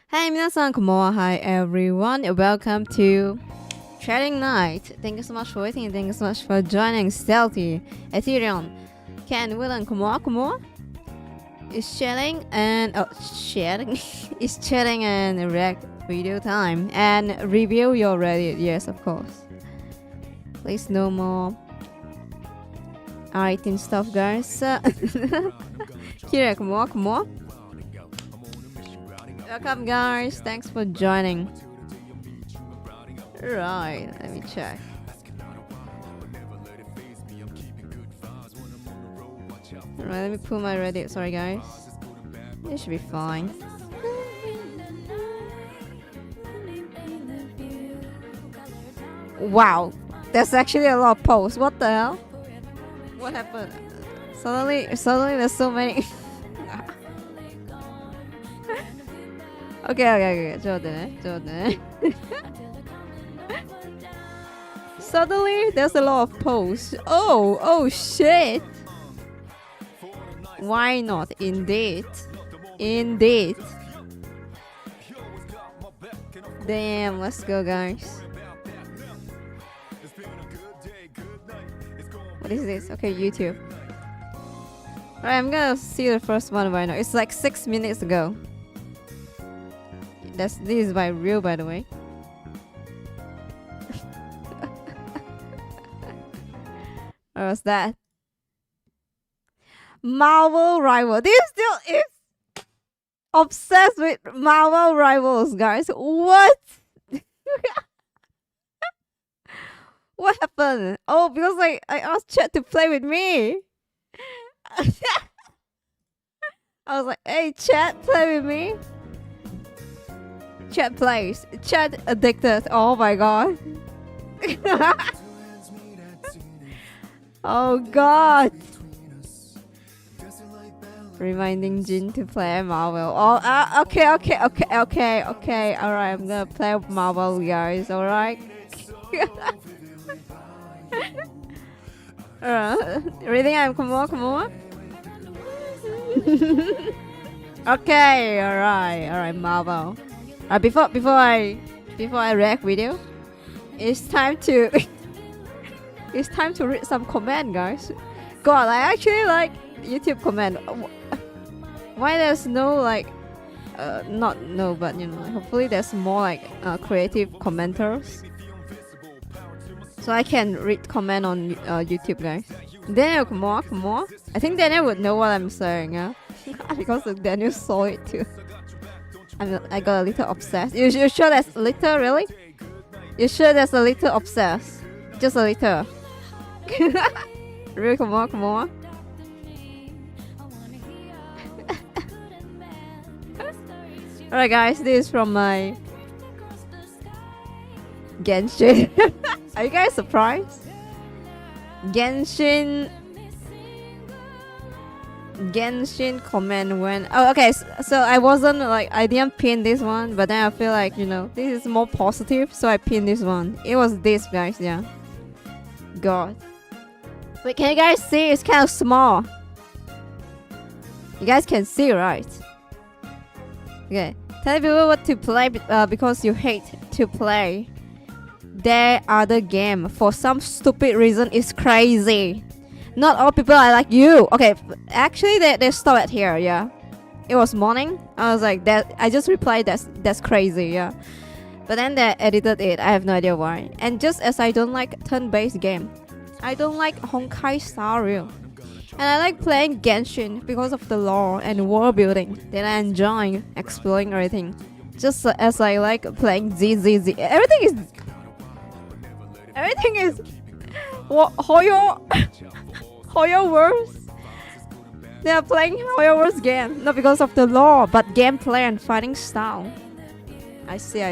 Hi, 皆さん、こんばんは. Hi, everyone. Welcome to Trading Night. Thank you so much for waiting and thank you so much for joining Stealthy, Ethereum, Ken, Willen, こんばんは, こんばんは. It's chatting and it's chatting and react video time and review your Reddit. Yes, of course. Please no more R18 stuff, guys. Kira, こんばんは, こんばんは. Welcome, guys. Thanks for joining. Right, let me check. Alright, let me pull my Reddit. Sorry, guys. It should be fine. Wow, there's actually a lot of posts. What the hell? What happened? Suddenly there's so many. Okay. ちょっとね. Suddenly, there's a lot of posts. Oh shit. Why not? Indeed. Damn, let's go, guys. What is this? Okay, YouTube. Alright, I'm gonna see the first one right now. It's like 6 minutes ago. This is by real, by the way. What was that? Marvel Rival. This still is obsessed with Marvel Rivals, guys. What? What happened? Oh, because I asked chat to play with me. I was like, hey, chat, play with me. Chat plays. Chat addicted. Oh my god. Oh god. Reminding Jin to play Marvel. Oh, okay. Alright, I'm gonna play Marvel, guys. Alright. Reading, come on. Okay, alright, Marvel. Before I react video, it's time to read some comment, guys. God, I actually like YouTube comment. Why there's no like, not no, but you know, hopefully there's more like creative commenters, so I can read comment on YouTube, guys. Daniel, come on. I think Daniel would know what I'm saying, yeah, because Daniel saw it too. I got a little obsessed. You sure that's little, really? You sure there's a little obsessed? Just a little. Really, come on, come on. Alright guys, this is from my Genshin. Are you guys surprised? Genshin comment when... Oh, okay, so I wasn't like... I didn't pin this one, but then I feel like, you know, this is more positive, so I pinned this one. It was this, guys, yeah. God. Wait, can you guys see? It's kind of small. You guys can see, right? Okay. Tell people what to play because you hate to play their other game for some stupid reason. Is crazy. Not all people are like you. Okay, actually they stopped it here, yeah. It was morning. I was like that. I just replied that's crazy, yeah. But then they edited it. I have no idea why. And just as I don't like turn-based game, I don't like Honkai Star Rail. And I like playing Genshin because of the lore and world building that I enjoy exploring everything. Just as I like playing ZZZ. Everything is Hoyo Worlds. They are playing Hoyo Worlds game, not because of the lore, but gameplay and fighting style. I see.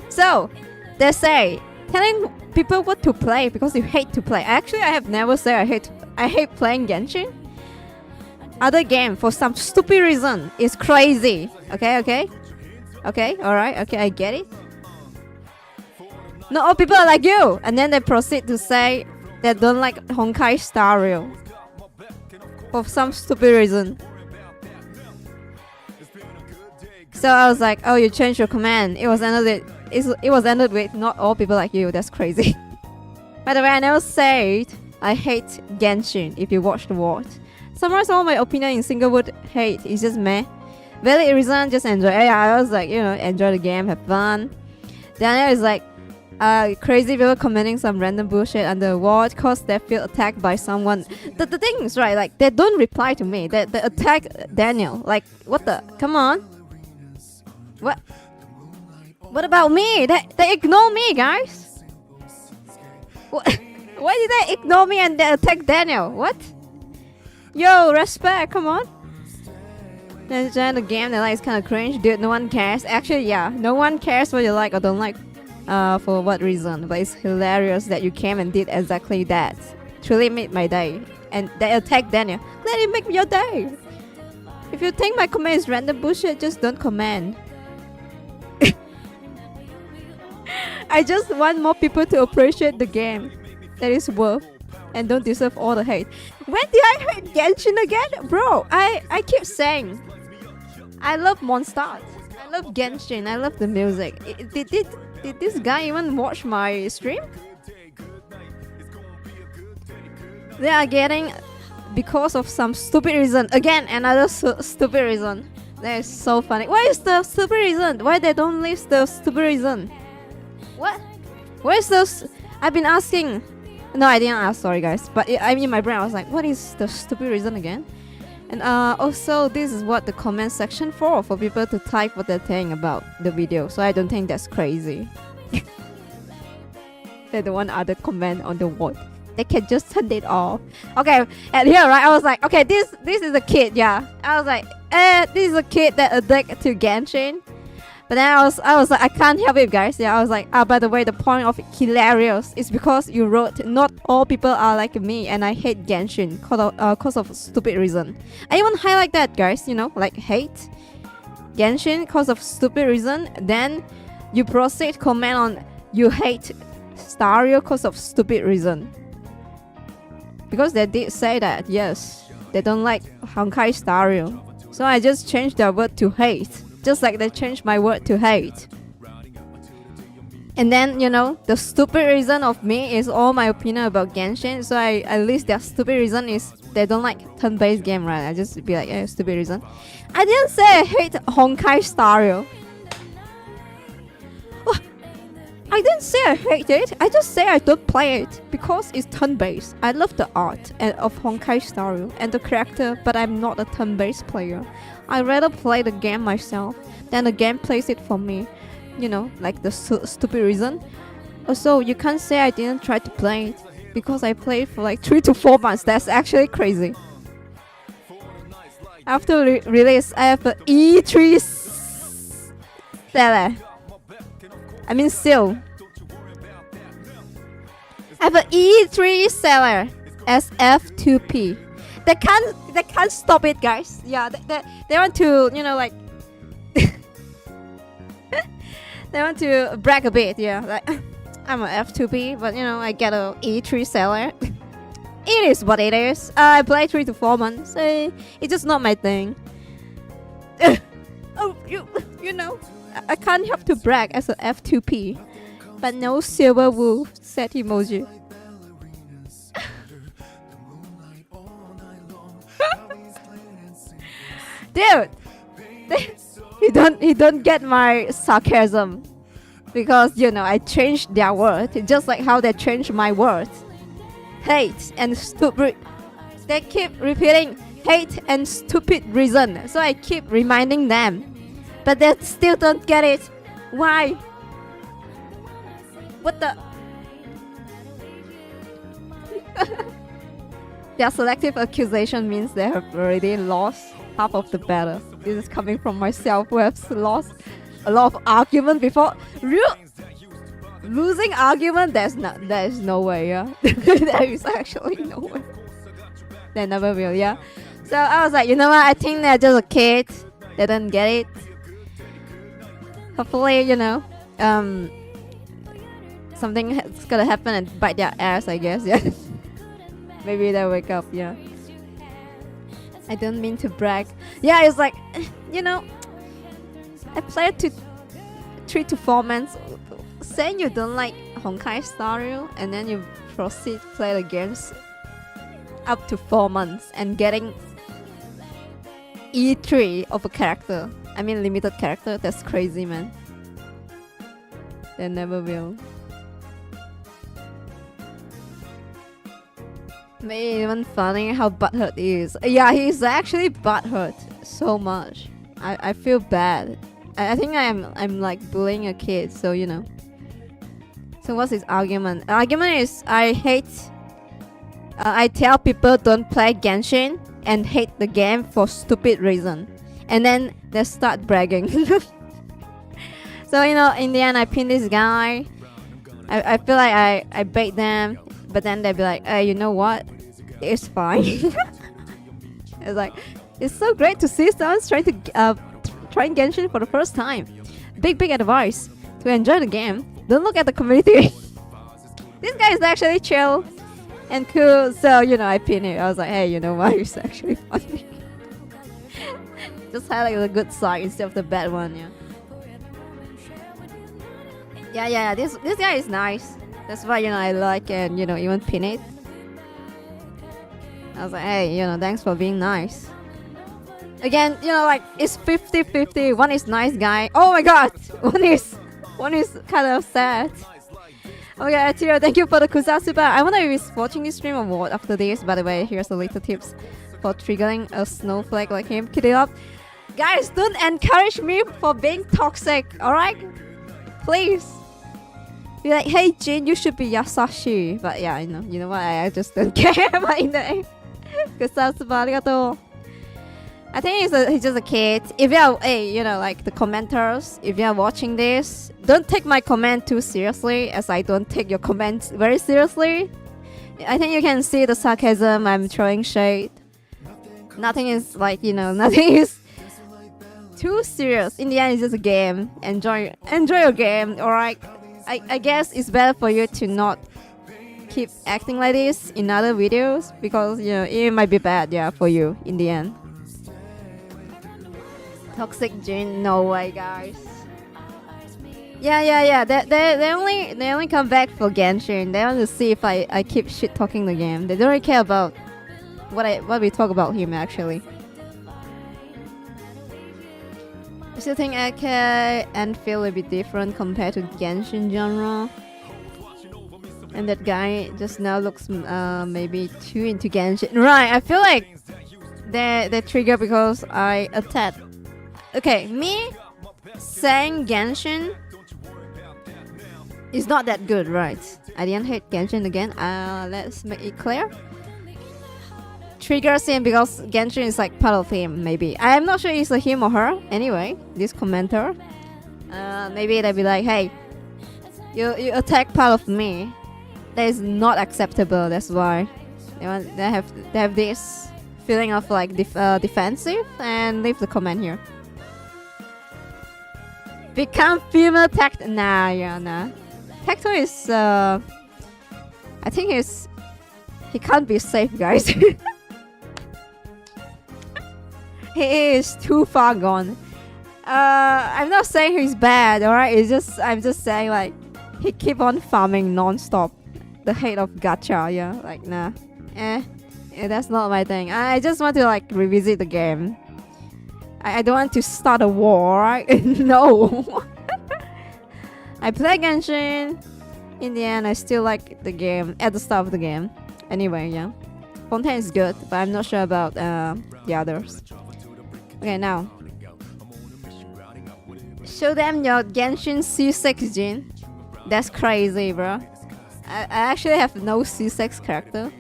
So, they say telling people what to play because you hate to play. Actually, I have never said I hate playing Genshin. Other game for some stupid reason is crazy. Okay, alright, okay, I get it. Not all people are like you. And then they proceed to say they don't like Honkai Star Rail for some stupid reason. So I was like, oh, you changed your command. It was ended with not all people like you. That's crazy. By the way, I never said I hate Genshin. If you watch the word, summarize all my opinion in single word: hate. It's just meh. Valid reason, just enjoy. Yeah, I was like, you know, enjoy the game, have fun. Then it's like, crazy people commenting some random bullshit under the word cause they feel attacked by someone. The thing is, right, like they don't reply to me. They attack Daniel. Like, what the? Come on. What about me? They ignore me, guys. Why did they ignore me and they attack Daniel? What? Yo, respect, come on. Then the game they like is kind of cringe. Dude, no one cares. Actually, yeah, no one cares what you like or don't like for what reason. But it's hilarious that you came and did exactly that. Truly made my day. And they attacked Daniel. Let it make your day. If you think my comment is random bullshit, just don't comment. I just want more people to appreciate the game that is worth and don't deserve all the hate. When did I hate Genshin again? Bro, I keep saying I love Mondstadt. I love Genshin. I love the music. Did this guy even watch my stream? They are getting because of some stupid reason. Again, another stupid reason. That is so funny. Why is the stupid reason? Why they don't list the stupid reason? What? Where's those? I've been asking. No, I didn't ask. Sorry, guys. But I mean, my brain. I was like, what is the stupid reason again? And also, this is what the comment section for people to type what they're saying about the video. So I don't think that's crazy. They don't want other comment on the word. They can just turn it off. Okay, and here, right? I was like, okay, this is a kid. Yeah, I was like, this is a kid that addicted to Genshin. But then I was like, I can't help it, guys. Yeah, I was like, by the way, the point of hilarious is because you wrote, not all people are like me, and I hate Genshin cause of stupid reason. I even highlight that, guys. You know, like hate Genshin cause of stupid reason. Then you proceed comment on you hate Star Rail cause of stupid reason. Because they did say that, yes, they don't like Honkai Star Rail. So I just changed their word to hate. Just like they changed my word to hate. And then, you know, the stupid reason of me is all my opinion about Genshin. So at least their stupid reason is they don't like turn-based game, right? I just be like, stupid reason. I didn't say I hate Honkai Star Rail. I didn't say I hate it. I just say I don't play it because it's turn-based. I love the art of Honkai Star Rail and the character, but I'm not a turn-based player. I'd rather play the game myself than the game plays it for me. You know, like the stupid reason. Also, you can't say I didn't try to play it because I played for like 3 to 4 months. That's actually crazy. After release, I have an E3 seller. I mean seal. I have an E3 seller as F2P. They can't stop it, guys. Yeah, they want to, you know, like they want to brag a bit. Yeah, like I'm an F2P, but you know, I get a E3 seller. It is what it is. I play 3 to 4 months. It's just not my thing. Oh, you know, I can't help to brag as an F2P, but no silver wolf set emoji. Dude, he don't get my sarcasm because you know I changed their word just like how they changed my words. Hate and stupid. They keep repeating hate and stupid reason, so I keep reminding them, but they still don't get it. Why? What the? Their selective accusation means they have already lost half of the battle. This is coming from myself, who has lost a lot of argument before. Losing argument, there is no way, yeah. There is actually no way. They never will, yeah. So I was like, you know what? I think they're just a kid. They don't get it. Hopefully, you know, something is gonna happen and bite their ass, I guess, yeah. Maybe they'll wake up, yeah. I don't mean to brag. Yeah, it's like, you know, I played 3 to 4 months. Saying you don't like Honkai Star Rail and then you proceed to play the games up to 4 months and getting E3 of a character. I mean limited character. That's crazy, man. They never will. Maybe even funny how butthurt he is. Yeah, he's actually butthurt so much. I feel bad. I think I'm like bullying a kid, so you know. So what's his argument? Argument is I tell people don't play Genshin and hate the game for stupid reason, and then they start bragging. So you know, in the end, I pin this guy. I feel like I bait them, but then they'll be like, hey, you know what? It's fine. It's like it's so great to see someone's trying to try Genshin for the first time. Big advice to enjoy the game. Don't look at the community. This guy is actually chill and cool, so you know I pin it. I was like, hey, you know what? It's actually funny. Just highlight the good side instead of the bad one, yeah. Yeah. This guy is nice. That's why you know I like and you know even pin it. I was like, hey, you know, thanks for being nice. Again, you know, like it's 50-50. One is nice guy. Oh my god, one is kind of sad. Okay, Atira, thank you for the Kusasuba. I wonder if he's watching this stream or what after this. By the way, here's a little tips for triggering a snowflake like him. Keep it up. Guys, don't encourage me for being toxic, alright? Please. Be like, hey Jin, you should be Yasashi. But yeah, you know what, I just don't care about in the end. Kusasuba, arigatou. I think he's just a kid. If you're, hey, you know, like the commenters, if you're watching this, don't take my comment too seriously, as I don't take your comments very seriously. I think you can see the sarcasm. I'm throwing shade. Nothing is like, you know, nothing is too serious. In the end, it's just a game. Enjoy your game. Alright. I guess it's better for you to not keep acting like this in other videos because you know it might be bad, yeah, for you in the end. Toxic Jin, no way, guys. Yeah. They only come back for Genshin. They want to see if I keep shit talking the game. They don't really care about what we talk about him actually. I still think AK and feel a bit different compared to Genshin genre. And that guy just now looks maybe too into Genshin. Right, I feel like they trigger because I attacked. Okay, me saying Genshin is not that good, right? I didn't hate Genshin again. Let's make it clear. Triggers him because Genshin is like part of him, maybe. I'm not sure it's a him or her. Anyway, this commenter. Maybe they'll be like, hey, you attack part of me. That is not acceptable. That's why they have this feeling of like defensive, and leave the comment here. Become female Tacto. Nah. Tacto is I think he can't be safe, guys. He is too far gone. I'm not saying he's bad, alright? I'm just saying like he keep on farming non-stop. The hate of gacha, yeah. Like nah. Yeah, that's not my thing. I just want to like revisit the game. I don't want to start a war, right? No. I play Genshin. In the end, I still like the game at the start of the game. Anyway, yeah. Fontaine is good, but I'm not sure about the others. Okay, now. Show them your Genshin C6, Jin. That's crazy, bro. I actually have no C6 character.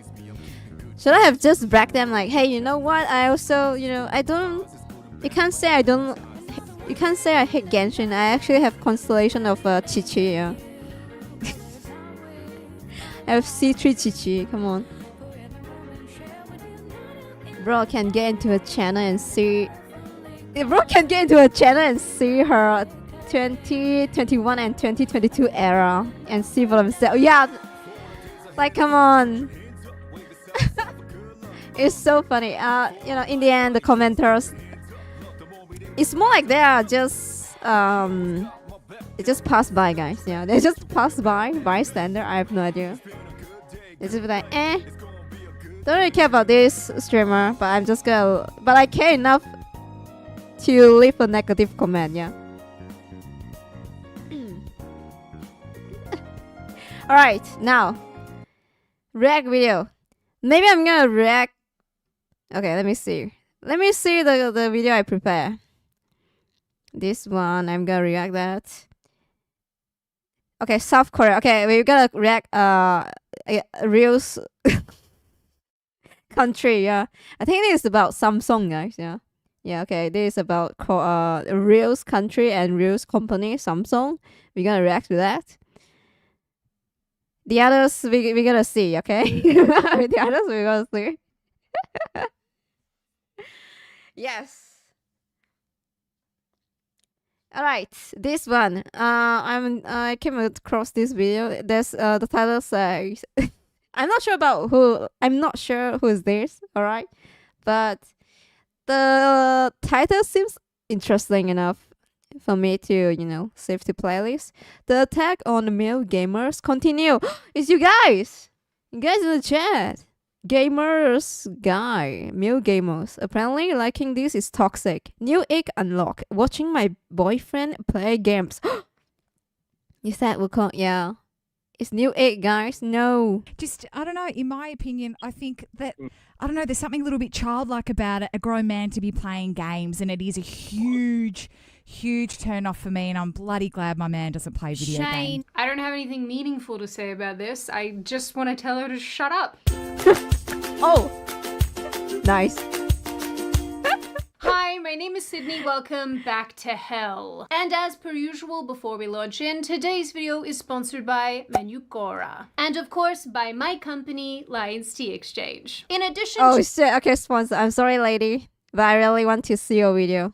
Should I have just bragged them like, hey, you know what? I also, I don't... You can't say I don't... You can't say I hate Genshin. I actually have Constellation of Chi-Chi, yeah. I have C3 Chi-Chi, come on. Bro can get into a channel and see... Bro can get into a channel and see her 2021 and 2022 era and see for themselves. Yeah, like come on. It's so funny. In the end, the commenters, it's more like they are just they just pass by, guys. Yeah, they just pass by, bystander. I have no idea. It's just like, don't really care about this streamer, but I'm just gonna. But I care enough to leave a negative comment. Yeah. Alright, now react video. Maybe I'm gonna react. Okay, let me see. Let me see the video I prepare. This one, I'm gonna react that. Okay, South Korea. Okay, we're gonna react real country. Yeah, I think this is about Samsung, guys. Yeah, yeah. Okay, this is about Real's country and Real's company, Samsung. We're gonna react to that. The others we're gonna see, okay? The others we're gonna see. Yes. Alright, this one. I came across this video. There's the title says I'm not sure who is this, alright? But the title seems interesting enough for me to, save to playlist. The attack on the male gamers continue. It's you guys! You guys in the chat. Gamers guy. Male gamers. Apparently liking this is toxic. New egg unlock. Watching my boyfriend play games. Is that what call? Yeah. It's new egg, guys. No. Just, I don't know, in my opinion, I think that, I don't know, there's something a little bit childlike about it, a grown man to be playing games, and it is a huge turn off for me, and I'm bloody glad my man doesn't play video games. I don't have anything meaningful to say about this. I just want to tell her to shut up. Oh, nice. Hi, my name is Sydney. Welcome back to hell. And as per usual, before we launch in, today's video is sponsored by Menukora. And of course, by my company, Lions Tea Exchange. In addition to... shit, okay, sponsor. I'm sorry, lady, but I really want to see your video.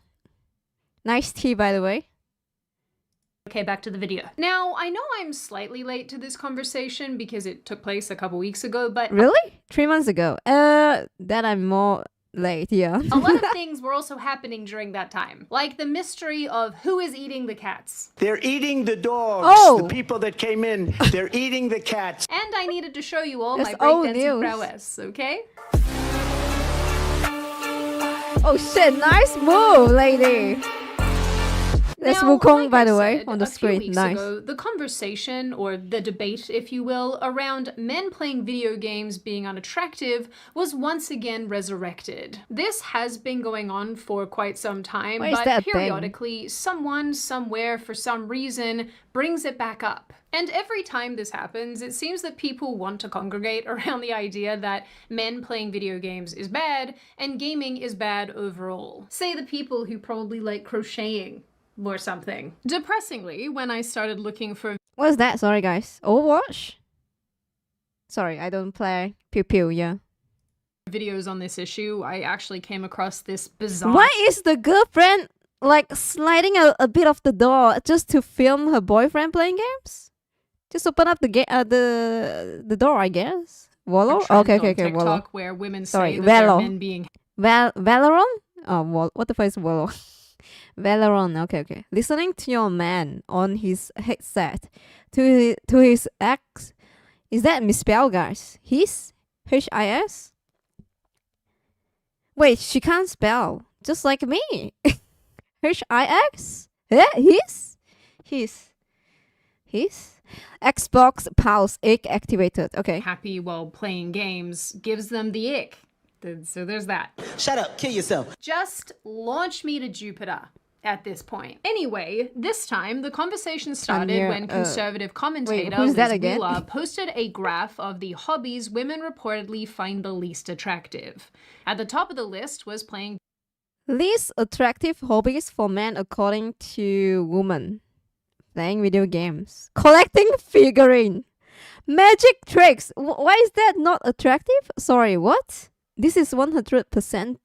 Nice tea, by the way. Okay, back to the video. Now, I know I'm slightly late to this conversation because it took place a couple weeks ago, but... Really? 3 months ago? Then I'm more late, yeah. A lot of things were also happening during that time. Like the mystery of who is eating the cats. They're eating the dogs. Oh. The people that came in, they're eating the cats. And I needed to show you all That's my breakdancing prowess, okay? Oh shit, nice move, lady. That's Now, Wukong, like by I the way, said on the a few screen. weeks Nice. ago, the conversation, or the debate, if you will, around men playing video games being unattractive was once again resurrected. This has been going on for quite some time, Why is but that a thing? periodically, someone, somewhere, for some reason, brings it back up. And every time this happens, it seems that people want to congregate around the idea that men playing video games is bad, and gaming is bad overall. Say the people who probably like crocheting or something. Depressingly, when I started looking for What's that? Sorry, guys. Overwatch? Sorry, I don't play. Pew pew, yeah. videos on this issue, I actually came across this bizarre Why is the girlfriend like sliding a bit of the door just to film her boyfriend playing games? Just open up the the door, I guess. Volo? trend Okay, on okay, TikTok Volo. where women Sorry, say that they're Velo. men being Valorant? Oh, what the fuck is Volo? Valorant. Okay. Listening to your man on his headset to his ex. Is that misspelled, guys? His? H-I-S? Wait, she can't spell. Just like me. H-I-X? Yeah, his? His? Xbox Pulse ick activated. Okay. happy while playing games gives them the ick. So there's that. Shut up, kill yourself. Just launch me to Jupiter at this point. Anyway, this time the conversation started Tanya, when conservative commentator who's that Liz again? Wheeler posted a graph of the hobbies women reportedly find the least attractive. At the top of the list was playing Least attractive hobbies for men according to women. Playing video games. Collecting figurine. Magic tricks. Why is that not attractive? Sorry, what? This is 100%.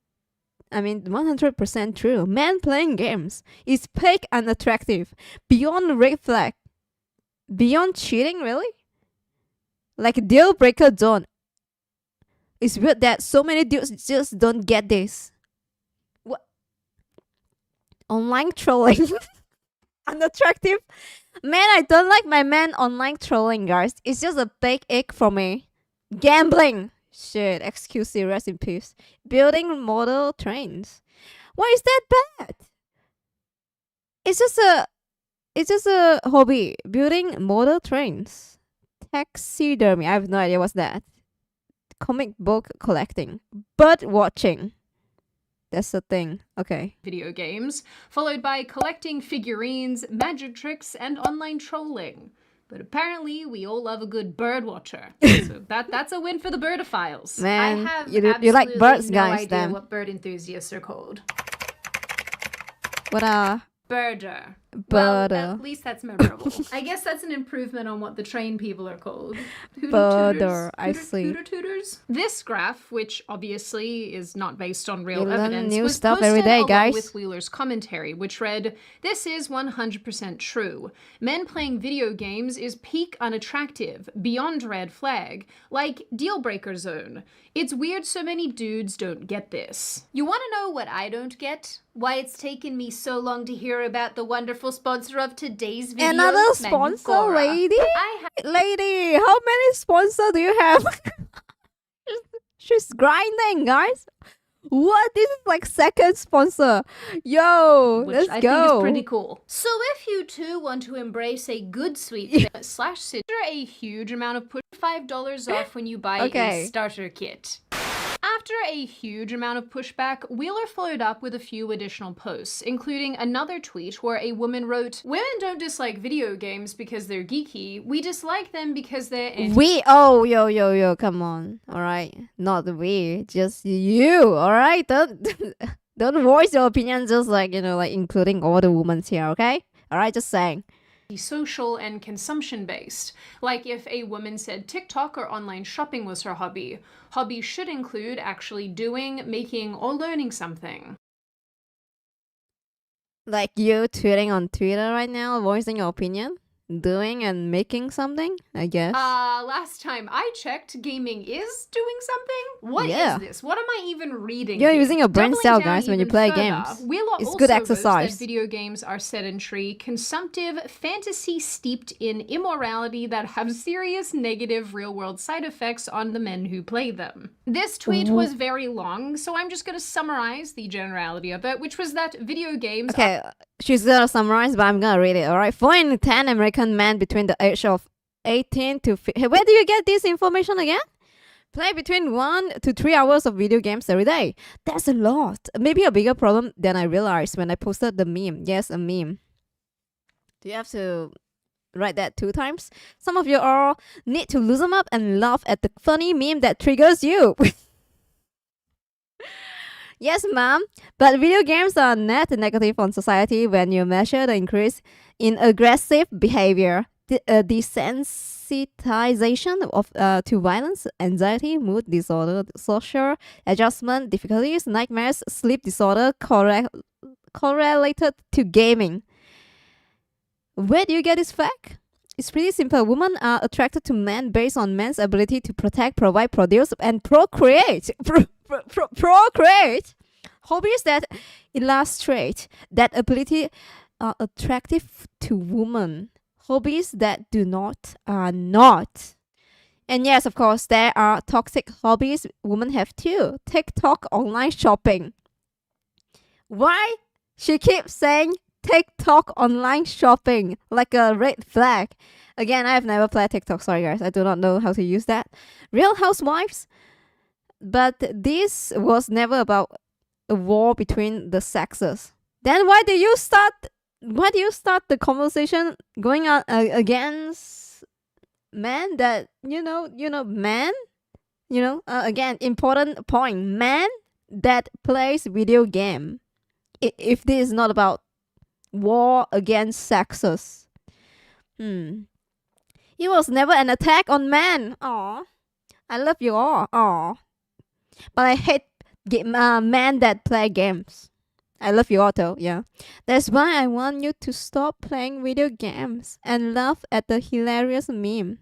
100% true. Men playing games is fake and attractive. Beyond red flag. Beyond cheating, really? Like deal breaker zone. It's weird that so many dudes just don't get this. What? Online trolling. Unattractive. Man, I don't like my man online trolling, guys. It's just a big ick for me. Gambling. Shit, XQC, rest in peace. Building model trains. Why is that bad? It's just a hobby. Building model trains. Taxidermy. I have no idea what's that. Comic book collecting. Bird watching. That's the thing. Okay. video games, followed by collecting figurines, magic tricks, and online trolling. But apparently, we all love a good bird watcher. So that's a win for the birdophiles. Man, I have you like absolutely birds, no guys, idea then. what bird enthusiasts are called. What are Birder. Well, birder? at least that's memorable. I guess that's an improvement on what the train people are called. Birder, I see. Hooter tutors. This graph, which obviously is not based on real You learn evidence, new was stuff posted every day, along guys. with Wheeler's commentary, which read, "This is 100% true. Men playing video games is peak unattractive, beyond red flag, like deal breaker zone. It's weird so many dudes don't get this." You want to know what I don't get? Why it's taken me so long to hear about the wonderful sponsor of today's video, Another sponsor, Manukora. lady? I have Lady, how many sponsors do you have? She's grinding, guys. What? This is like second sponsor. Yo, which let's I go. think is pretty cool. So if you too want to embrace a good sweet slash sit a huge amount of push $5 off when you buy Okay. a starter kit. After a huge amount of pushback, Wheeler followed up with a few additional posts, including another tweet where a woman wrote, "Women don't dislike video games because they're geeky. We dislike them because they're Yo, come on. All right. Not we, just you. All right. Don't voice your opinion just like, like including all the women here, okay? All right, just saying. social and consumption-based. Like if a woman said TikTok or online shopping was her hobby. Hobby should include actually doing, making, or learning something. Like you tweeting on Twitter right now, voicing your opinion, doing and making something, I guess. Last time I checked, gaming is doing something? What Yeah. is this? What am I even reading? You're here? using your brain Doubling cell, down guys, when you even play further, games. Wheeler It's also good wrote exercise. that video games are sedentary, consumptive, fantasy steeped in immorality that have serious negative real-world side effects on the men who play them. This tweet was very long, so I'm just going to summarize the generality of it, which was that video games Okay, she's gonna summarize, but I'm gonna read it. All right. 4 in 10 American men between the age of 18 to where do you get this information again? Play between 1 to 3 hours of video games every day. That's a lot. Maybe a bigger problem than I realized when I posted the meme. Yes, a meme. Do you have to write that 2 times? Some of you all need to loosen up and laugh at the funny meme that triggers you. Yes, ma'am. But video games are net negative on society when you measure the increase in aggressive behavior, desensitization of to violence, anxiety, mood disorder, social adjustment difficulties, nightmares, sleep disorder correlated to gaming. Where do you get this fact? It's pretty simple. Women are attracted to men based on men's ability to protect, provide, produce, and procreate. Procreate. Hobbies that illustrate that ability are attractive to women. Hobbies that do not are not. And yes, of course, there are toxic hobbies women have too. TikTok online shopping. Why she keeps saying TikTok online shopping like a red flag? Again, I have never played TikTok. Sorry, guys. I do not know how to use that. Real Housewives. But this was never about a war between the sexes. Then why do you start the conversation going on against men that men? Again, important point. Man that plays video game. If this is not about war against sexes. It was never an attack on men. Aw. I love you all. Aw. But I hate men that play games. I love you all though, yeah. That's why I want you to stop playing video games and laugh at the hilarious meme.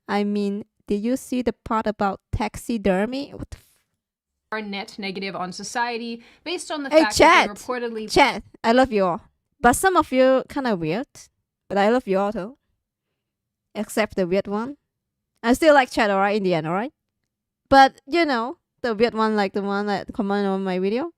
I mean, did you see the part about taxidermy? What the are net negative on society based on the Hey, fact that they chat. reportedly Chat, I love you all. But some of you kind of weird. But I love you all though. Except the weird one. I still like chat, alright, in the end, alright? But, the weird one, like the one that commented on my video.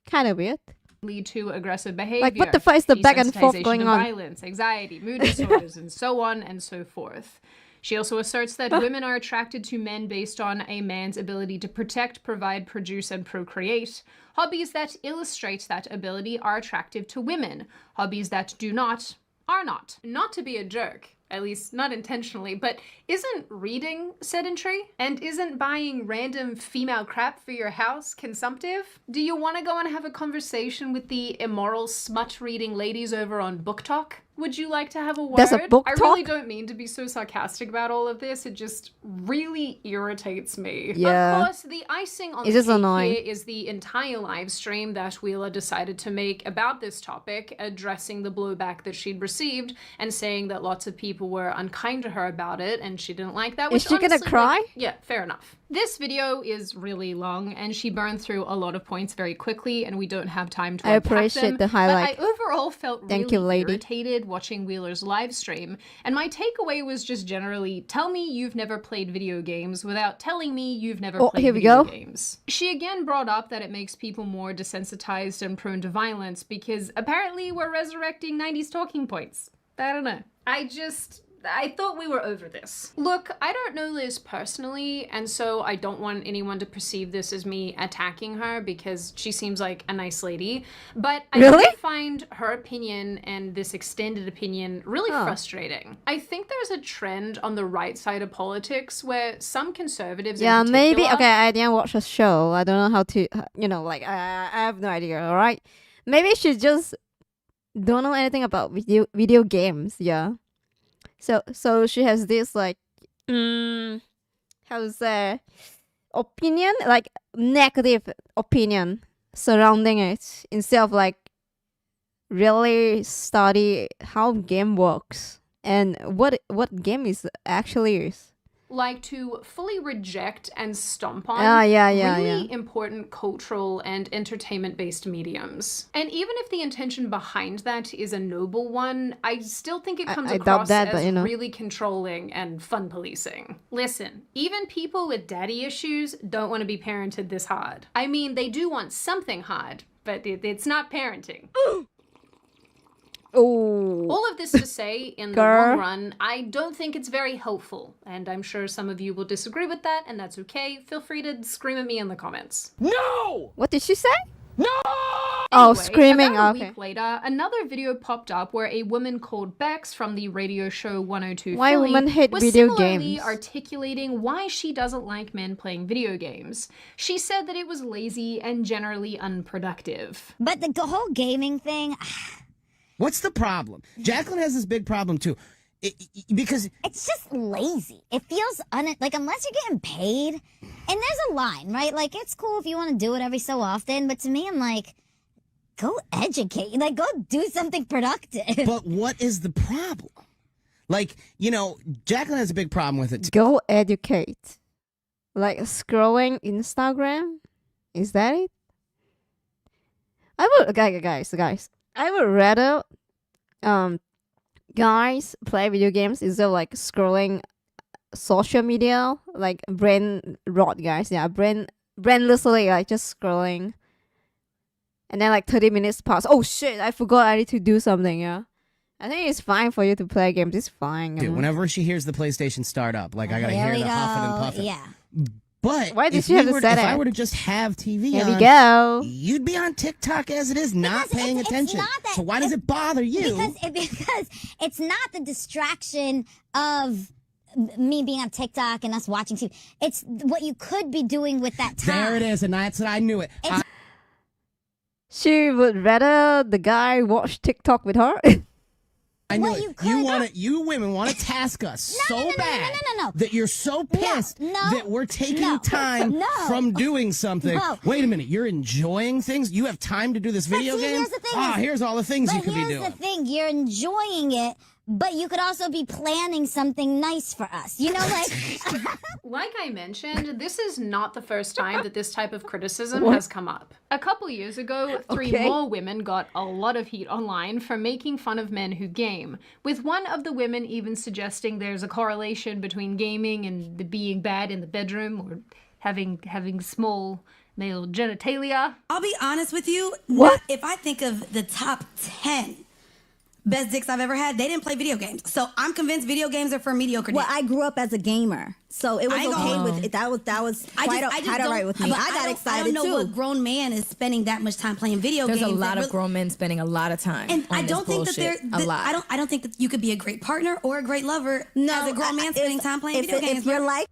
Kind of weird. lead to aggressive behavior. Like, what the fuck is the back and forth desensitization going to on? Violence, anxiety, mood disorders, and so on and so forth. She also asserts that women are attracted to men based on a man's ability to protect, provide, produce, and procreate. Hobbies that illustrate that ability are attractive to women. Hobbies that do not are not. Not to be a jerk, at least not intentionally, but isn't reading sedentary? And isn't buying random female crap for your house consumptive? Do you want to go and have a conversation with the immoral smut-reading ladies over on Book Talk? Would you like to have a word? There's a book I talk? really don't mean to be so sarcastic about all of this. It just really irritates me. Yeah. Of course, the icing on It's the just cake annoying. here is the entire live stream that Wheeler decided to make about this topic, addressing the blowback that she'd received and saying that lots of people were unkind to her about it and she didn't like that. Is which she gonna honestly, cry? like, yeah, fair enough. This video is really long and she burned through a lot of points very quickly and we don't have time to I unpack appreciate them, the highlight. But I overall felt Thank really you, lady. irritated watching Wheeler's live stream, and my takeaway was just generally, tell me you've never played video games without telling me you've never played here we video go. games. She again brought up that it makes people more desensitized and prone to violence because apparently we're resurrecting 90s talking points. I don't know. I thought we were over this. Look, I don't know Liz personally, and so I don't want anyone to perceive this as me attacking her because she seems like a nice lady. But I Really? do find her opinion and this extended opinion really frustrating. I think there's a trend on the right side of politics where some conservatives Yeah, in maybe. particular- Okay, I didn't watch the show. I don't know how to, I have no idea, alright? Maybe she just don't know anything about video games, yeah. So she has this, like, how to say, opinion, like, negative opinion surrounding it instead of, like, really study how game works and what game is actually is. like to fully reject and stomp on really important cultural and entertainment-based mediums. And even if the intention behind that is a noble one, I still think it comes I doubt across that, as but, really controlling and fun policing. Listen, even people with daddy issues don't want to be parented this hard. I mean, they do want something hard, but it's not parenting. Oh. All of this to say, in the Girl. long run, I don't think it's very helpful. And I'm sure some of you will disagree with that, and that's okay. Feel free to scream at me in the comments. What did she say? Anyway, Oh, screaming. About a Okay. week later, another video popped up where a woman called Bex from the radio show 102 Why Philly women hate was video similarly games? articulating why she doesn't like men playing video games. She said that it was lazy and generally unproductive. But the whole gaming thing, What's the problem? Jacqueline has this big problem too. Because it's just lazy. It feels like unless you're getting paid, and there's a line, right? Like it's cool if you want to do it every so often, but to me, I'm like, go educate, like go do something productive. but what is the problem? Like, you know, Jacqueline has a big problem with it too. Go educate. Like scrolling Instagram? Is that it? I would, guys. I would rather, guys play video games instead of like scrolling social media, like brain rot, guys. Yeah, brainlessly, like just scrolling. And then like 30 minutes pass. Oh shit, I forgot I need to do something, yeah. I think it's fine for you to play games. It's fine. Dude, whenever she hears the PlayStation start up, like I gotta Here hear we the go. huffing and puffing. Yeah. But Why did if she have we to were- say if I that? were to just have TV Here on, we go. you'd be on TikTok as it is, not Because paying it's attention. not that- So why does it bother you? Because it's not the distraction of me being on TikTok and us watching TV. It's what you could be doing with that time. There it is, and that's it. I knew it. She would rather the guy watch TikTok with her. I knew What it. you could- You women want to task us so no, bad no. that you're so pissed no, that we're taking no, time no. from doing something. No. Wait a minute, you're enjoying things? You have time to do this video see, game? here's the thing Ah, is- here's all the things you But could be here's doing. the thing, you're enjoying it, but you could also be planning something nice for us. You know, like Like I mentioned, this is not the first time that this type of criticism has come up. A couple years ago, three Okay. more women got a lot of heat online for making fun of men who game, with one of the women even suggesting there's a correlation between gaming and being bad in the bedroom or having small male genitalia. I'll be honest with you. What? If I think of the top 10 best dicks I've ever had, they didn't play video games. So I'm convinced video games are for mediocre Well, dicks. I grew up as a gamer, so it was I ain't okay gonna- with it. That was I quite just all right don't- with me. but I got I excited don't know too. what grown man is spending that much time playing video There's games. a lot that of really- grown men spending a lot of time And on I this don't think that bullshit. they're a lot. I don't think that you could be a great partner or a great lover as a grown man spending time playing video games. If you're like,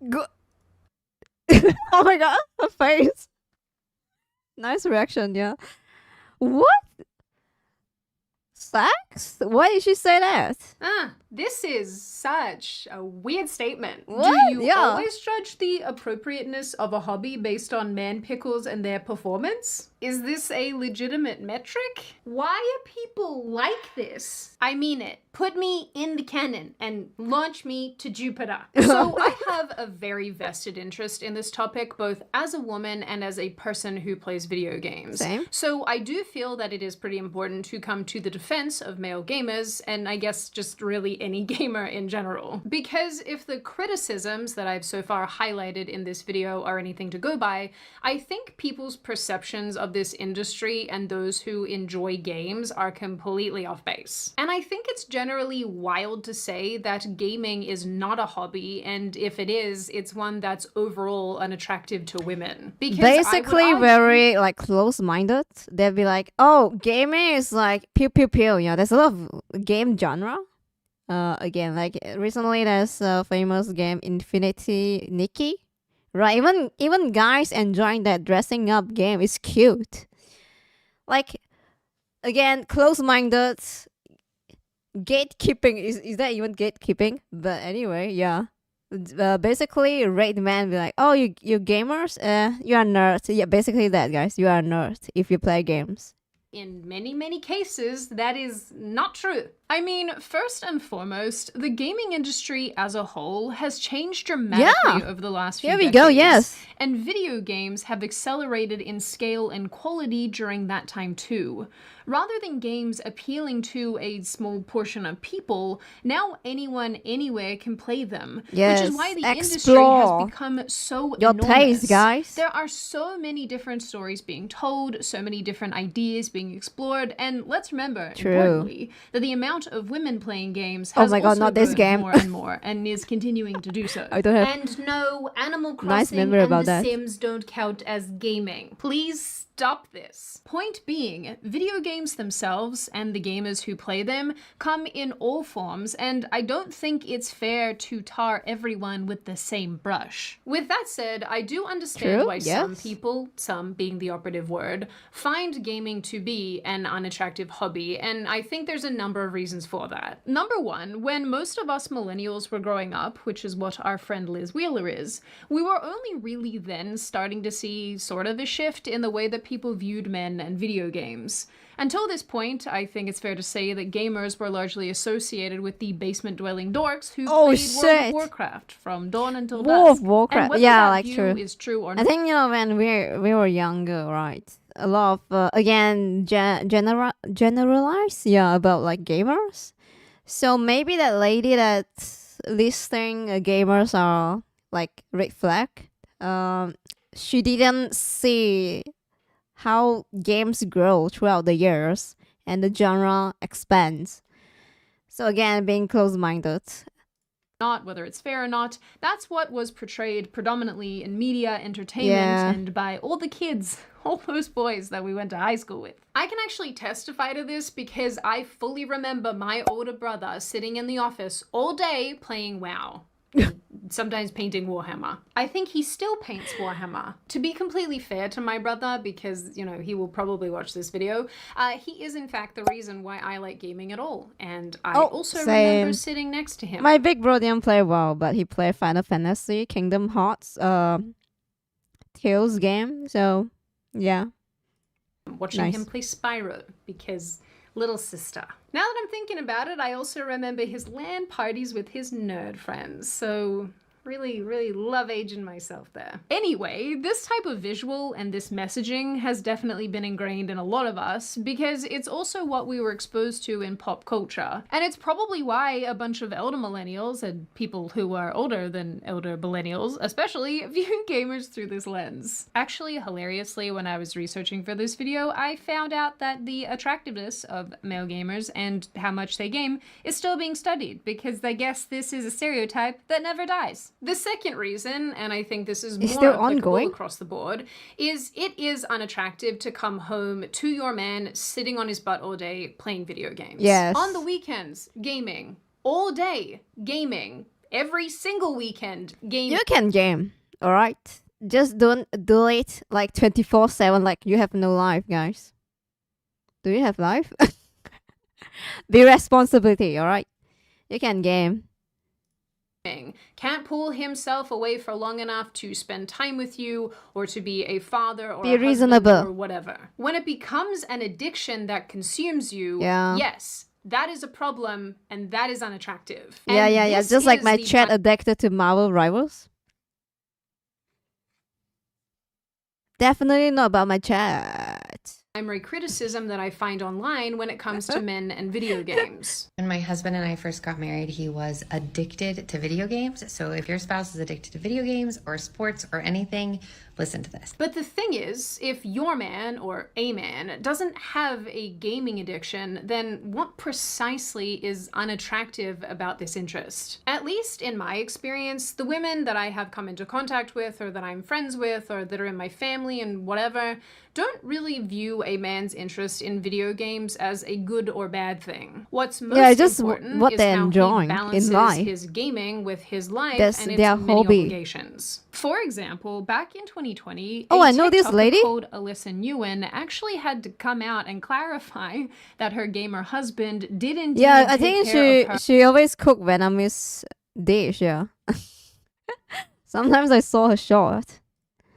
Go- Oh my god, her face. Nice reaction, yeah. What? Sex? Why did she say that? This is such a weird statement. What? Do you Yeah. always judge the appropriateness of a hobby based on man pickles and their performance? Is this a legitimate metric? Why are people like this? I mean it. Put me in the cannon and launch me to Jupiter. So I have a very vested interest in this topic, both as a woman and as a person who plays video games. Same. So I do feel that it is pretty important to come to the defense of male gamers, and I guess just really any gamer in general. Because if the criticisms that I've so far highlighted in this video are anything to go by, I think people's perceptions of this industry and those who enjoy games are completely off base. And I think it's generally wild to say that gaming is not a hobby, and if it is, it's one that's overall unattractive to women. Because I would Basically argue- very like close-minded. They'll be like, oh, gaming is like pew pew pew. You know, there's a lot of game genre. Again, like recently there's a famous game Infinity Nikki. Right, even guys enjoying that dressing up game. It's cute. Like, again, close-minded. Gatekeeping, is that even gatekeeping? But anyway, yeah. Basically, rate man be like, oh, you gamers, you are nerds. Yeah, basically that, guys. You are nerds if you play games. in many, many cases, that is not true. I mean, first and foremost, the gaming industry as a whole has changed dramatically over the last few Here we decades. go, yes. And video games have accelerated in scale and quality during that time too. Rather than games appealing to a small portion of people, now anyone anywhere can play them. Yes, which is why the industry explore has become so your enormous. taste, guys. There are so many different stories being told, so many different ideas being explored, and let's remember, True. importantly, that the amount of women playing games Oh has my God, also not this grown game. more and more, and is continuing to do so. I don't have And no, Animal nice Crossing memory and about The that. Sims don't count as gaming. Please stop this. Point being, video games themselves and the gamers who play them come in all forms, and I don't think it's fair to tar everyone with the same brush. With that said, I do understand True, why some yes. people, some being the operative word, find gaming to be an unattractive hobby, and I think there's a number of reasons for that. Number one, when most of us millennials were growing up, which is what our friend Liz Wheeler is, we were only really then starting to see sort of a shift in the way that people viewed men and video games. Until this point, I think it's fair to say that gamers were largely associated with the basement-dwelling dorks who Oh, played World shit. of Warcraft from dawn until World dusk. of Warcraft. And whether Yeah, that like view true. is true or I not, think when we were younger, right? A lot of again generalize, yeah, about like gamers. So maybe that lady that's listing gamers are like red flag. She didn't see how games grow throughout the years and the genre expands. So again, being close-minded. not, whether it's fair or not, that's what was portrayed predominantly in media, entertainment, Yeah. and by all the kids, all those boys that we went to high school with. I can actually testify to this because I fully remember my older brother sitting in the office all day playing WoW. Sometimes painting Warhammer. I think he still paints Warhammer. To be completely fair to my brother, because, you know, he will probably watch this video, he is in fact the reason why I like gaming at all. And I Oh, also same. remember sitting next to him. My big bro didn't play WoW, but he played Final Fantasy, Kingdom Hearts, Tales game. So, yeah. Watching Nice. him play Spyro because little sister. Now that I'm thinking about it, I also remember his LAN parties with his nerd friends. So really love aging myself there. Anyway, this type of visual and this messaging has definitely been ingrained in a lot of us because it's also what we were exposed to in pop culture. And it's probably why a bunch of elder millennials and people who are older than elder millennials especially view gamers through this lens. Actually, hilariously, when I was researching for this video, I found out that the attractiveness of male gamers and how much they game is still being studied because they guess this is a stereotype that never dies. The second reason, and I think this is more still applicable ongoing? across the board, is it is unattractive to come home to your man sitting on his butt all day playing video games. Yes. On the weekends, gaming. All day, gaming. Every single weekend, gaming. You can game, alright? Just don't do it like 24/7 like you have no life, guys. Do you have life? Be responsibility, alright? You can game. Can't pull himself away for long enough to spend time with you or to be a father or Be a husband reasonable. or whatever. When it becomes an addiction that consumes you, Yeah. yes, that is a problem and that is unattractive. Yeah, And yeah, yeah. this Just like is my the chat addicted to Marvel Rivals. Definitely not about my chat. primary criticism that I find online when it comes to men and video games. When my husband and I first got married, he was addicted to video games. So if your spouse is addicted to video games or sports or anything, listen to this. But the thing is, if your man or a man doesn't have a gaming addiction, then what precisely is unattractive about this interest? At least in my experience, the women that I have come into contact with or that I'm friends with or that are in my family and whatever don't really view a man's interest in video games as a good or bad thing. What's most just important what is they're how enjoying he in balances life. his gaming with his life That's and its their many hobby. obligations. For example, back in 2020, Oh, a I know this TikToker lady. called Alyssa Nguyen actually had to come out and clarify that her gamer husband did indeed Yeah, I take think care of her she always cook Vietnamese dish, yeah. Sometimes I saw her short.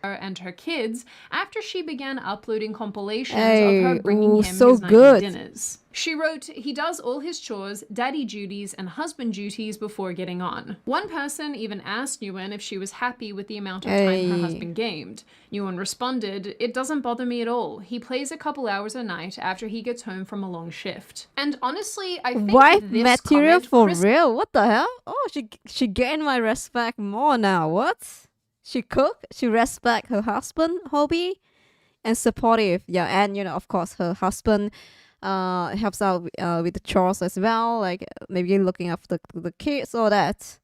and her kids after she began uploading compilations Hey, of her bringing ooh, him so his nightly good. dinners. She wrote, he does all his chores, daddy duties, and husband duties before getting on. One person even asked Nguyen if she was happy with the amount of time her husband gamed. Nguyen responded, it doesn't bother me at all. He plays a couple hours a night after he gets home from a long shift. And honestly, I think Wife this material comment for real? What the hell? Oh, she gained my respect more now. What? She cook, she respect her husband hobby, and supportive. Yeah, and of course her husband helps out with the chores as well, like maybe looking after the kids, all that.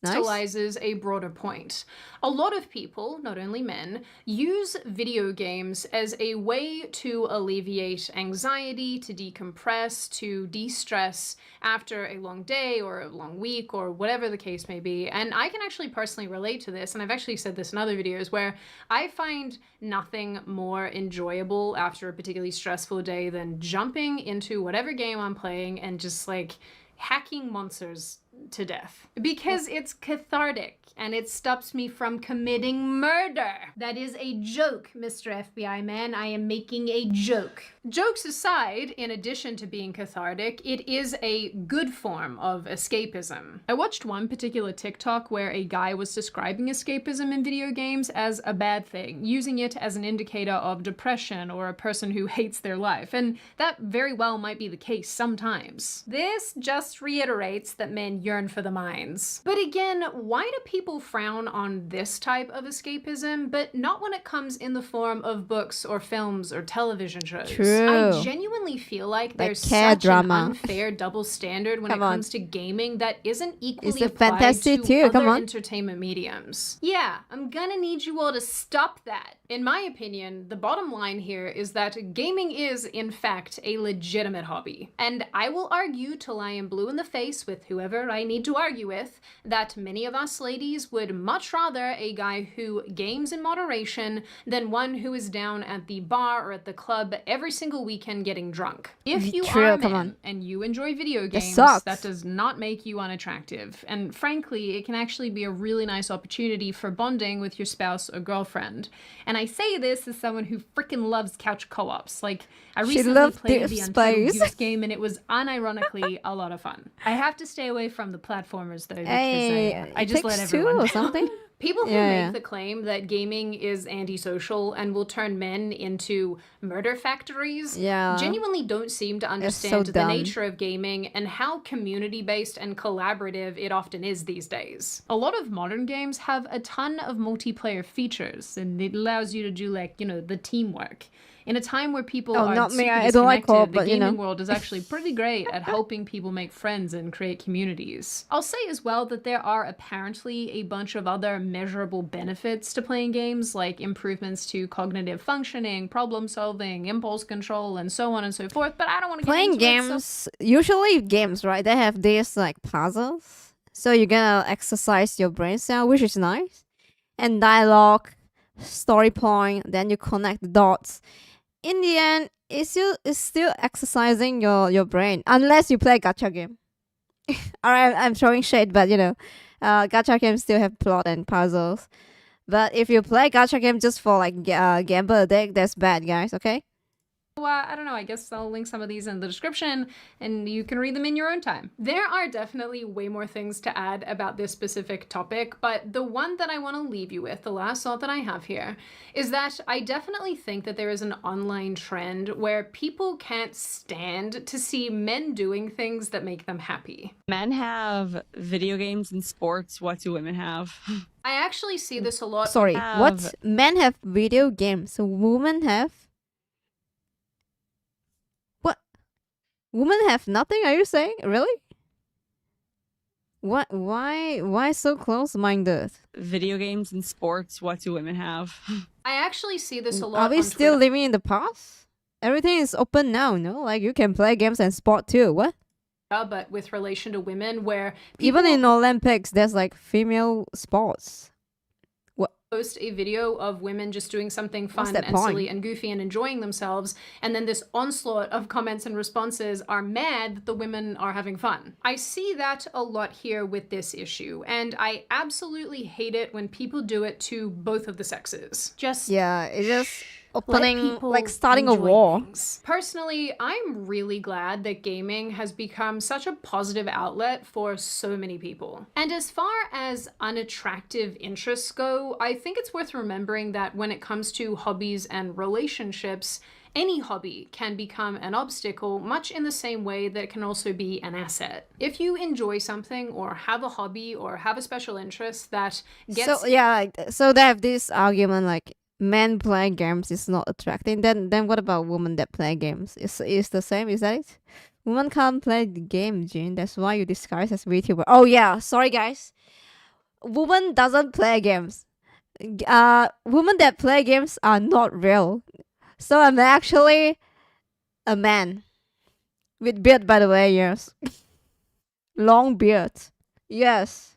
Nice. Crystallizes a broader point. A lot of people, not only men, use video games as a way to alleviate anxiety, to decompress, to de-stress after a long day or a long week or whatever the case may be. And I can actually personally relate to this, and I've actually said this in other videos, where I find nothing more enjoyable after a particularly stressful day than jumping into whatever game I'm playing and just like hacking monsters to death, because it's cathartic and it stops me from committing murder. That is a joke, Mr. FBI man. I am making a joke. Jokes aside, in addition to being cathartic, it is a good form of escapism. I watched one particular TikTok where a guy was describing escapism in video games as a bad thing, using it as an indicator of depression or a person who hates their life, and that very well might be the case sometimes. This just reiterates that men yearn for the mines. But again, why do people frown on this type of escapism, but not when it comes in the form of books or films or television shows? True. I genuinely feel like there's care such drama. an unfair double standard when it comes to gaming that isn't equally It's applied fantasy to too, other come on. entertainment mediums. Yeah, I'm gonna need you all to stop that. In my opinion, the bottom line here is that gaming is, in fact, a legitimate hobby. And I will argue till I am blue in the face with whoever I need to argue with that many of us ladies would much rather a guy who games in moderation than one who is down at the bar or at the club every single weekend getting drunk. If you True, are a come man on. and you enjoy video games, sucks. that does not make you unattractive. And frankly, it can actually be a really nice opportunity for bonding with your spouse or girlfriend. And I say this as someone who freaking loves couch co-ops. Like, I recently loved played Dead the Untitled Space. Goose Game, and it was unironically a lot of fun. I have to stay away from the platformers though, because Hey, I just let Takes Two everyone or down. something. People who Yeah. make the claim that gaming is antisocial and will turn men into murder factories Yeah. genuinely don't seem to understand the dumb. nature of gaming and how community-based and collaborative it often is these days. A lot of modern games have a ton of multiplayer features, and it allows you to do, like, the teamwork. In a time where people Oh, are not me. super I don't like disconnected, co-op, the but, gaming world is actually pretty great at helping people make friends and create communities. I'll say as well that there are apparently a bunch of other measurable benefits to playing games, like improvements to cognitive functioning, problem solving, impulse control, and so on and so forth, but I don't want to get Playing into it, so- games, usually games, right? They have these like puzzles, so you're gonna exercise your brain cell, which is nice. And dialogue, story point, then you connect the dots. In the end, it's still exercising your brain, unless you play gacha game. Alright, I'm throwing shade, but gacha games still have plot and puzzles. But if you play gacha game just for like gamble a deck, that's bad, guys. Okay. I don't know, I guess I'll link some of these in the description and you can read them in your own time. There are definitely way more things to add about this specific topic, but the one that I want to leave you with, the last thought that I have here, is that I definitely think that there is an online trend where people can't stand to see men doing things that make them happy. Men have video games and sports. What do women have? I actually see this a lot. Sorry, Have- what? Men have video games, so women have. What? Women have nothing? Are you saying really? What? Why so close-minded? Video games and sports. What do women have? I actually see this a lot. Are we on still Twitter. living in the past? Everything is open now, no? Like you can play games and sport too. What? But with relation to women, where Even people in Olympics, there's like female sports. post a video of women just doing something fun that and silly point? and goofy and enjoying themselves, and then this onslaught of comments and responses are mad that the women are having fun. I see that a lot here with this issue, and I absolutely hate it when people do it to both of the sexes. Just Yeah, it just opening, people like starting a enjoy war. things. Personally, I'm really glad that gaming has become such a positive outlet for so many people. And as far as unattractive interests go, I think it's worth remembering that when it comes to hobbies and relationships, any hobby can become an obstacle, much in the same way that it can also be an asset. If you enjoy something or have a hobby or have a special interest that gets... So yeah, like, so they have this argument like men playing games is not attracting. Then what about women that play games? Is the same? Is that it? Women can't play the game, Jin. That's why you disguise as VTuber. Oh yeah, sorry guys. Women doesn't play games. Women that play games are not real. So I'm actually a man with beard, by the way. Yes, long beard. Yes,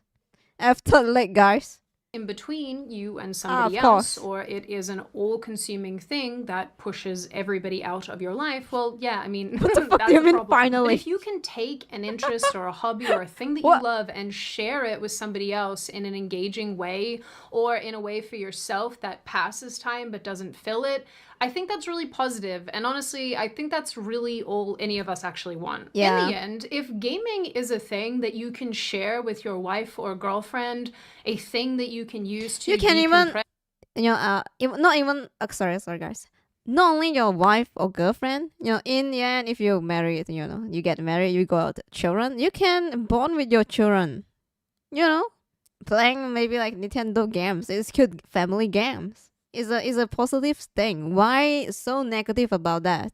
after leg, guys. in between you and somebody of else, course. or it is an all-consuming thing that pushes everybody out of your life, well, yeah, I mean, What the fuck that's do you a mean problem. finally? But if you can take an interest or a hobby or a thing that you What? love and share it with somebody else in an engaging way, or in a way for yourself that passes time but doesn't fill it, I think that's really positive. And honestly, I think that's really all any of us actually want. Yeah. In the end, if gaming is a thing that you can share with your wife or girlfriend, a thing that you can use to You can even, decompress, not even, sorry guys. Not only your wife or girlfriend, in the end, if you're married, you get married, you got children, you can bond with your children, playing maybe like Nintendo games. It's cute family games. Is a positive thing. Why so negative about that?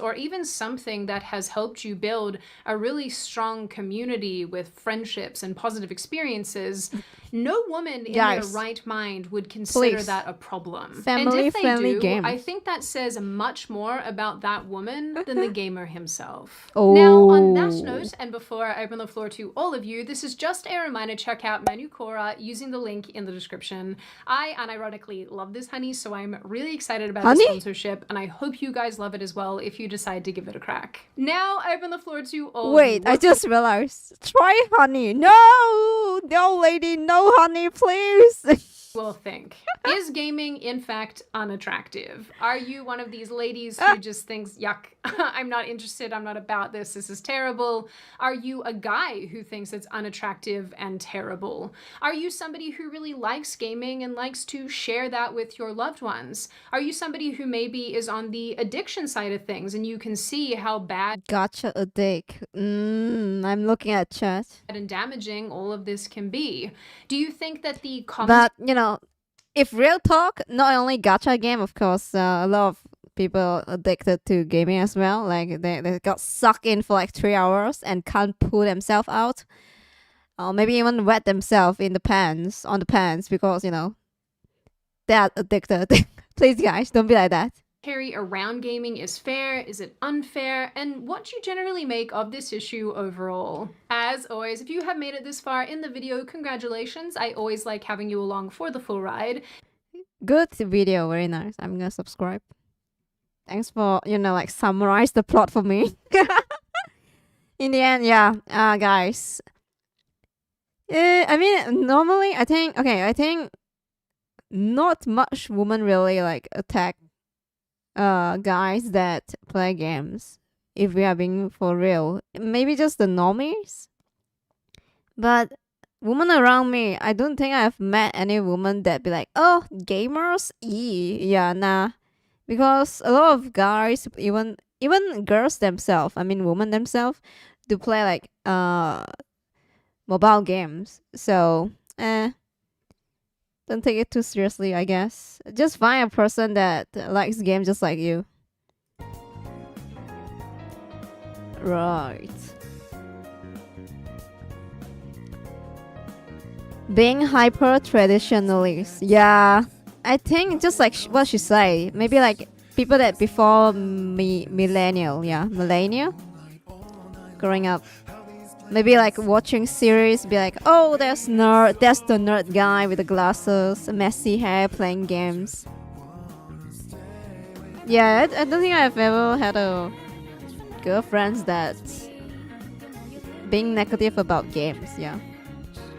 or even something that has helped you build a really strong community with friendships and positive experiences, no woman in their Guys, right mind would consider please. that a problem. And Family-friendly if they do, games. I think that says much more about that woman than the gamer himself. Oh. Now, on that note, and before I open the floor to all of you, this is just a reminder, check out Manu Cora using the link in the description. I unironically love this honey, so I'm really excited about Honey? the sponsorship, and I hope you guys love it as well if you decide to give it a crack. Now, I open the floor to all of you. Wait, I just realized. Try honey. No, lady, no honey, please. will think. Is gaming, in fact, unattractive? Are you one of these ladies who just thinks, yuck, I'm not interested, I'm not about this is terrible? Are you a guy who thinks it's unattractive and terrible? Are you somebody who really likes gaming and likes to share that with your loved ones? Are you somebody who maybe is on the addiction side of things and you can see how bad Gotcha, a dick. I'm looking at chat. and damaging all of this can be? Do you think that the common But, if real talk, not only gacha game, of course, a lot of people addicted to gaming as well. Like, they got sucked in for like 3 hours and can't pull themselves out. Or maybe even wet themselves on the pants because, they're addicted. Please, guys, don't be like that. carry around gaming is fair? Is it unfair? And what do you generally make of this issue overall? As always, if you have made it this far in the video, congratulations. I always like having you along for the full ride. Good video, very nice. I'm gonna subscribe. Thanks for, summarize the plot for me. In the end, yeah, guys. I mean, normally, I think not much women really, attack guys that play games, if we are being for real. Maybe just the normies. But women around me, I don't think I've met any woman that be like, oh, gamers? Yeah, nah. Because a lot of guys, even girls themselves, women themselves, do play mobile games. So, don't take it too seriously, I guess. Just find a person that likes games just like you. Right. Being hyper traditionalist. Yeah. I think just like what she say. Maybe like people that before millennial. Yeah, millennial. Growing up. Maybe like watching series, be like, oh, that's the nerd guy with the glasses, messy hair, playing games. Yeah, I don't think I've ever had a girlfriend that's being negative about games. Yeah,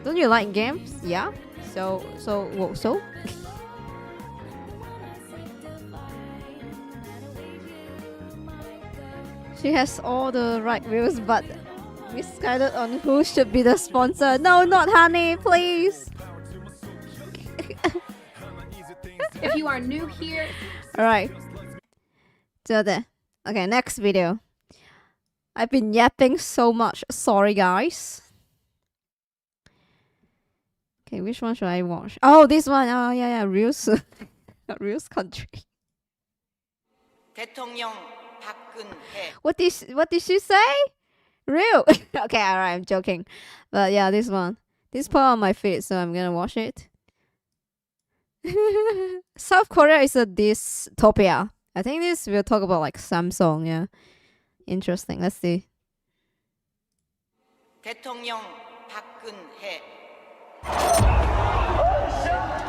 don't you like games? Yeah, so. She has all the right views, but misguided on who should be the sponsor. No, not Honey, please. If you are new here, Alright. So there. Okay, next video. I've been yapping so much. Sorry, guys. Okay, which one should I watch? Oh, this one. Oh, yeah. Reels. Reels country. What did she say? Real. Okay, alright, I'm joking. But yeah, this one. This put on my feed, so I'm gonna watch it. South Korea is a dystopia. I think this will talk about like Samsung, yeah. Interesting. Let's see.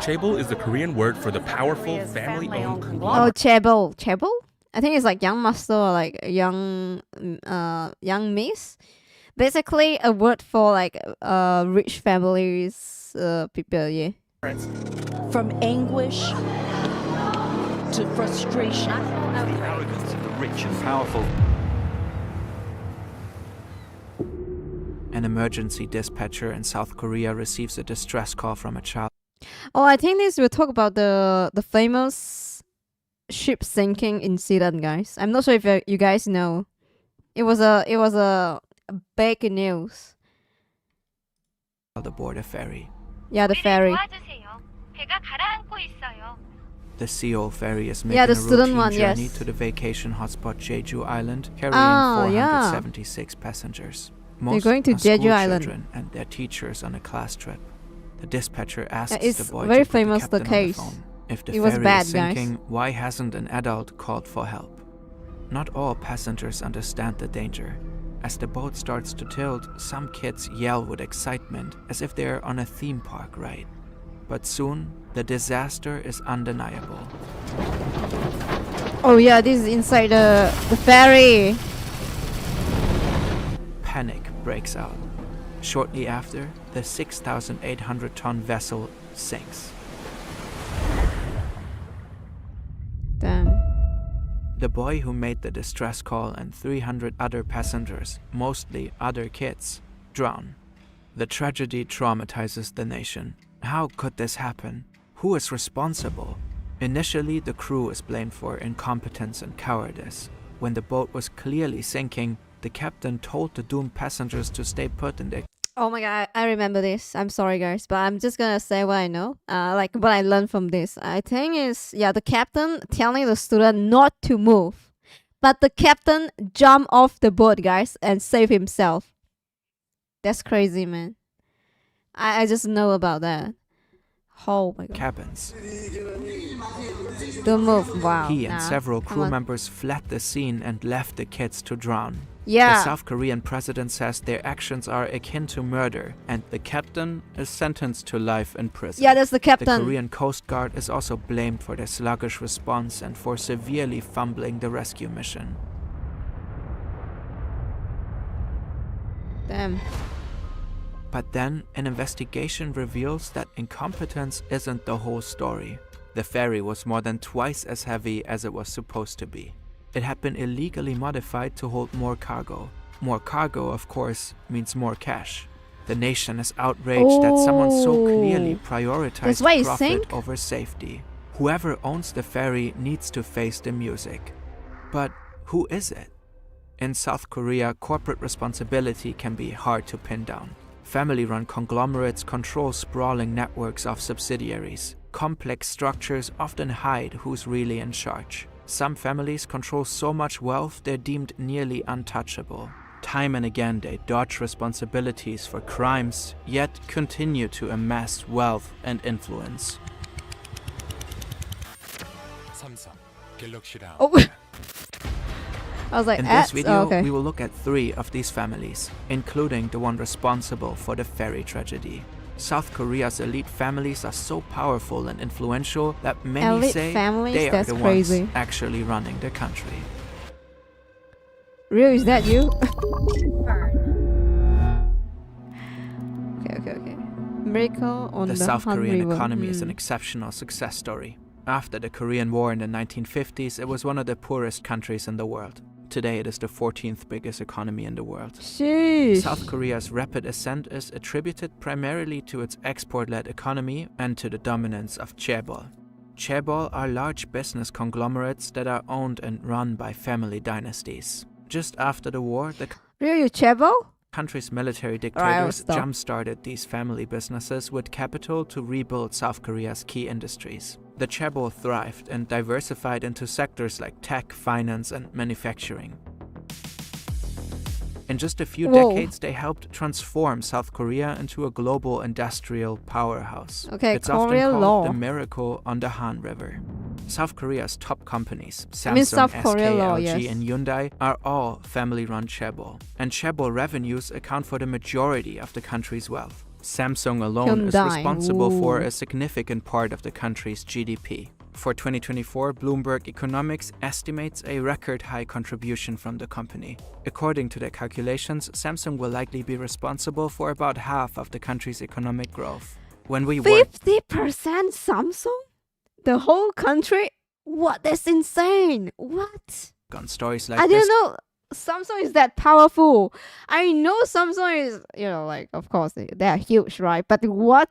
Chaebol is the Korean word for the powerful family-owned Oh, conglomerate. Chaebol. Chaebol? I think it's like young master or like young miss. Basically a word for like rich families people, yeah. From anguish to frustration. The arrogance of the rich and powerful. An emergency dispatcher in South Korea receives a distress call from a child. Oh, I think this will talk about the famous ship sinking incident, guys. I'm not sure if you guys know. It was a big news. Aboard a ferry. Yeah, the ferry. The Seoul ferry is making Yeah, the a student routine one, journey yes. to the vacation hotspot Jeju Island, carrying yeah. 476 passengers. They're Most going to are school Jeju Island. children and their teachers on a class trip. The dispatcher asks It's the boy very to put famous, the the captain case. on the phone. If the It was ferry bad, is guys. sinking, why hasn't an adult called for help? Not all passengers understand the danger. As the boat starts to tilt, some kids yell with excitement as if they're on a theme park ride. But soon, the disaster is undeniable. Oh yeah, this is inside the ferry. Panic breaks out. Shortly after, the 6,800-ton vessel sinks. Damn. The boy who made the distress call and 300 other passengers, mostly other kids, drown. The tragedy traumatizes the nation. How could this happen? Who is responsible? Initially, the crew is blamed for incompetence and cowardice. When the boat was clearly sinking, the captain told the doomed passengers to stay put in their... Oh my god, I remember this. I'm sorry, guys, but I'm just gonna say what I know. Like what I learned from this. I think is the captain telling the student not to move, but the captain jumped off the boat, guys, and saved himself. That's crazy, man. I just know about that. Oh my god. cabins. Don't move. Wow. He and Nah, several come crew on. members fled the scene and left the kids to drown. Yeah. The South Korean president says their actions are akin to murder, and the captain is sentenced to life in prison. Yeah, that's the captain. The Korean Coast Guard is also blamed for their sluggish response and for severely fumbling the rescue mission. Damn. But then, an investigation reveals that incompetence isn't the whole story. The ferry was more than twice as heavy as it was supposed to be. It had been illegally modified to hold more cargo. More cargo, of course, means more cash. The nation is outraged that someone so clearly That's why prioritized it profit sank? over safety. Whoever owns the ferry needs to face the music. But who is it? In South Korea, corporate responsibility can be hard to pin down. Family-run conglomerates control sprawling networks of subsidiaries. Complex structures often hide who's really in charge. Some families control so much wealth they're deemed nearly untouchable. Time and again they dodge responsibilities for crimes, yet continue to amass wealth and influence. Oh. I was like, In this oh, video, okay. we will look at 3 of these families, including the one responsible for the ferry tragedy. South Korea's elite families are so powerful and influential that many Elite say families? they are That's the crazy. ones actually running the country. Real, is that you? Okay. Miracle on The the South Han Korean River. economy is an exceptional success story. After the Korean War in the 1950s, it was one of the poorest countries in the world. Today it is the 14th biggest economy in the world. Sheesh. South Korea's rapid ascent is attributed primarily to its export-led economy and to the dominance of Chaebol. Chaebol are large business conglomerates that are owned and run by family dynasties. Just after the war, the Really, Chaebol? country's military I'll dictators stop. jump-started these family businesses with capital to rebuild South Korea's key industries. The Chaebol thrived and diversified into sectors like tech, finance, and manufacturing. In just a few Whoa. decades, they helped transform South Korea into a global industrial powerhouse. Okay, It's often Korean called law. the miracle on the Han River. South Korea's top companies, I mean, Samsung, South SK, Korea law, LG, yes. and Hyundai, are all family-run Chaebol. And Chaebol revenues account for the majority of the country's wealth. Samsung alone is Hyundai, responsible for ooh. a significant part of the country's GDP. For 2024, Bloomberg Economics estimates a record-high contribution from the company. According to their calculations, Samsung will likely be responsible for about half of the country's economic growth. When we work 50% Samsung? The whole country? What? That's insane. What? on stories like I this, didn't know Samsung is that powerful. I know Samsung is, like, of course, they're huge, right? But what?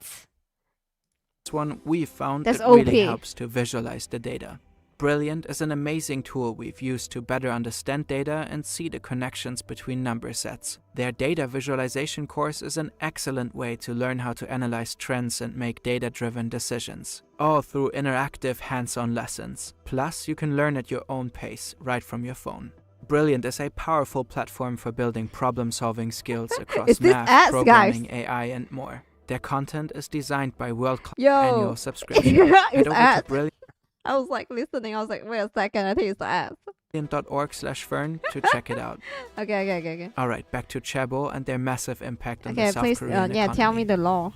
this one we found That's it really OP. helps to visualize the data. Brilliant is an amazing tool we've used to better understand data and see the connections between number sets. Their data visualization course is an excellent way to learn how to analyze trends and make data-driven decisions, all through interactive hands-on lessons. Plus, you can learn at your own pace, right from your phone. Brilliant is a powerful platform for building problem-solving skills across Is this math, ads, programming, guys? AI, and more. Their content is designed by world-class Yo. annual subscription. It's Head over to ads. Brilliant. I was like listening. I was like, wait a second. I think it's the ads. Brilliant.org/fern to check it out. Okay. Alright, back to Chaebol and their massive impact on Okay, the South please, Korean yeah, economy. tell me the law.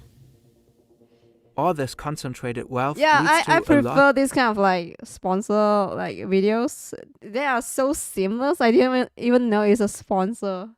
All this concentrated wealth Yeah, leads to I a prefer lot this kind of like sponsor like videos. They are so seamless. I didn't even know it's a sponsor.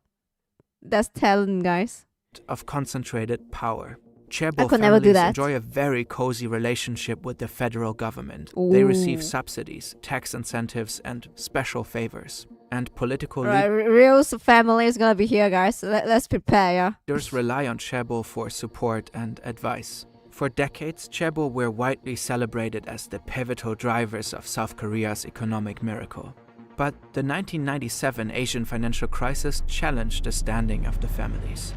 That's talent, guys. of concentrated power. I Chaebol could never do families that. enjoy a very cozy relationship with the federal government. They receive Ooh. subsidies, tax incentives, and special favors. And political Right, real family is gonna be here, guys. Let's prepare, yeah. leaders rely on Chaebol for support and advice. For decades, Chaebol were widely celebrated as the pivotal drivers of South Korea's economic miracle. But the 1997 Asian financial crisis challenged the standing of the families.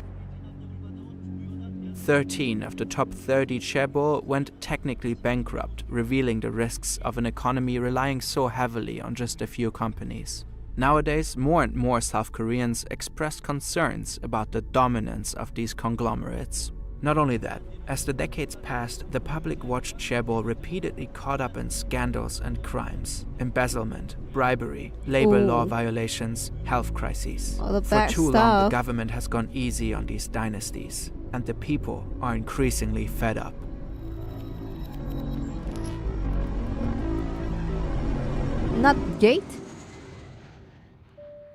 13 of the top 30 Chaebol went technically bankrupt, revealing the risks of an economy relying so heavily on just a few companies. Nowadays, more and more South Koreans express concerns about the dominance of these conglomerates. Not only that, as the decades passed, the public watched Chaebol repeatedly caught up in scandals and crimes, embezzlement, bribery, labor Ooh. law violations, health crises. All the For bad too long, stuff. the government has gone easy on these dynasties, and the people are increasingly fed up. Not gate?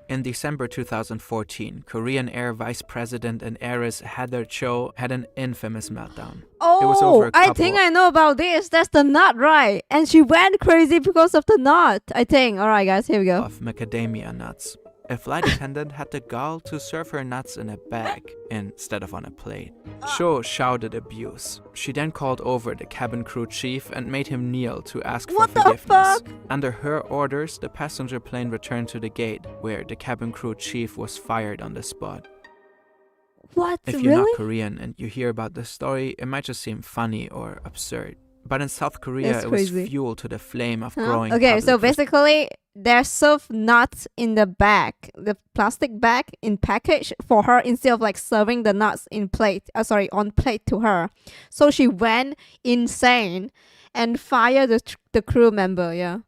In December 2014, Korean Air Vice President and heiress Heather Cho had an infamous meltdown. It was over a I think couple- I know about this. That's the nut, right? And she went crazy because of the nut, I think. Alright, guys, here we go. of macadamia nuts. A flight attendant had the gall to serve her nuts in a bag instead of on a plate. Cho shouted abuse. She then called over the cabin crew chief and made him kneel to ask What for the forgiveness. fuck? Under her orders, the passenger plane returned to the gate, where the cabin crew chief was fired on the spot. What? If you're Really? not Korean and you hear about this story, it might just seem funny or absurd. But in South Korea, That's it was crazy. fuel to the flame of Huh? growing Okay, so public basically, they serve nuts in the bag, the plastic bag in package for her instead of like serving the nuts in plate. On plate to her. So she went insane and fired the crew member. Yeah,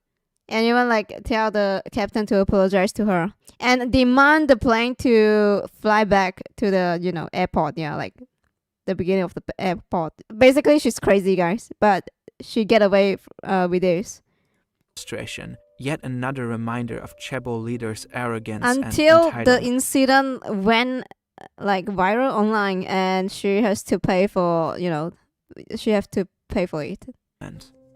and even like tell the captain to apologize to her and demand the plane to fly back to the airport. Yeah, like the beginning of the airport. Basically, she's crazy, guys, but she get away with this. frustration. Yet another reminder of Chaebol leaders' arrogance Until and the entitlement. incident went like viral online and she has to pay for she have to pay for it.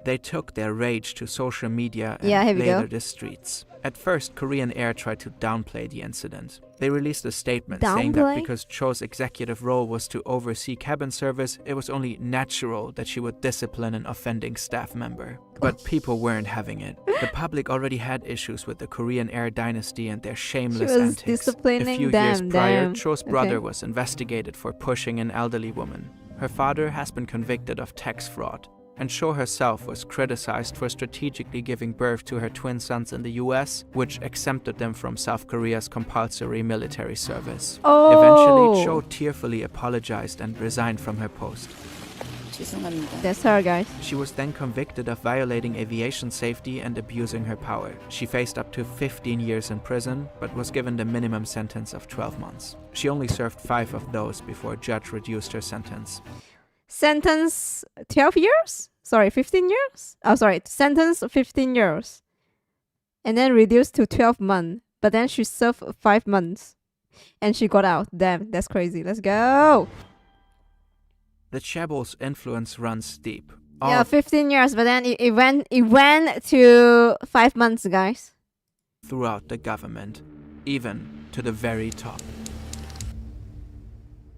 They took their rage to social media and Yeah, here we go. later the streets. At first, Korean Air tried to downplay the incident. They released a statement saying that because Cho's executive role was to oversee cabin service, it was only natural that she would discipline an offending staff member. But people weren't having it. The public already had issues with the Korean Air dynasty and their shameless antics. A few years prior, Cho's brother was investigated for pushing an elderly woman. Her father has been convicted of tax fraud. And Cho herself was criticized for strategically giving birth to her twin sons in the US, which exempted them from South Korea's compulsory military service. Eventually, Cho tearfully apologized and resigned from her post. That's her, guys. She was then convicted of violating aviation safety and abusing her power. She faced up to 15 years in prison, but was given the minimum sentence of 12 months. She only served 5 of those before a judge reduced her sentence. Sentence 12 years? Sorry, 15 years? Oh, sorry, sentence 15 years. And then reduced to 12 months. But then she served 5 months. And she got out. Damn, that's crazy. Let's go. The Chaebols' influence runs deep. Yeah, 15 years, but then it went to 5 months, guys. Throughout the government, even to the very top.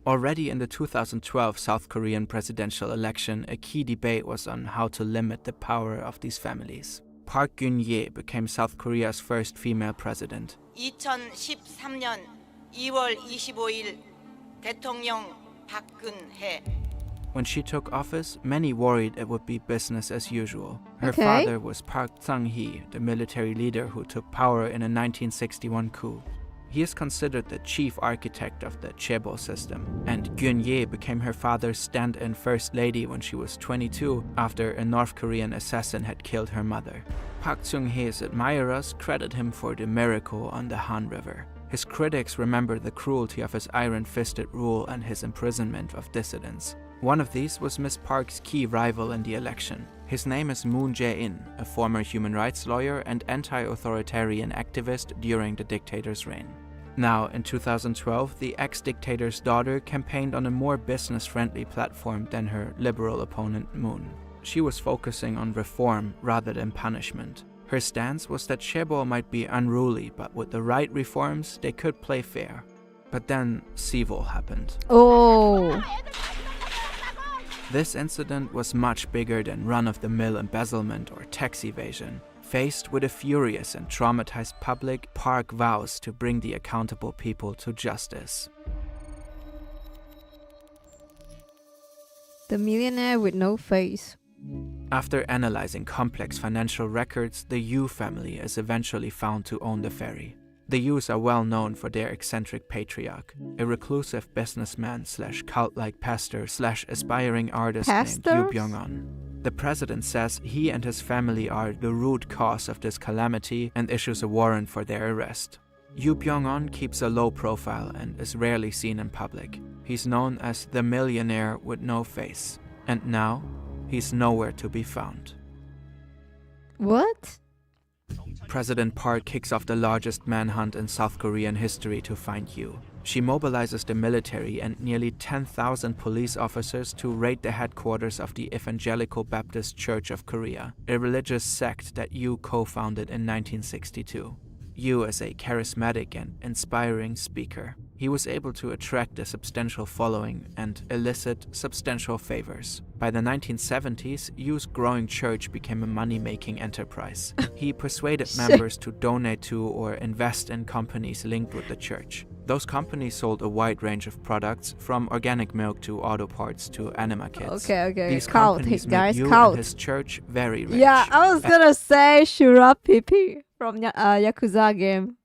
Already in the 2012 South Korean presidential election, a key debate was on how to limit the power of these families. Park Geun-hye became South Korea's first female president. 2013년 2월 25일 대통령 박근혜. When she took office, many worried it would be business as usual. Her father was Park Chung-hee, the military leader who took power in a 1961 coup. He is considered the chief architect of the Chaebol system, and Geun-hye became her father's stand-in first lady when she was 22 after a North Korean assassin had killed her mother. Park Chung-hee's admirers credit him for the miracle on the Han River. His critics remember the cruelty of his iron-fisted rule and his imprisonment of dissidents. One of these was Miss Park's key rival in the election. His name is Moon Jae-in, a former human rights lawyer and anti-authoritarian activist during the dictator's reign. Now, in 2012, the ex-dictator's daughter campaigned on a more business-friendly platform than her liberal opponent Moon. She was focusing on reform rather than punishment. Her stance was that Chaebol might be unruly, but with the right reforms, they could play fair. But then, Seevol happened. Oh. This incident was much bigger than run-of-the-mill embezzlement or tax evasion. Faced with a furious and traumatized public, Park vows to bring the accountable people to justice. The millionaire with no face. After analyzing complex financial records, the Yu family is eventually found to own the ferry. The Yus are well known for their eccentric patriarch, a reclusive businessman / cult-like pastor / aspiring artist named Yu Byung-on. The president says he and his family are the root cause of this calamity and issues a warrant for their arrest. Yu Byung-on keeps a low profile and is rarely seen in public. He's known as the millionaire with no face, and now he's nowhere to be found. What? President Park kicks off the largest manhunt in South Korean history to find Yu. She mobilizes the military and nearly 10,000 police officers to raid the headquarters of the Evangelical Baptist Church of Korea, a religious sect that Yu co-founded in 1962. Yu is a charismatic and inspiring speaker. He was able to attract a substantial following and elicit substantial favors. By the 1970s, Yu's growing church became a money-making enterprise. He persuaded members to donate to or invest in companies linked with the church. Those companies sold a wide range of products, from organic milk to auto parts to anima kits. Okay. These Cult, companies guys, made Yu cult. and his church very rich. Yeah, I was gonna say Shura Pipi from Yakuza game.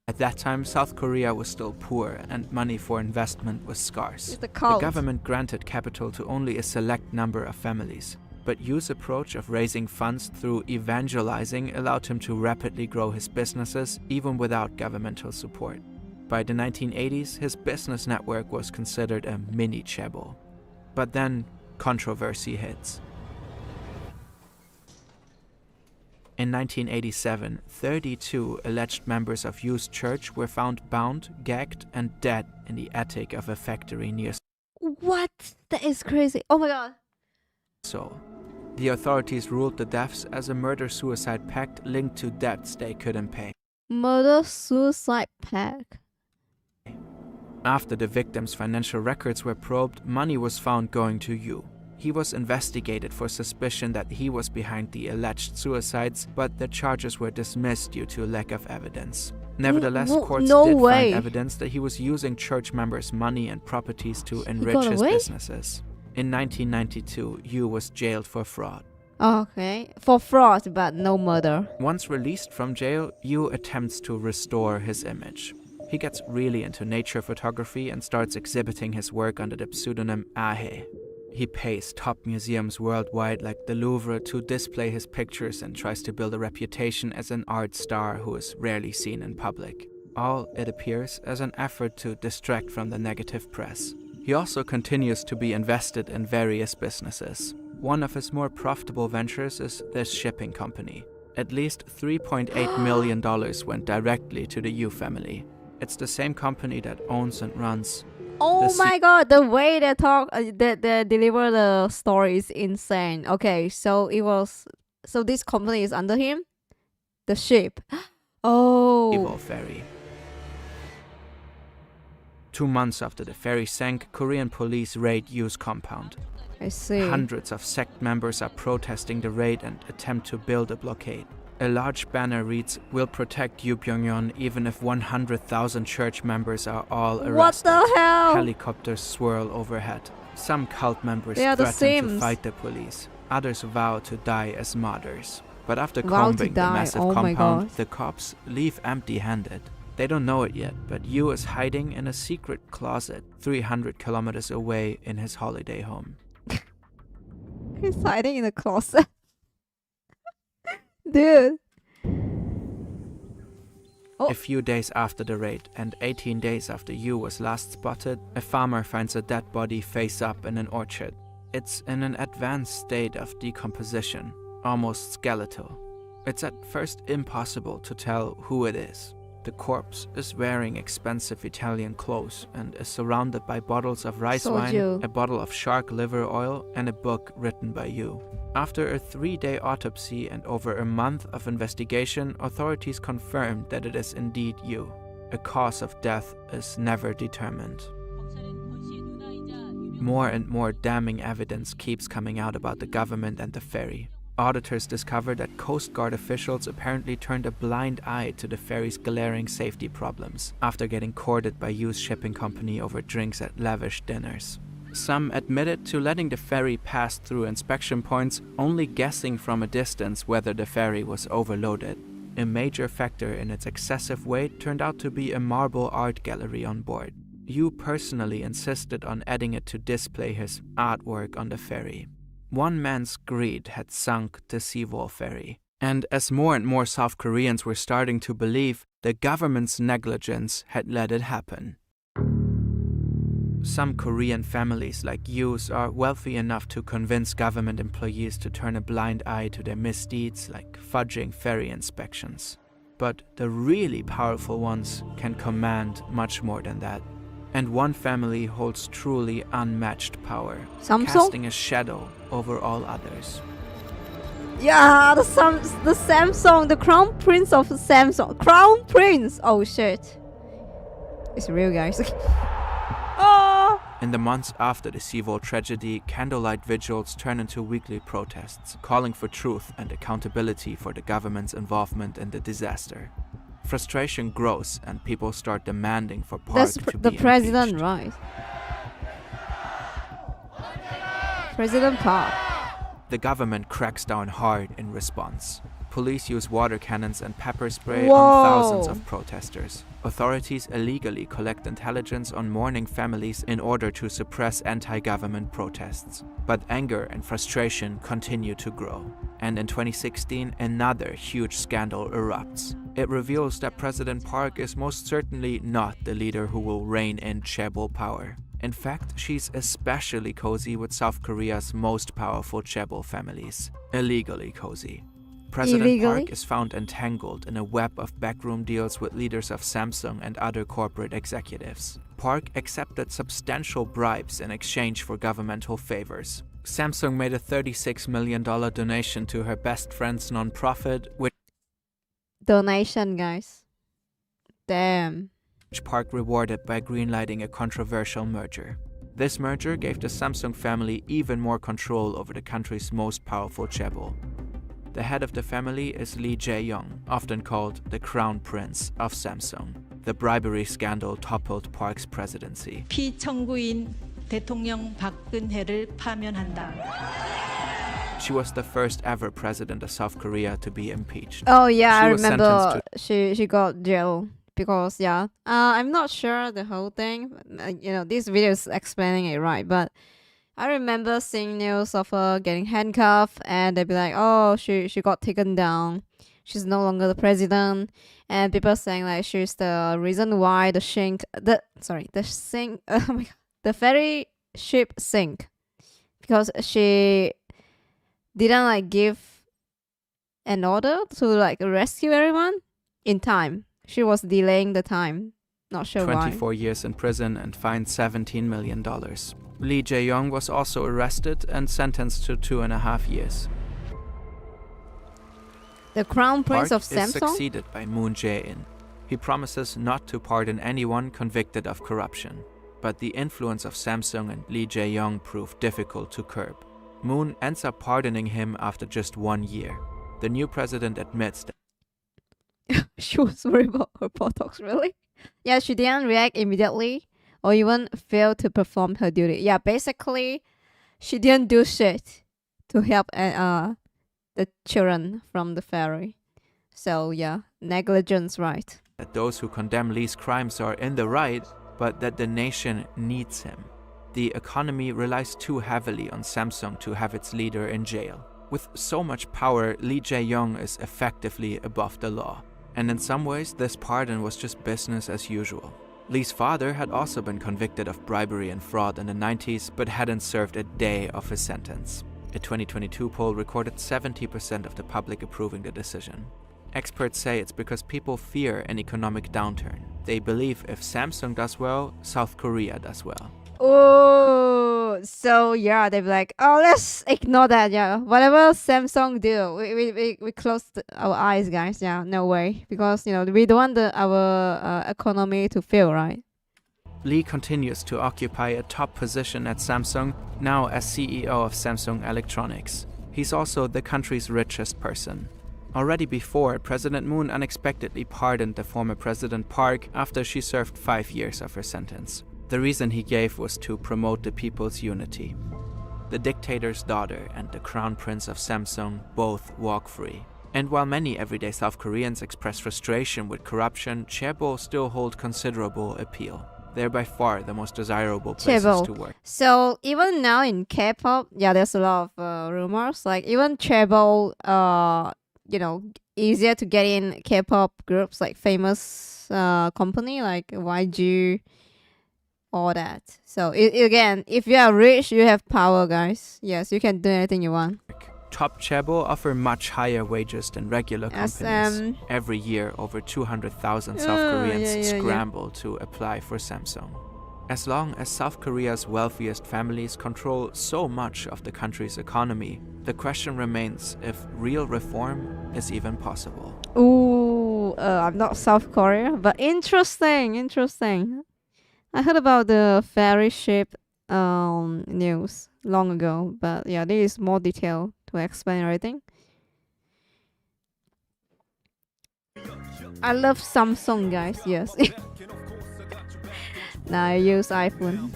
At that time, South Korea was still poor and money for investment was scarce. It's a cult. The government granted capital to only a select number of families. But Yu's approach of raising funds through evangelizing allowed him to rapidly grow his businesses even without governmental support. By the 1980s, his business network was considered a mini Chaebol. But then, controversy hits. In 1987, 32 alleged members of Yu's church were found bound, gagged, and dead in the attic of a factory near What? That is crazy. Oh my god. Seoul. The authorities ruled the deaths as a murder-suicide pact linked to debts they couldn't pay. Murder-suicide pact. After the victims' financial records were probed, money was found going to Yu. He was investigated for suspicion that he was behind the alleged suicides, but the charges were dismissed due to lack of evidence. Nevertheless, courts did find evidence that he was using church members' money and properties to enrich his businesses. In 1992, Yu was jailed for fraud. Okay, for fraud, but no murder. Once released from jail, Yu attempts to restore his image. He gets really into nature photography and starts exhibiting his work under the pseudonym Ahe. He pays top museums worldwide like the Louvre to display his pictures and tries to build a reputation as an art star who is rarely seen in public. All, it appears, as an effort to distract from the negative press. He also continues to be invested in various businesses. One of his more profitable ventures is this shipping company. At least $3.8 million went directly to the Yu family. It's the same company that owns and runs. Oh my god, the way they talk, they deliver the story is insane. Okay, so this company is under him? The ship. Oh. Ferry. 2 months after the ferry sank, Korean police raid Yu's compound. I see. Hundreds of sect members are protesting the raid and attempt to build a blockade. A large banner reads, "We'll protect you, Pyongyang, even if 100,000 church members are all arrested." What the hell? Helicopters swirl overhead. Some cult members threaten to fight the police. Others vow to die as martyrs. But after combing the massive compound, the cops leave empty-handed. They don't know it yet, but Yu is hiding in a secret closet 300 kilometers away in his holiday home. He's hiding in a closet. Dude. A few days after the raid, and 18 days after Yu was last spotted, a farmer finds a dead body face up in an orchard. It's in an advanced state of decomposition, almost skeletal. It's at first impossible to tell who it is. The corpse is wearing expensive Italian clothes and is surrounded by bottles of rice wine, a bottle of shark liver oil, and a book written by Yu. After a 3-day autopsy and over a month of investigation, authorities confirmed that it is indeed Yu. A cause of death is never determined. More and more damning evidence keeps coming out about the government and the ferry. Auditors discovered that Coast Guard officials apparently turned a blind eye to the ferry's glaring safety problems after getting courted by Yu's shipping company over drinks at lavish dinners. Some admitted to letting the ferry pass through inspection points, only guessing from a distance whether the ferry was overloaded. A major factor in its excessive weight turned out to be a marble art gallery on board. Yu personally insisted on adding it to display his artwork on the ferry. One man's greed had sunk the seawall ferry, and as more and more South Koreans were starting to believe, the government's negligence had let it happen. Some Korean families like Yu's are wealthy enough to convince government employees to turn a blind eye to their misdeeds like fudging ferry inspections. But the really powerful ones can command much more than that. And one family holds truly unmatched power, casting a shadow over all others. Yeah, the Samsung, the Crown Prince of Samsung. Crown Prince! Oh shit. It's real, guys. Oh! In the months after the Seawall tragedy, candlelight vigils turn into weekly protests, calling for truth and accountability for the government's involvement in the disaster. Frustration grows and people start demanding for Park to be the president, impeached. right? President Park. The government cracks down hard in response. Police use water cannons and pepper spray on thousands of protesters. Authorities illegally collect intelligence on mourning families in order to suppress anti-government protests. But anger and frustration continue to grow. And in 2016, another huge scandal erupts. It reveals that President Park is most certainly not the leader who will rein in Chaebol power. In fact, she's especially cozy with South Korea's most powerful Chaebol families. Illegally cozy. President Park is found entangled in a web of backroom deals with leaders of Samsung and other corporate executives. Park accepted substantial bribes in exchange for governmental favors. Samsung made a $36 million donation to her best friend's nonprofit, which Donation, guys. Damn. Park rewarded by greenlighting a controversial merger. This merger gave the Samsung family even more control over the country's most powerful chaebol. The head of the family is Lee Jae-young, often called the Crown Prince of Samsung. The bribery scandal toppled Park's presidency. 피청구인 대통령 박근혜를 파면한다. She was the first ever president of South Korea to be impeached. Oh yeah, She I was remember sentenced she got jail because I'm not sure the whole thing. This video is explaining it right, but I remember seeing news of her getting handcuffed, and they'd be like, "Oh, she got taken down. She's no longer the president," and people saying like she's the reason why the ferry ship sank because she didn't like give an order to like rescue everyone in time. She was delaying the time. Not sure 24 years in prison and fined $17 million. Lee Jae-young was also arrested and sentenced to 2.5 years. The Crown Prince Park of is Samsung? succeeded by Moon Jae-in. He promises not to pardon anyone convicted of corruption. But the influence of Samsung and Lee Jae-young proved difficult to curb. Moon ends up pardoning him after just 1 year. The new president admits that She was worried about her Botox, really? Yeah, she didn't react immediately or even failed to perform her duty. Yeah, basically, she didn't do shit to help the children from the ferry. So yeah, negligence, right? that those who condemn Lee's crimes are in the right, but that the nation needs him. The economy relies too heavily on Samsung to have its leader in jail. With so much power, Lee Jae-young is effectively above the law. And in some ways, this pardon was just business as usual. Lee's father had also been convicted of bribery and fraud in the 90s, but hadn't served a day of his sentence. A 2022 poll recorded 70% of the public approving the decision. Experts say it's because people fear an economic downturn. They believe if Samsung does well, South Korea does well. Oh, so yeah, they're like, oh, let's ignore that. Yeah, whatever Samsung do, we close our eyes, guys. Yeah, no way, because we don't want our economy to fail, right? Lee continues to occupy a top position at Samsung, now as CEO of Samsung Electronics. He's also the country's richest person. Already before, President Moon unexpectedly pardoned the former President Park after she served 5 years of her sentence. The reason he gave was to promote the people's unity. The dictator's daughter and the crown prince of Samsung both walk free. And while many everyday South Koreans express frustration with corruption, Chaebols still hold considerable appeal. They're by far the most desirable places to work. So even now in K-pop, yeah, there's a lot of rumors. Like even Chaebol, easier to get in K-pop groups, like famous company like YG, all that. So again, if you are rich, you have power, guys. Yes, you can do anything you want. Top Chaebol offer much higher wages than regular companies. Every year, over 200,000 South Koreans scramble to apply for Samsung. As long as South Korea's wealthiest families control so much of the country's economy, the question remains if real reform is even possible. Ooh, I'm not South Korea, but interesting. I heard about the ferry ship news long ago, but yeah, there is more detail to explain everything. I love Samsung, guys. Yes. Now I use iPhone.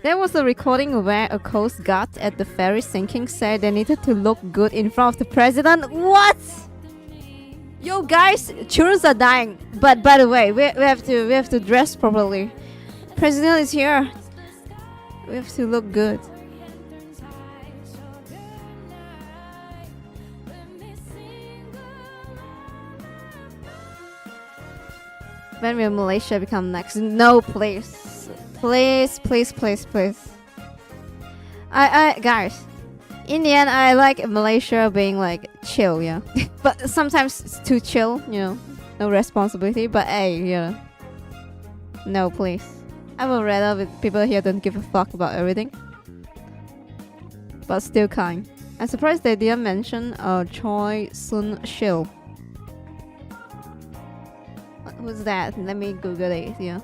There was a recording where a coast guard at the ferry sinking said they needed to look good in front of the president. What? Yo, guys, children are dying. But by the way, we have to dress properly. President is here. We have to look good. When will Malaysia become next? No, please. Please. I guys, in the end, I like Malaysia being like chill, yeah. But sometimes it's too chill, no responsibility. But hey, no, please. I would rather with people here don't give a fuck about everything. but still kind. I'm surprised they didn't mention Choi Sun-sil. Who's that? Let me Google it. Yeah.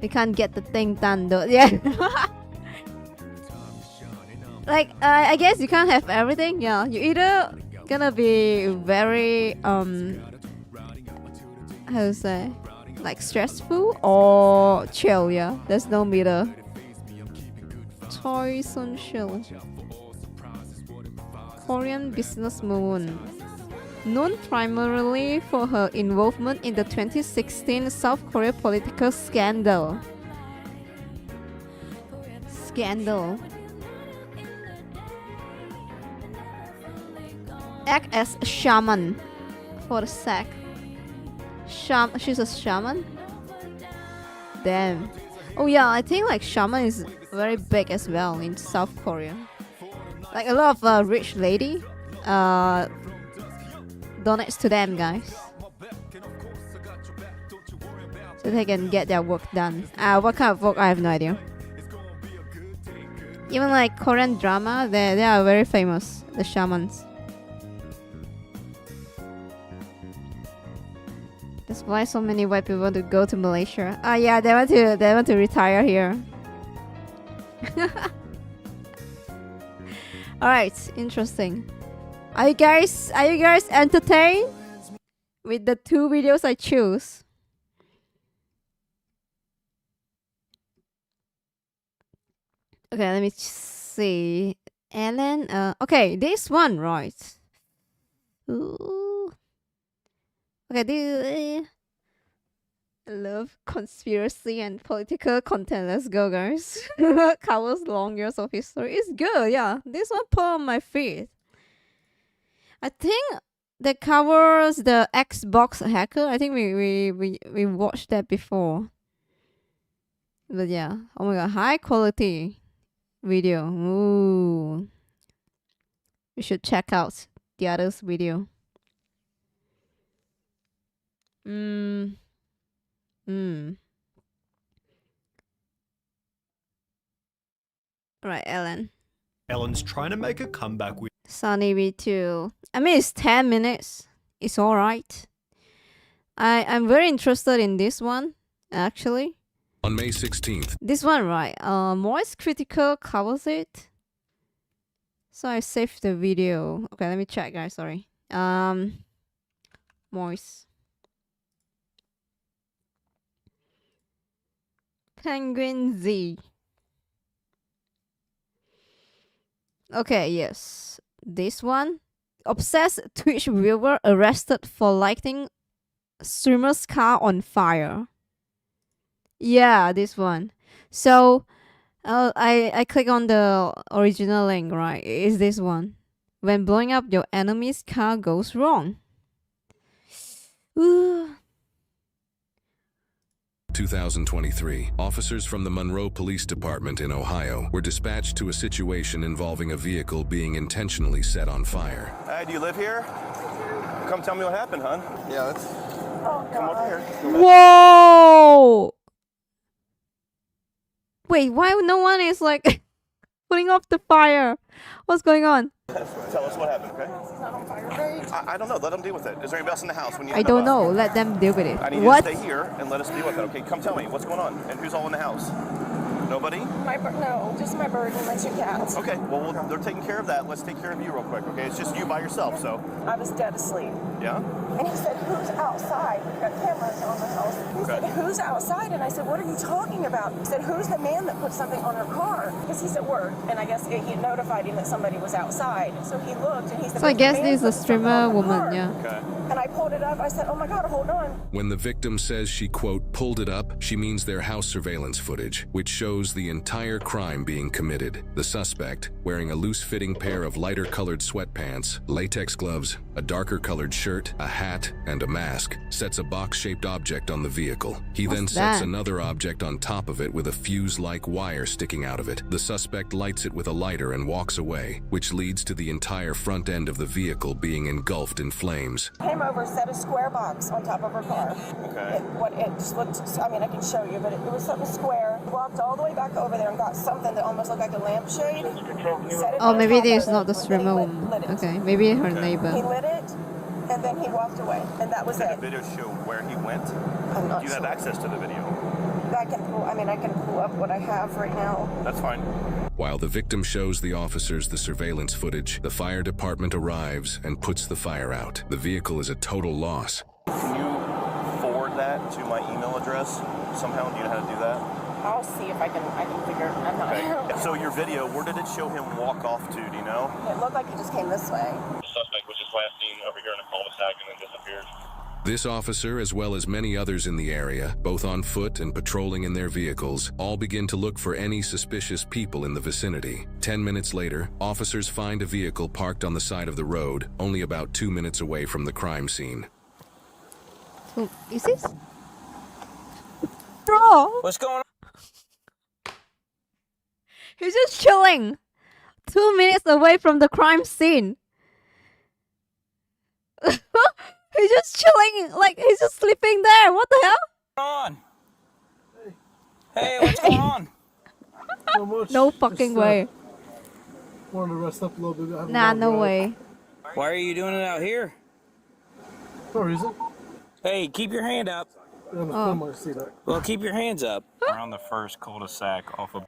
We can't get the thing done though. Yeah. Like I guess you can't have everything. Yeah. You either gonna be very how to say, like stressful or chill. Yeah. There's no middle. Choi Sun-sil, Korean businesswoman, known primarily for her involvement in the 2016 South Korea political scandal. Act as shaman for the sect. She's a shaman? Damn. Oh yeah, I think like shaman is very big as well in South Korea. Like a lot of rich lady donates to them, guys, so they can get their work done. What kind of work? I have no idea. Even like Korean drama, they are very famous, the shamans. That's why so many white people want to go to Malaysia. Yeah, they want to retire here. Alright, interesting. Are you guys entertained with the 2 videos I choose? Okay, let me see. Ellen, okay, this one, right? Ooh. Okay, this I love conspiracy and political content. Let's go, guys. Covers long years of history. It's good, yeah. This one put on my feed. I think that covers the Xbox hacker. I think we watched that before. But yeah, oh my god, high quality video. Ooh, we should check out the other's video. Right, Ellen. Ellen's trying to make a comeback with Sunny V2. I mean, it's 10 minutes. It's alright. I'm very interested in this one, actually. On May 16th. This one, right? Moist Critical covers it. So I saved the video. Okay, let me check, guys. Sorry. Moist. Penguin Z. Okay, yes. This one. Obsessed Twitch viewer arrested for lighting streamer's car on fire. Yeah, this one. So, I click on the original link, right? It's this one. When blowing up your enemy's car goes wrong. Ooh. 2023, officers from the Monroe Police Department in Ohio were dispatched to a situation involving a vehicle being intentionally set on fire. Hey, do you live here? Come tell me what happened, hon. Yeah, let's come over here. Whoa! Wait, why no one is like putting off the fire? What's going on? Tell us what happened, okay? I don't know. Let them deal with it. Is there anybody else in the house when you? I don't know. Let them deal with it. I need you to stay here and let us deal with it. Okay, come tell me what's going on and who's all in the house. Nobody? No, just my bird and my 2 cats. Okay, well they're taking care of that. Let's take care of you real quick. Okay, it's just you by yourself. So. I was dead asleep. Yeah. And he said, "Who's outside? We've got cameras on the house." He said, "Who's outside?" And I said, "What are you talking about?" He said, "Who's the man that put something on her car?" Because he's at work, and I guess he notified him that somebody was outside. So he looked, and he said, so I guess this is a streamer woman, yeah. Okay. And I pulled it up. I said, "Oh my God, hold on." When the victim says she, quote, pulled it up, she means their house surveillance footage, which shows the entire crime being committed. The suspect, wearing a loose-fitting pair of lighter-colored sweatpants, latex gloves, A darker colored shirt, a hat, and a mask sets a box-shaped object on the vehicle. He then sets another object on top of it with a fuse-like wire sticking out of it. The suspect lights it with a lighter and walks away, which leads to the entire front end of the vehicle being engulfed in flames. Came over, set a square box on top of her car. Okay. It just looked, I mean, I can show you, but it was something square. Walked all the way back over there and got something that almost looked like a lampshade. Oh, maybe there's not the room. Okay, maybe her neighbor. He lit it, and then he walked away, and that was it. Did the video show where he went? I'm not Do you have access to the video? I can pull up what I have right now. That's fine. While the victim shows the officers the surveillance footage, the fire department arrives and puts the fire out. The vehicle is a total loss. Can you forward that to my email address somehow? Do you know how to do that? I'll see if I can figure. I'm not. Okay. So your video, where did it show him walk off to? Do you know? It looked like he just came this way. The suspect was just last seen over here in a cul-de-sac and then disappeared. This officer, as well as many others in the area, both on foot and patrolling in their vehicles, all begin to look for any suspicious people in the vicinity. 10 minutes later, officers find a vehicle parked on the side of the road, only about 2 minutes away from the crime scene. So, is this? Bro! What's going on? He's just chilling. 2 minutes away from the crime scene. He's just chilling, like he's just sleeping there. What the hell? On. Hey, what's going on? No fucking way. Wanted to rest up a little bit. Nah, no way. Why are you doing it out here? No reason. Hey, keep your hand up. Well, keep your hands up. We're on the first cul-de-sac off of...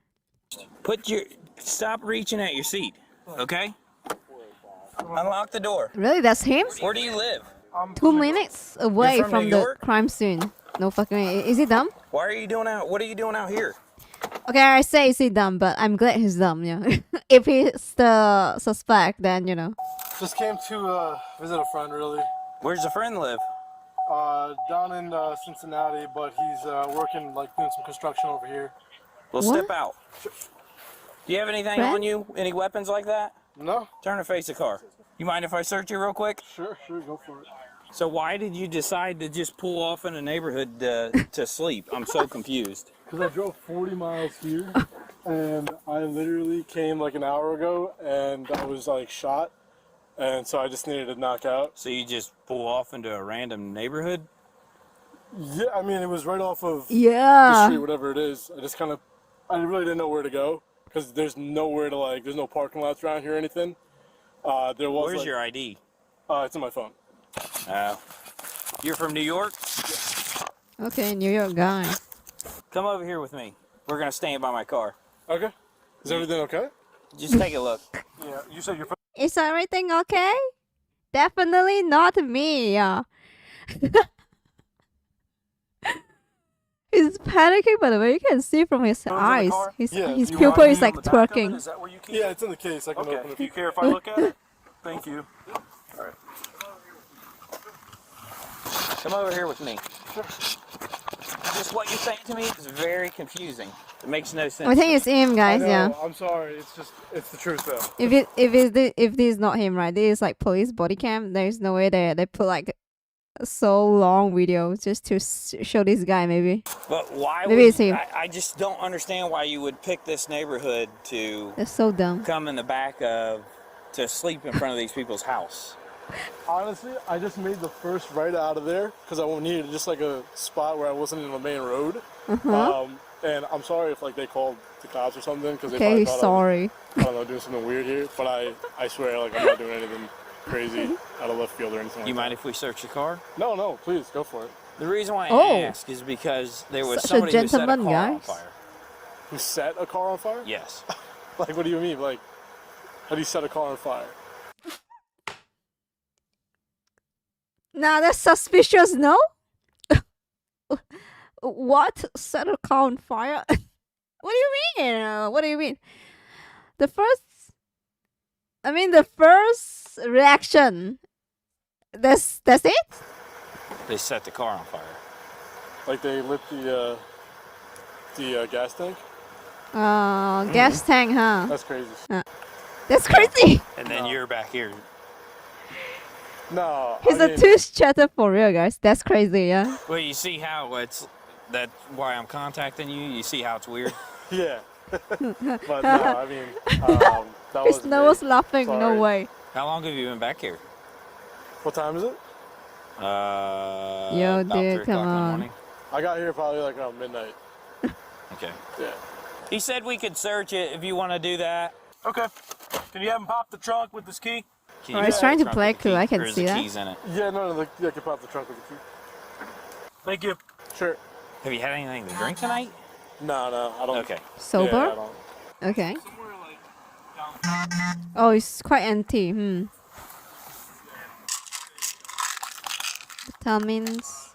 Stop reaching at your seat, okay? Unlock the door. Really, that's him? Where do you live? 2 minutes away from from New the York? crime scene. No fucking way. Is he dumb? What are you doing out here? Okay, I say is he dumb, but I'm glad he's dumb, yeah. If he's the suspect, then, you know. Just came to visit a friend, really. Where's the friend live? Down in Cincinnati, but he's working, like, doing some construction over here. Well, step out. Do you have anything on you? Any weapons like that? No. Turn and face the car. You mind if I search you real quick? Sure, go for it. So why did you decide to just pull off in a neighborhood to sleep? I'm so confused. Because I drove 40 miles here, and I literally came like an hour ago, and I was like shot, and so I just needed to knock out. So you just pull off into a random neighborhood? Yeah, I mean, it was right off of Yeah. the street, whatever it is. I really didn't know where to go, because there's nowhere to, like, there's no parking lots around here or anything. Where's your ID? It's in my phone. You're from New York? Okay, New York guy. Come over here with me. We're gonna stand by my car. Okay. Is everything okay? Just take a look. Yeah, you said you're from... Is everything okay? Definitely not me, yeah. He's panicking, by the way. You can see from his eyes. His pupil is like twerking. Yeah, it's in the case. I can open it. Do you care if I look at it? Thank you. All right. Come over here with me. Just what you're saying to me is very confusing. It makes no sense. I think it's him, guys. Yeah. I'm sorry. It's the truth though. If this is not him, right? This is like police body cam. There's no way they put like so long video just to show this guy, maybe. But why? Maybe it's him. I just don't understand why you would pick this neighborhood to. That's so dumb. Come in the back of to sleep in front of these people's house. Honestly, I just made the first right out of there because I needed just like a spot where I wasn't in the main road. And I'm sorry if like they called the cops or something because they probably thought sorry. I don't know, doing something weird here. But I swear, like I'm not doing anything crazy out of left field or anything. You mind if we search your car? No, please go for it. The reason why I ask is because there was somebody who set a car on fire. Who set a car on fire? Yes. Like, what do you mean? Like, how do you set a car on fire? Nah, that's suspicious, no? What? Set a car on fire? What do you mean? What do you mean? The first reaction. That's it? They set the car on fire. Like they lit the gas tank? Gas tank, huh? That's crazy. That's crazy. And then you're back here. No. He's a two chatter for real, guys. That's crazy, yeah. Well, you see how that's why I'm contacting you. You see how it's weird. Yeah. But no, I mean, that His nose laughing. Sorry. No way. How long have you been back here? What time is it? Yo, about dude, 3 come o'clock in the on. morning. I got here probably like around midnight. Okay. Yeah. He said we could search it if you want to do that. Okay. Can you have him pop the trunk with this key? Oh, he's trying to play cool. I can see that. Keys in it? Yeah, no, I can pop the trunk with the key. Thank you. Sure. Have you had anything to drink tonight? No, I don't. Okay. Sober? Yeah, I don't. Okay. Oh, it's quite empty. Vitamins.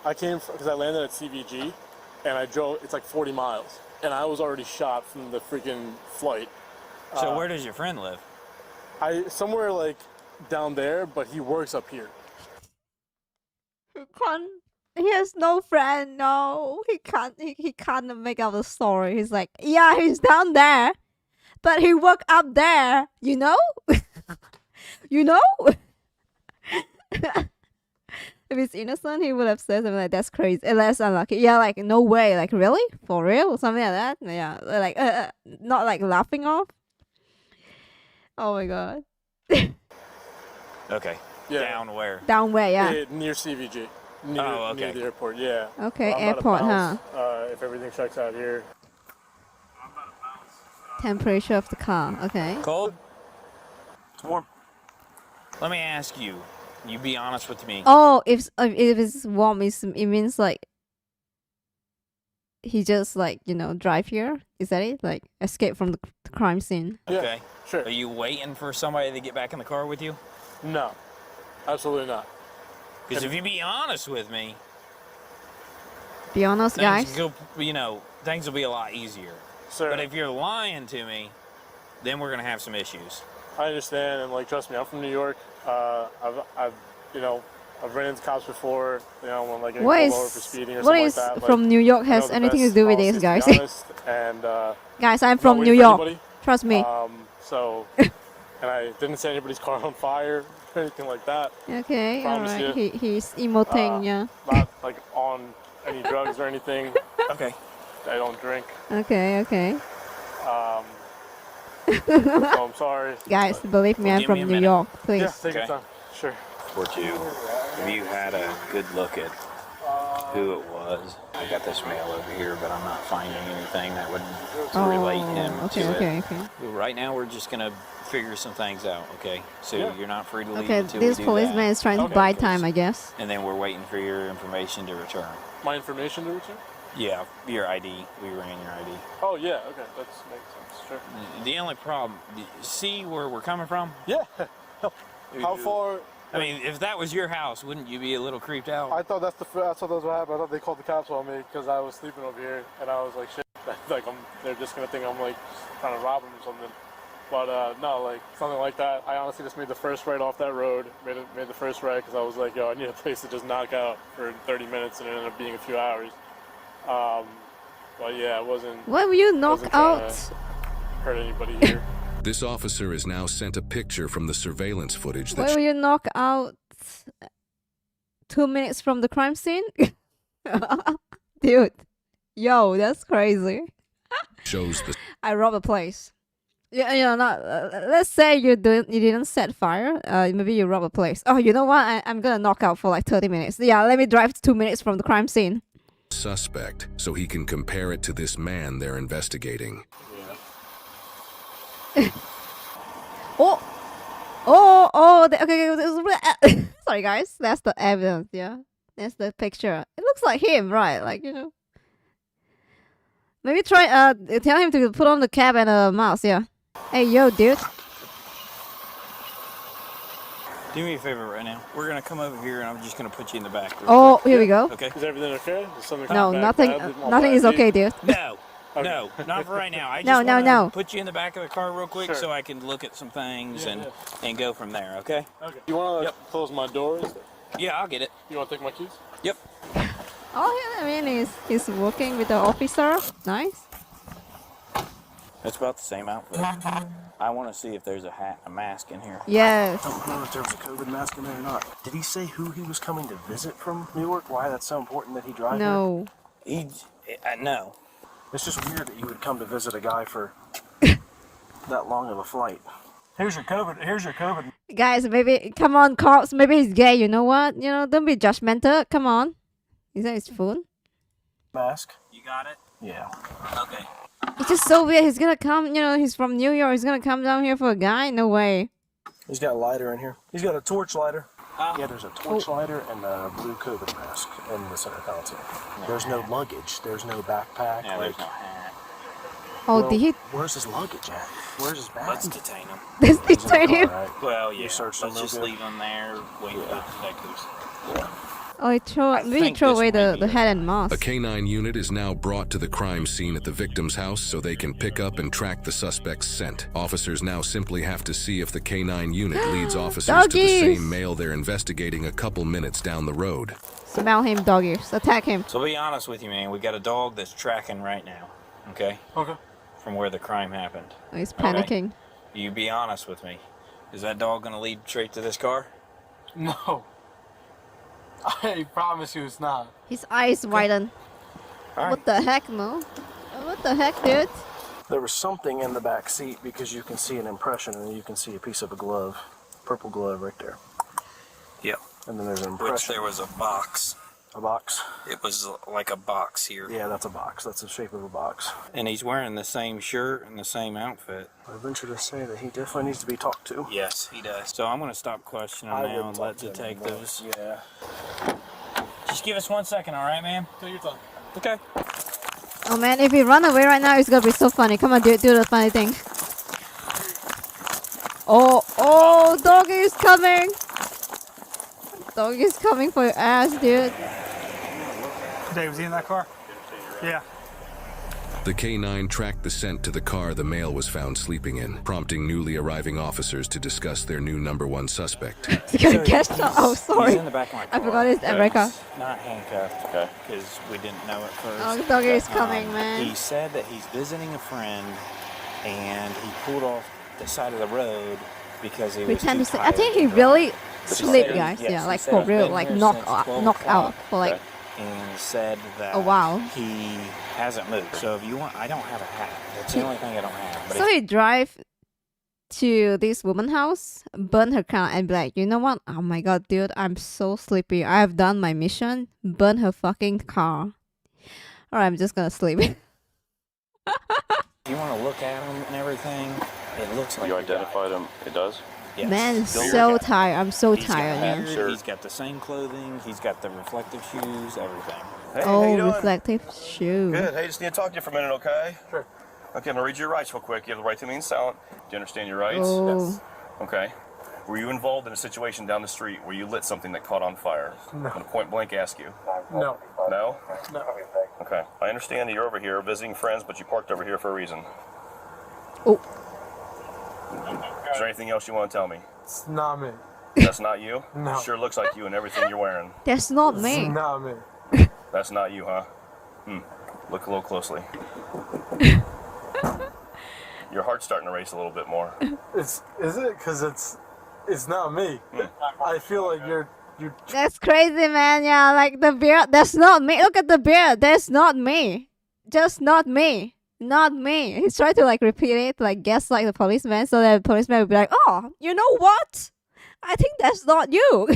I came because I landed at CVG, and I drove. It's like 40 miles, and I was already shot from the freaking flight. So where does your friend live? Somewhere like down there, but he works up here. He has no friend. No, he can't. He can't make up the story. He's like, yeah, he's down there, but he work up there. You know, you know. If he's innocent, he would have said something like, "That's crazy. That's unlucky." Yeah, like no way. Like really, for real, something like that. Yeah, like not like laughing off. Oh my god. Okay. Yeah. Down where? Down where? Yeah. Near CVG. Near, okay. Near the airport. Yeah. Okay, I'm about to airport, bounce, if everything checks out here. Temperature of the car. Okay. Cold? It's warm. Let me ask you. You be honest with me. Oh, if it's warm, it means like he just like drive here. Is that it? Like escape from the crime scene. Okay. Yeah, sure. Are you waiting for somebody to get back in the car with you? No, absolutely not. Because if you be honest with me, be honest, guys. Things will be a lot easier. Sir. But if you're lying to me, then we're gonna have some issues. I understand, and like trust me, I'm from New York. I've ran into cops before. When like getting pulled over for speeding or something like that. Like, from New York has anything to do with this, guys? And guys, I'm from New York. Trust me. And I didn't set anybody's car on fire or anything like that. Okay, Promise alright. you. He's emoting, yeah. Not like on any drugs or anything. Okay. I don't drink. Okay. So I'm sorry. Guys, believe me, I'm from New York. Please. Yeah, take your time. Sure. Have you had a good look at who it was? I got this mail over here, but I'm not finding anything that would relate him to it. Okay. Right now, we're just gonna figure some things out, okay? So you're not free to leave until this we do policeman that. is trying to buy time, I guess. And then we're waiting for your information to return. My information to return? Yeah, your ID. We ran your ID. Oh yeah, okay, that makes sense. Sure. The only problem, see where we're coming from? Yeah. How far? I mean, if that was your house, wouldn't you be a little creeped out? I thought that's what happened. I thought they called the cops on me because I was sleeping over here, and I was like, shit, like they're just gonna think I'm like trying to rob them or something. But no, like something like that. I honestly just made the first right off that road. Made the first right because I was like, yo, I need a place to just knock out for 30 minutes, and it ended up being a few hours. But yeah, it wasn't. Why will you knock out? Hurt anybody here? This officer has now sent a picture from the surveillance footage that Why will you knock out 2 minutes from the crime scene? Dude, yo, that's crazy. shows the. I rob a place. Yeah, let's say you didn't set fire. Maybe you rob a place. Oh, you know what? I'm gonna knock out for like 30 minutes. Yeah, let me drive 2 minutes from the crime scene. Suspect, so he can compare it to this man they're investigating. Okay. Sorry, guys. That's the evidence. Yeah, that's the picture. It looks like him, right? Like Maybe try tell him to put on the cap and a mask. Yeah. Hey, yo, dude. Do me a favor right now. We're gonna come over here, and I'm just gonna put you in the back. Oh, here we go. Okay. Is everything okay? No, nothing. Nothing is okay, dude. No. No, not for right now. I just no. Put you in the back of the car real quick so I can look at some things and go from there, okay? Okay. You want to close my doors? Yeah, I'll get it. You want to take my keys? Yep. Oh, yeah, I mean, he's working with the officer. Nice. It's about the same outfit. I want to see if there's a hat, a mask in here. Yes. I don't know if there was a COVID mask in there or not. Did he say who he was coming to visit from New York? Why that's so important that he drive No. here? No. It's just weird that you would come to visit a guy for that long of a flight. Here's your COVID. Here's your COVID. Guys, maybe, come on, cops. Maybe he's gay. You know what? You know, don't be judgmental. Come on. Is that his phone? Mask. You got it? Yeah. Okay. It's just so weird. He's gonna come, you know, he's from New York. He's gonna come down here for a guy? No way. He's got a lighter in here. He's got a torch lighter. Yeah, there's a torch lighter and a blue COVID mask in the center console. There's no luggage. There's no backpack. Yeah, there's no hat. Oh, Well, did he? Where's his luggage at? Where's his bag? Let's detain him. Let's detain him. Well, yeah. You searched Let's him real just good? leave him there, wait for the detectives. Oh, he maybe throw away the hat and mask. A canine unit is now brought to the crime scene at the victim's house so they can pick up and track the suspect's scent. Officers now simply have to see if the canine unit leads officers to the same male they're investigating a couple minutes down the road. Smell him, doggies. Attack him. So be honest with you, man. We got a dog that's tracking right now. Okay? Okay. From where the crime happened. Oh, he's Okay? panicking. You be honest with me. Is that dog gonna lead straight to this car? No. I promise you it's not. His eyes widen. All right. What the heck, Mo? What the heck, dude? There was something in the back seat because you can see an impression and you can see a piece of a glove, purple glove right there. Yeah. And then there's an impression. Which there was a box. A box? It was like a box here. Yeah, that's a box. That's the shape of a box. And he's wearing the same shirt and the same outfit. I venture to say that he definitely needs to be talked to. Yes, he does. So I'm gonna stop questioning I now would and talk let to him, detectives. Yeah. Just give us 1 second, all right, ma'am? Till you're done. Okay. Oh man, if he run away right now, it's gonna be so funny. Come on, do the funny thing. Oh, doggy is coming. Doggy is coming for your ass, dude. Dave, was he in that car? Yeah. The K9 tracked the scent to the car the male was found sleeping in, prompting newly arriving officers to discuss their new #1 suspect. He's gonna catch up. Oh, sorry. He's in the back of my car. I forgot it's America. He's not handcuffed, okay? Because we didn't know at first. Oh, the doggy is coming, man. He said that he's visiting a friend, and he pulled off the side of the road because he was Pretend too to sleep. I tired think to he drive. really But he sleep, said- guys. yes, Yeah, he like said, for "I've real, been like here knock since out 12 o'clock." for like. And said that Oh, wow. he hasn't moved. So if you want, I don't have a hat. That's the only thing I don't have. But So he drive to this woman's house, burn her car, and be like, you know what? Oh my god, dude, I'm so sleepy. I have done my mission. Burn her fucking car. Alright, I'm just gonna sleep. if you want to look at him and everything, it looks like You identified him. It does? Yes. Man, Still so look at him. tired. I'm so He's got tired, man. beard, He's got the same clothing. He's got the reflective shoes, everything. Hey, how Oh, you doing? reflective shoe. Good. Hey, just need to talk to you for a minute, okay? Sure. Okay, I'm gonna read your rights real quick. You have the right to remain silent. Do you understand your rights? Oh. Yes. Okay. Were you involved in a situation down the street where you lit something that caught on fire? No. I'm gonna point blank ask you. No. No? No. Okay. I understand that you're over here visiting friends, but you parked over here for a reason. Oh. Is there anything else you want to tell me? It's not me. That's not you? No. Sure looks like you and everything you're wearing. That's not me. It's not me. That's not you, huh? Look a little closely. Your heart's starting to race a little bit more. Is it? Because it's not me. I feel like you're That's crazy, man. Yeah, like the beard. That's not me. Look at the beard. That's not me. Just not me. Not me. He's trying to like repeat it, like guess like the policeman, so that the policeman would be like, oh, you know what? I think that's not you.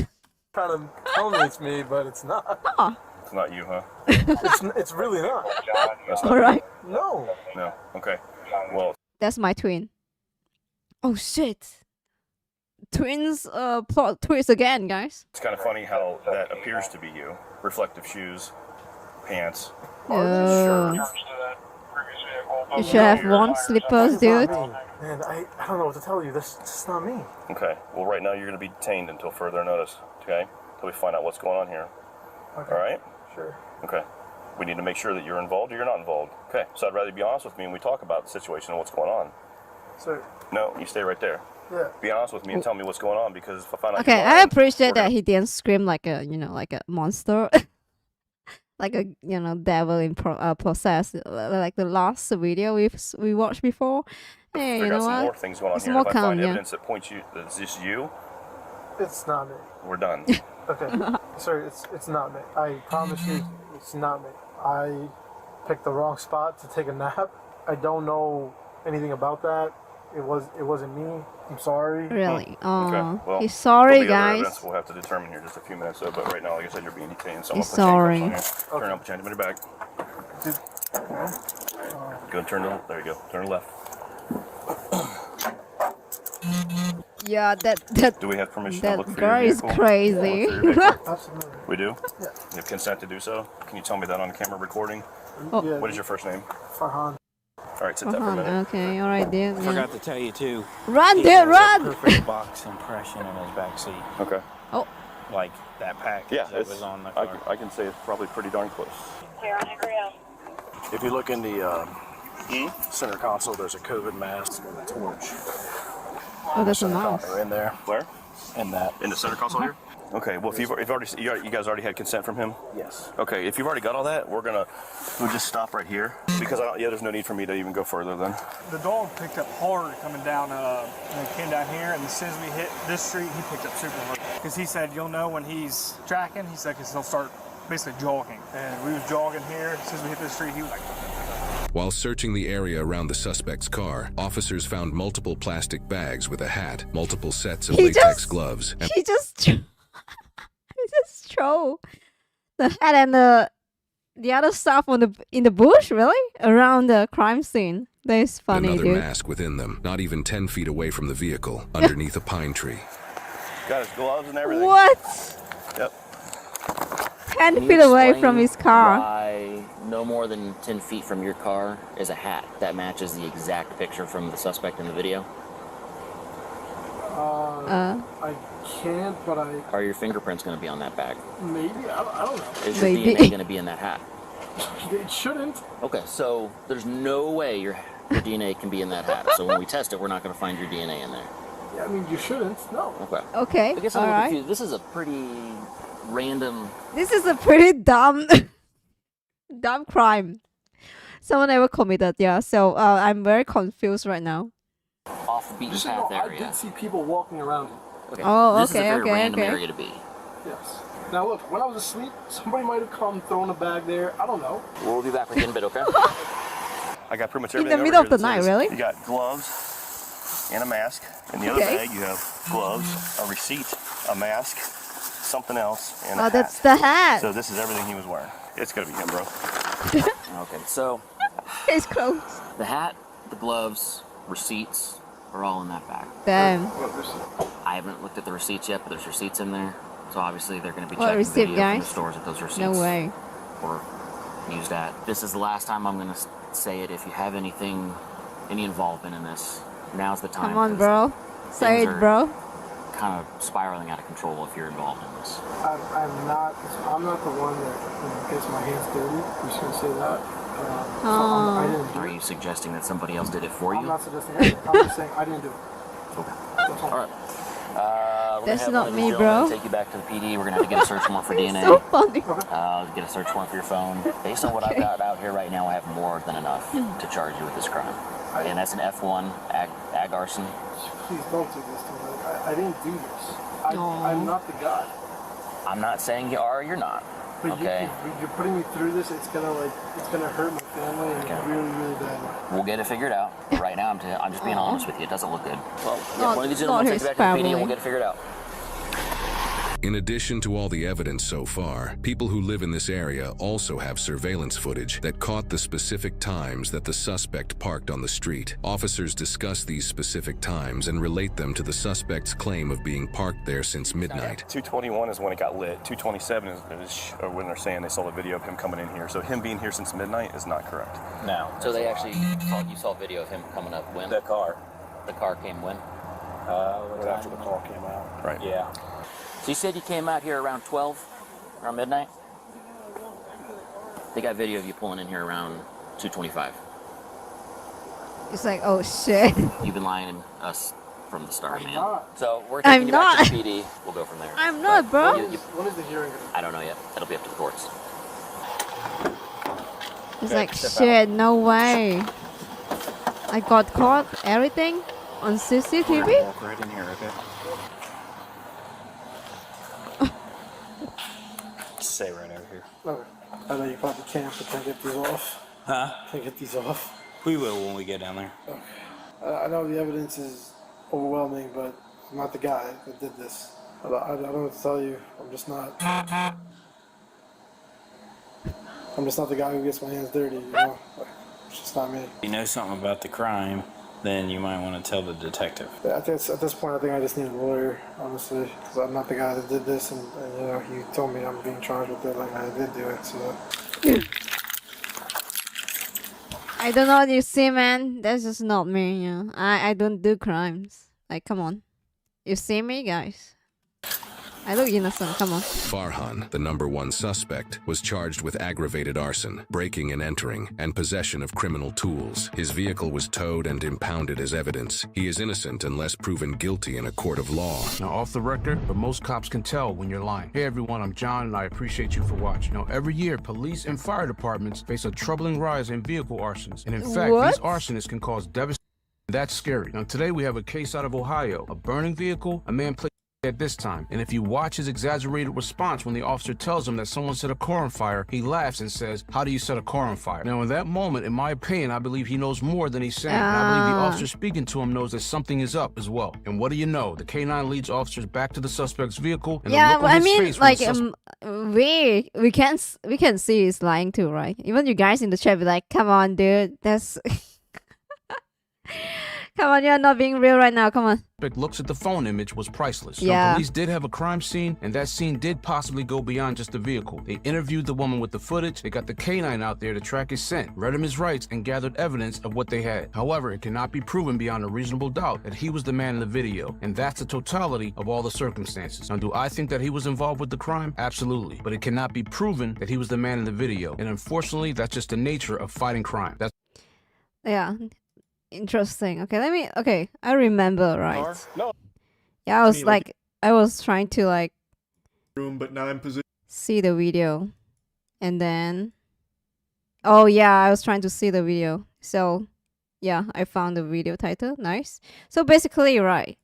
trying to tell me it's me, but it's not. Oh. It's not you, huh? It's really not. That's not All right. No. No. Okay. Well, That's my twin. Oh shit. Twins plot twist again, guys. it's kind of funny how that appears to be you. Reflective shoes, pants, You should have worn slippers, dude. Man, I don't know what to tell you. This is not me. Okay. Well, right now you're going to be detained until further notice. Okay. Until we find out what's going on here. Okay. All right. Sure. Okay. We need to make sure that you're involved or you're not involved. Okay. So I'd rather you be honest with me and we talk about the situation and what's going on. So. No, you stay right there. Yeah. Be honest with me and tell me what's going on because if I find out. Okay, you're I lying, appreciate we're that gonna- he didn't scream like a, like a monster. like a devil in possessed, like the last video we watched before. Hey, I you got know some what? more things going on It's here. more If I calm, find yeah. evidence that points you that it's just you, It's not me. we're done. Okay. Sorry, it's not me. I promise you, it's not me. I picked the wrong spot to take a nap. I don't know anything about that. It wasn't me. I'm sorry. Really? Oh, Okay. Well, he's sorry, there'll be other guys. evidence we'll have to determine here in just a few minutes. So, but right now, like I said, you're being detained. So I'm He's gonna put sorry. handcuffs on you. Turn up, put your hand in your bag. Go and turn to there you go. Turn to left. Yeah, that Do we have permission to that look for girl your is vehicle? crazy. Look for your vehicle? Absolutely. We do? Yeah. You have consent to do so? Can you tell me that on camera recording? Oh. Yeah. What is your first name? Farhan. All right, sit down for a minute. Okay, all right, dude. I forgot to tell you too. Run, he dude, has a run! Perfect box impression in his backseat. Okay. Oh. Like that package Yeah, that was on the car. I can say it's probably pretty darn close. Clear on Agrio. If you look in the center console, there's a COVID mask and a torch. Oh, that's a Center mouse. console in there. Where? In that. In the center console here? Okay, well, if you guys already had consent from him? Yes. Okay, if you've already got all that, we'll just stop right here because there's no need for me to even go further then. The dog picked up hard coming down, and came down here, and as soon as we hit this street, he picked up super hard. Because he said, you'll know when he's tracking, he said, because he'll start basically jogging. And we was jogging here, as soon as we hit this street, he was like... While searching the area around the suspect's car, officers found multiple plastic bags with a hat, multiple sets of latex gloves, and He just throw the hat and the other stuff in the bush, really, around the crime scene. That is funny, another dude. mask within them, not even 10 feet away from the vehicle, underneath a pine tree. Got his gloves and everything. What? Yep. 10 feet away from his car. Why no more than 10 feet from your car is a hat that matches the exact picture from the suspect in the video? I can't, but I... Are your fingerprints going to be on that bag? Maybe, I don't know. Is your DNA going to be in that hat? It shouldn't. Okay, so there's no way your DNA can be in that hat. So when we test it, we're not going to find your DNA in there. Yeah, I mean, you shouldn't, no. Okay. Okay, I guess I'm a all little right. confused. This is a pretty random... This is a pretty dumb crime. Someone ever committed, yeah. So I'm very confused right now. off the beaten Just so you path know, I area. did see people walking around here. Okay. Oh, this is a okay, very okay, random okay. area to be. Yes. Now look, when I was asleep, somebody might have come thrown a bag there. I don't know. We'll be back with you in a bit, okay? I got pretty much In everything the middle over of the here that night, says really? You got gloves and a mask. In the other Okay. bag, you have gloves, a receipt, a mask, something else, and a Oh, hat. that's the hat. So this is everything he was wearing. It's gonna be him, bro. Okay, so His clothes. the hat, the gloves, receipts are all in that bag. Damn. I haven't looked at the receipts yet, but there's receipts in there. So obviously they're going to be What checking receipt, video from the guys? stores that those receipts No way. were used at. This is the last time I'm going to say it. If you have any involvement in this, now's the time. Come on, bro. Say it, bro. Kind of spiraling out of control if you're involved in this. I'm not the one that gets my hands dirty. I'm just gonna say that. So I didn't do Are you suggesting that somebody else did it for you? I'm not suggesting anything. I'm just saying I didn't do it. Okay. All right. We're That's gonna have not one of me, these gentlemen bro. Take you back to the PD. We're gonna have to get a search warrant for DNA. So funny. Get a search warrant for your phone. Based on what I've got out here right now, I have more than enough to charge you with this crime. And that's an F1 ag arson. Please don't do this to me. I didn't do this. I'm not the guy. I'm not saying you are or you're not. But Okay. you're putting me through this. It's gonna hurt my family in a really, really bad way. We'll get it figured out. But right now, I'm just being honest with you. It doesn't look good. Well, Not- one of these not gentlemen will take his you back to the PD and family. we'll get it figured out. In addition to all the evidence so far, people who live in this area also have surveillance footage that caught the specific times that the suspect parked on the street. Officers discuss these specific times and relate them to the suspect's claim of being parked there since midnight. 2:21 is when it got lit. 2:27 is when they're saying they saw the video of him coming in here. So him being here since midnight is not correct. No. So they actually saw video of him coming up when? That car. The car came when? Right after the call came out. Right. Yeah. So you said you came out here around 12, around midnight? They got video of you pulling in here around 2:25. It's like, oh shit. You've been lying to us from the start, man. not. So we're I'm taking you back to not. the PD. We'll go from there. I'm not, bro. When is the hearing gonna be? I don't know yet. That'll be up to the courts. It's Okay, like, step shit, no way. I got caught, everything on CCTV? Walk right in here, okay? Stay right over here. Okay. I know you probably can't, but can I get these off? Huh? Can I get these off? We will when we get down there. Okay. I know the evidence is overwhelming, but I'm not the guy that did this. I don't know what to tell you. I'm just not the guy who gets my hands dirty, you know? Like, it's just not me. If you know something about the crime, then you might want to tell the detective. At this point, I think I just need a lawyer, honestly, because I'm not the guy that did this, and you know, he told me I'm being charged with it, like I did do it, so. I don't know what you see, man. That's just not me, you know. I don't do crimes. Like, come on. You see me, guys? I look innocent, come on. Farhan, the #1 suspect, was charged with aggravated arson, breaking and entering, and possession of criminal tools. His vehicle was towed and impounded as evidence. He is innocent unless proven guilty in a court of law. Now, off the record, but most cops can tell when you're lying. Hey everyone, I'm John, and I appreciate you for watching. Now, every year, police and fire departments face a troubling rise in vehicle arsons. And in fact, these arsonists can cause devastation. That's scary. Now, today we have a case out of Ohio. A burning vehicle, a man placed at this time. And if you watch his exaggerated response when the officer tells him that someone set a car on fire, he laughs and says, "How do you set a car on fire?" Now, in that moment, in my opinion, I believe he knows more than he's saying. And I believe the officer speaking to him knows that something is up as well. And what do you know? The K9 leads officers back to the suspect's vehicle, and Yeah, the look on I his mean, face when like, the we can see he's lying too, right? Even you guys in the chat be like, "Come on, dude, that's." Come on, you're not being real right now. Come on. looks at the phone image was priceless. Yeah. Now, police did have a crime scene, and that scene did possibly go beyond just the vehicle. They interviewed the woman with the footage, they got the K9 out there to track his scent, read him his rights, and gathered evidence of what they had. However, it cannot be proven beyond a reasonable doubt that he was the man in the video, and that's the totality of all the circumstances. Now, do I think that he was involved with the crime? Absolutely. But it cannot be proven that he was the man in the video, and unfortunately, that's just the nature of fighting crime. Yeah. Interesting. Okay, I remember, right? No. Yeah, I was I was trying to room, but now I'm positioned. See the video, and then, oh yeah, I was trying to see the video. So, yeah, I found the video title. Nice. So basically, right.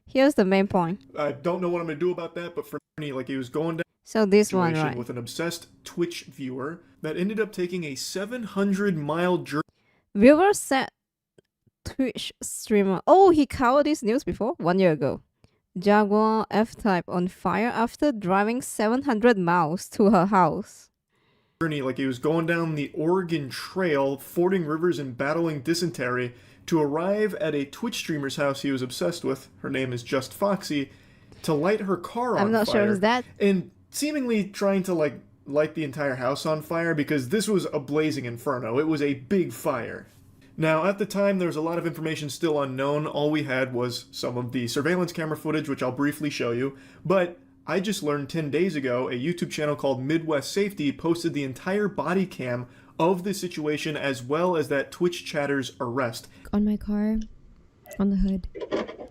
Here's the main point. I don't know what I'm gonna do about that, but for me, he was going down. So this one, right? With an obsessed Twitch viewer that ended up taking a 700-mile journey. Viewer said. Twitch streamer. Oh, he covered this news before 1 year ago. Jaguar F-Type on fire after driving 700 miles to her house. He was going down the Oregon Trail, fording rivers and battling dysentery to arrive at a Twitch streamer's house he was obsessed with. Her name is Just Foxy. To light her car on fire. I'm not sure who's that. And seemingly trying to light the entire house on fire because this was a blazing inferno. It was a big fire. Now, at the time, there was a lot of information still unknown. All we had was some of the surveillance camera footage, which I'll briefly show you. But I just learned 10 days ago, a YouTube channel called Midwest Safety posted the entire body cam of the situation as well as that Twitch chatter's arrest. On my car, on the hood.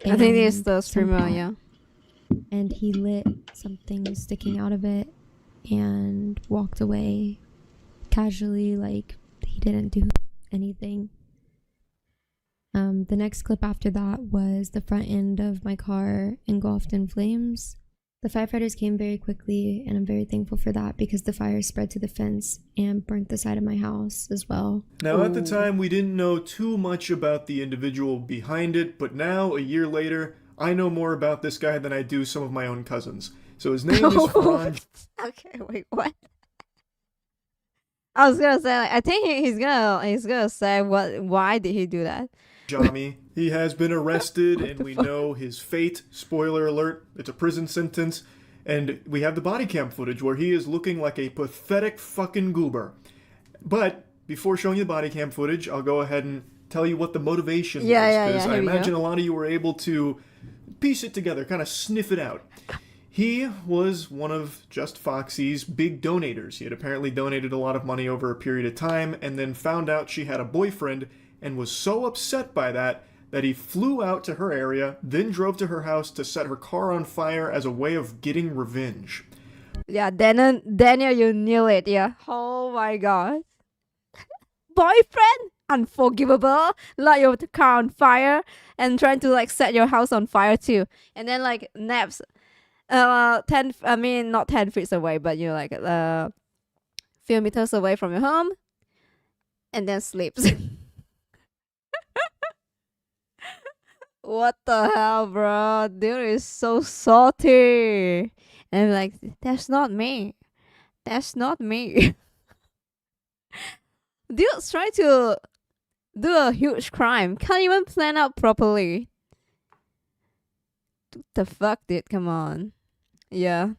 I think it's the streamer, yeah. And he lit something sticking out of it and walked away casually, like he didn't do anything. The next clip after that was the front end of my car engulfed in flames. The firefighters came very quickly, and I'm very thankful for that because the fire spread to the fence and burnt the side of my house as well. Now, at the time, we didn't know too much about the individual behind it, but now, a year later, I know more about this guy than I do some of my own cousins. So his name is Ferry. Okay, wait, what? I was gonna say, I think he's gonna say why did he do that? Jami. He has been arrested, and we know his fate. Spoiler alert, it's a prison sentence. And we have the body cam footage where he is looking like a pathetic fucking goober. But before showing you the body cam footage, I'll go ahead and tell you what the motivation was. Because I imagine a lot of you were able to piece it together, kind of sniff it out. He was one of Just Foxy's big donators. He had apparently donated a lot of money over a period of time and then found out she had a boyfriend and was so upset by that that he flew out to her area, then drove to her house to set her car on fire as a way of getting revenge. Yeah, Daniel, you knew it. Yeah. Oh my god. Boyfriend, unforgivable. Light your car on fire and trying to like set your house on fire too. And then like naps, 10. I mean not 10 feet away, but you know like few meters away from your home, and then sleeps. What the hell, bro? Dude is so salty. And I'm like, that's not me. That's not me. Dude's trying to do a huge crime. Can't even plan out properly. What the fuck, dude? Come on. Yeah.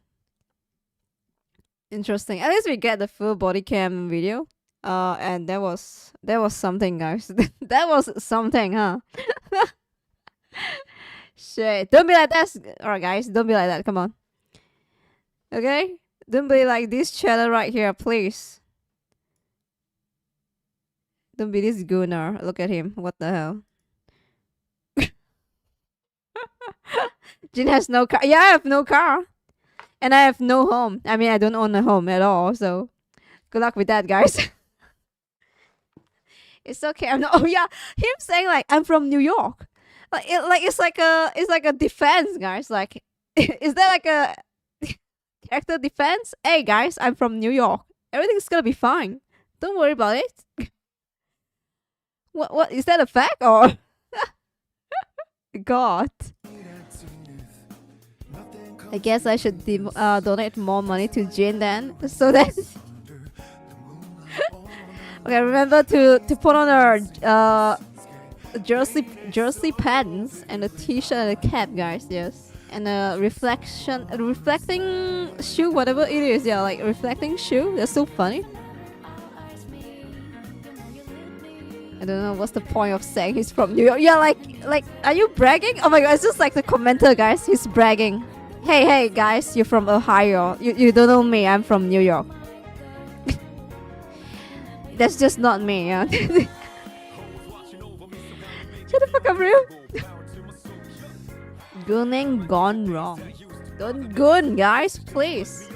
Interesting. At least we get the full body cam video. And that was something, guys. That was something, huh? Shit. Don't be like that. Alright, guys. Don't be like that. Come on. Okay? Don't be like this channel right here, please. Don't be this gooner. Look at him. What the hell? Jin has no car. Yeah, I have no car. And I have no home. I mean, I don't own a home at all. So, good luck with that, guys. It's okay. I'm not. Oh yeah, him saying like I'm from New York. It's like a defense, guys. Like, is that like a character defense? Hey, guys, I'm from New York. Everything's gonna be fine. Don't worry about it. What is that a fact or? God. I guess I should donate more money to Jin then, so that. Okay, remember to put on our jersey pants and a t-shirt and a cap, guys. Yes, and a reflecting shoe, whatever it is. Yeah, like reflecting shoe. That's so funny. I don't know what's the point of saying he's from New York. Yeah, like, are you bragging? Oh my god, it's just like the commenter, guys. He's bragging. Hey, guys, you're from Ohio. You don't know me. I'm from New York. That's just not me. Yeah. Shut the fuck up, real. Gooning gone wrong. Don't goon, guys, please.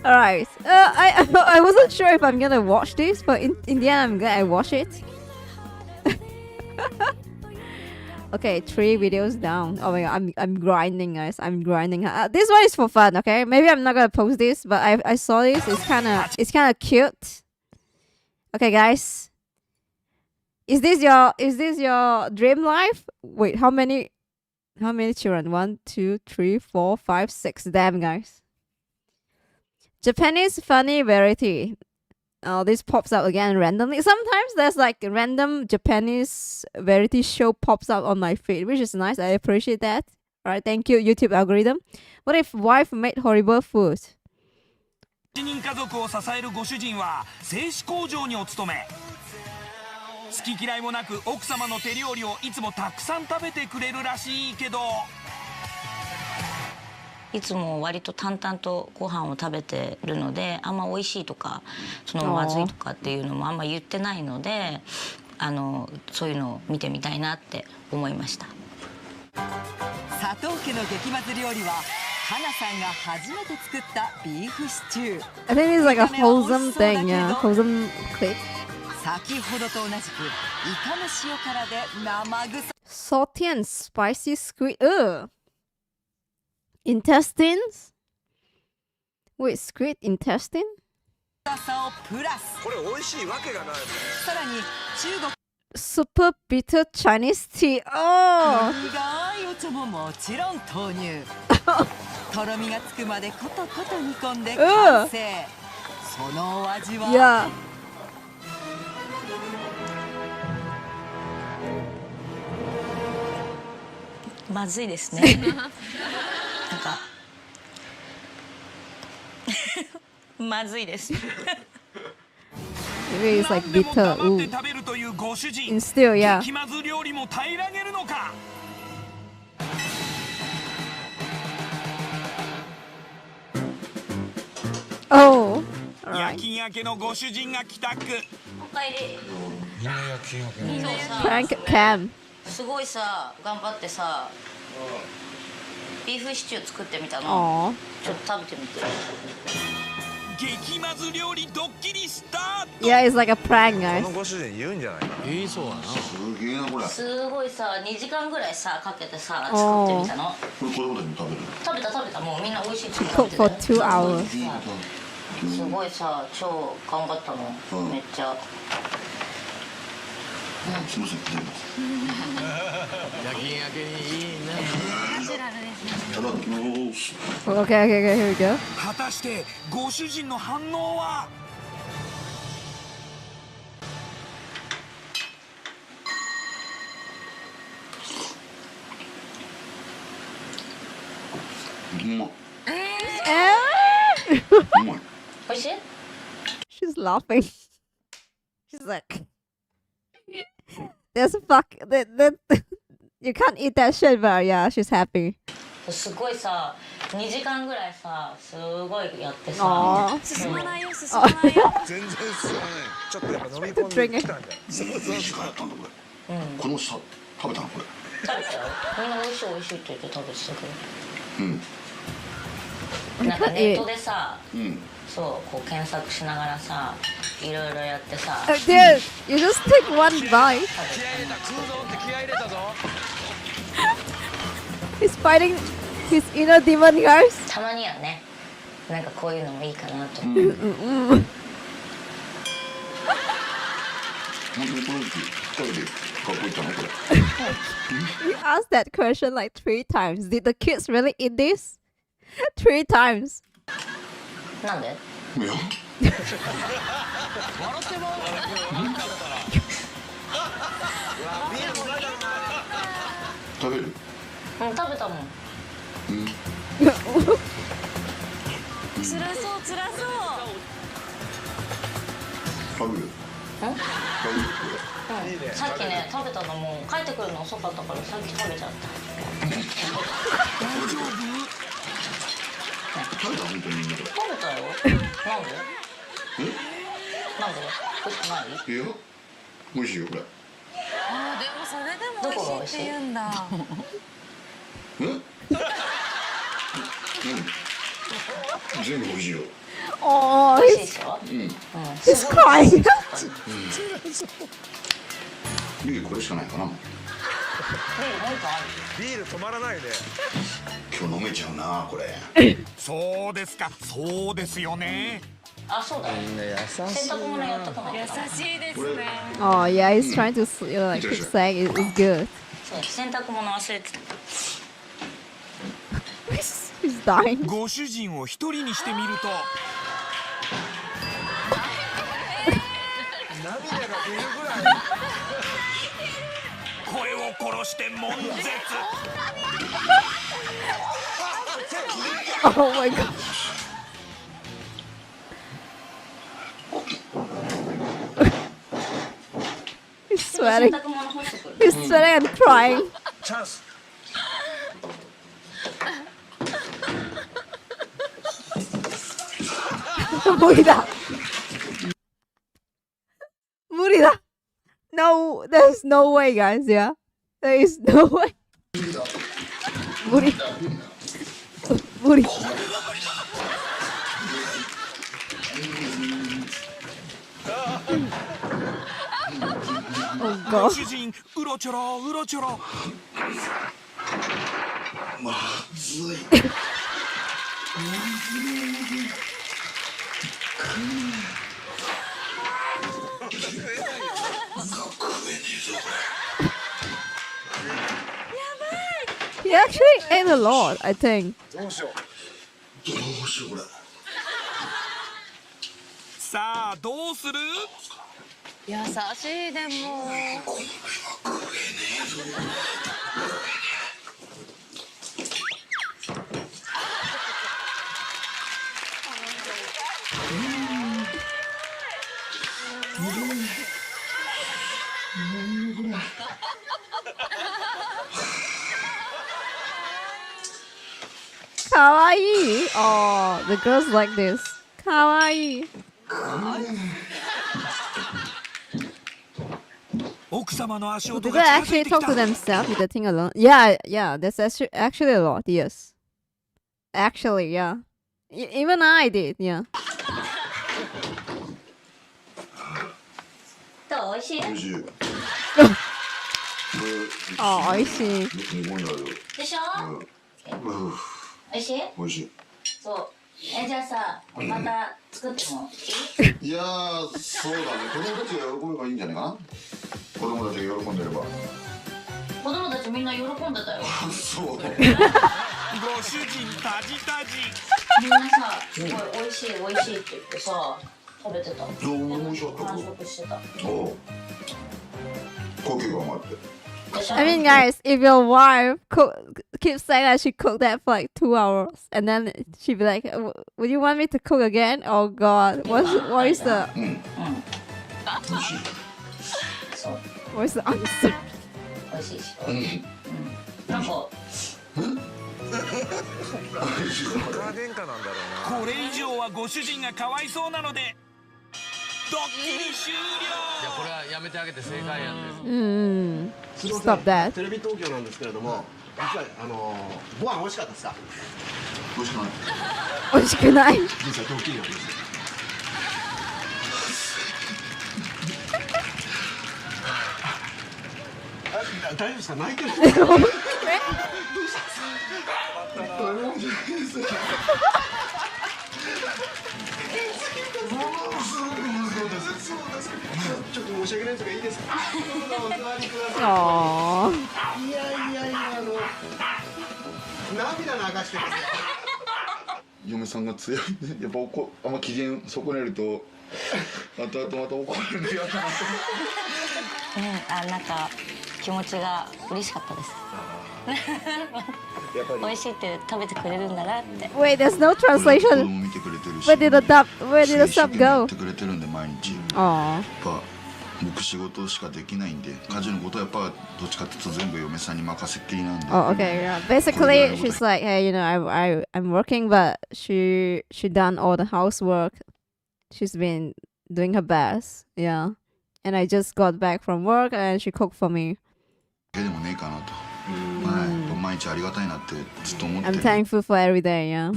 Alright. I wasn't sure if I'm gonna watch this, but in the end I'm glad I watch it. Okay, 3 videos down. Oh my god, I'm grinding, guys. I'm grinding. This one is for fun, okay? Maybe I'm not gonna post this, but I saw this. It's kind of cute. Okay, guys. Is this your dream life? Wait, how many children? 1, 2, 3, 4, 5, 6. Damn, guys. Japanese funny variety. Oh, this pops up again randomly. Sometimes there's like a random Japanese variety show pops up on my feed, which is nice. I appreciate that. Alright, thank you, YouTube algorithm. What if wife made horrible food? 7人家族を支えるご主人は製紙工場にお勤め。好き嫌いもなく奥様の手料理をいつもたくさん食べてくれるらしいけど。いつも割と淡々とご飯を食べてるので、あんま美味しいとかまずいとかっていうのもあんま言ってないので、そういうのを見てみたいなって思いました。佐藤家の激まず料理は花さんが初めて作ったビーフシチュー。I think it's like a wholesome thing, yeah, wholesome clip. 先ほどと同じくイカの塩辛で生臭。Salty and spicy squid. Ugh. Intestines? Wait, squid intestine? Super bitter Chinese tea. Oh! とろみがつくまでコトコト煮込んで完成。そのお味は Yeah. Maybe まずいですね。なんかまずいです。Maybe it's like bitter. Ooh. And still, yeah. Oh. Prank cam. すごいさ頑張ってさビーフシチュー作ってみたの。ちょっと食べてみて。激まず料理ドッキリスタート。 Yeah, it's like a prank, guys. このご主人言うんじゃないかな。言いそうだな。すげえなこれ。すごいさ2時間ぐらいさかけてさ作ってみたの。これ子供たちも食べる。食べたもうみんな美味しいって言って Cook た for よ。 2 hours. すごいさ超頑張ったの、めっちゃ。すみません。夜勤明けにいいね。いただきます。 Okay, here we go. 果たしてご主人の反応は。美味しい？ She's laughing. She's like, there's that you can't eat that shit, but yeah, she's happy. すごいさ2時間ぐらいさすごいやってさ。進まないよ全然進まない。ちょっとやっぱ飲み込んできたんだよ。そう2時間やったんだこれ。このさ食べたのこれ。食べたよ。みんな美味しい美味しいって言って食べてたけど。なんかネットでさ、そうこう検索しながらさいろいろやってさ。Dude, you just take one bite. He's fighting his inner demon, guys. たまにはね、なんかこういうのもいいかなと。本当にこの時期食べて学校行ったのこれ。You asked that question like 3 times. Did the kids really eat this? 3 times. なんで？いや。食べる？食べたもん。辛そう。食べる？さっきね食べたのも帰ってくるの遅かったからさっき食べちゃった。大丈夫？食べた本当にみんなで。食べたよ。なんで？なんで？美味しくない？いや、美味しいよこれ。でもそれでも美味しいって言うんだ。全部美味しいよ。Oh, 美味しいでしょ？he's crying. ビールこれしかないかな。ビール止まらないね。今日飲めちゃうなこれ。そうですか、そうですよね。あ、そうだ。洗濯物やったかな。優しいですね。Oh yeah, he's trying to like keep saying it's good. そう洗濯物忘れてた。He's dying. ご主人を一人にしてみると。涙が出るぐらい。声を殺して悶絶。Oh my god. He's sweating. He's sweating and crying. Chance. 無理だ。無理だ。No, there's no way, guys. Yeah, there is no way. 無理。無理。ご主人うろちょろうろちょろ。まずい。He actually ate a lot, I think. どうしようこれ。さあどうする？優しいでも。Kawaii. Oh, the girls like this. Kawaii. 奥 People actually talk to themselves with the thing alone. Yeah, that's actually a lot. Yes, actually, yeah. Even I did. Yeah. どう美味しい？美味しい。あ、美味しい。でしょ？美味しい？美味しい。そう。じゃあさ、また作ってもいい？いやー、そうだね。子供たちが喜べばいいんじゃないかな。子供たちが喜んでれば。子供たちみんな喜んでたよ。そう。ご主人タジタジ。みんなさ、すごい美味しい美味しいって言ってさ。食べてた。完食してた。I mean, guys, if your wife keeps saying that she cooked that for like 2 hours, and then she'd be like, "Would you want me to cook again?" Oh God, what is the answer? 美味しいし。なんか。これ以上はご主人がかわいそうなのでドッキリ終了。いやこれはやめてあげて正解やんです。Stop that. テレビ東京なんですけれども、実はご飯美味しかったですか？美味しくない。美味しくない。実はドッキリなんです。大丈夫ですか？泣いてる。どうしたんですか？ちょっと申し訳ないですがいいですか？お座りください。いや涙流してますよ。嫁さんが強いね。やっぱあんま機嫌損ねると後々また怒られるの嫌だなと。なんか気持ちが嬉しかったです。美味しいって食べてくれるんだなって。Wait, there's no translation. Where did the sub go? くれてるんで毎日。僕仕事しかできないんで、家事のことはやっぱどっちかっていうと全部嫁さんに任せっきりなんで。Oh, okay. Yeah. Basically, she's like, hey, you know, I'm working, but she done all the housework. She's been doing her best. Yeah. And I just got back from work and she cooked for me. でもねえかなと。はい。毎日ありがたいなってずっと思って。I'm thankful for every day. Yeah.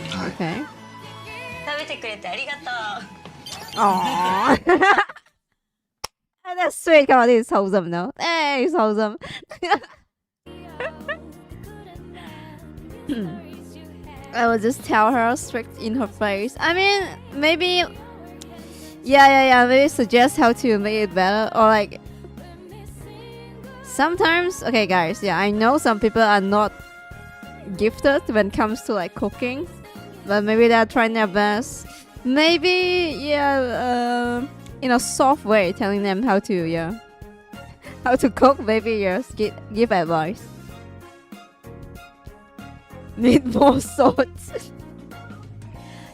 はい。Okay. 食べてくれてありがとう。Aww. That's sweet. Come on, this is wholesome, no? Hey, it's wholesome. I will just tell her straight in her face. I mean, maybe, yeah. Maybe suggest how to make it better, or like sometimes. Okay, guys. Yeah, I know some people are not gifted when it comes to like cooking, but maybe they're trying their best. Maybe, yeah. In a soft way, telling them how to cook. Maybe yes, give advice. Need more salt.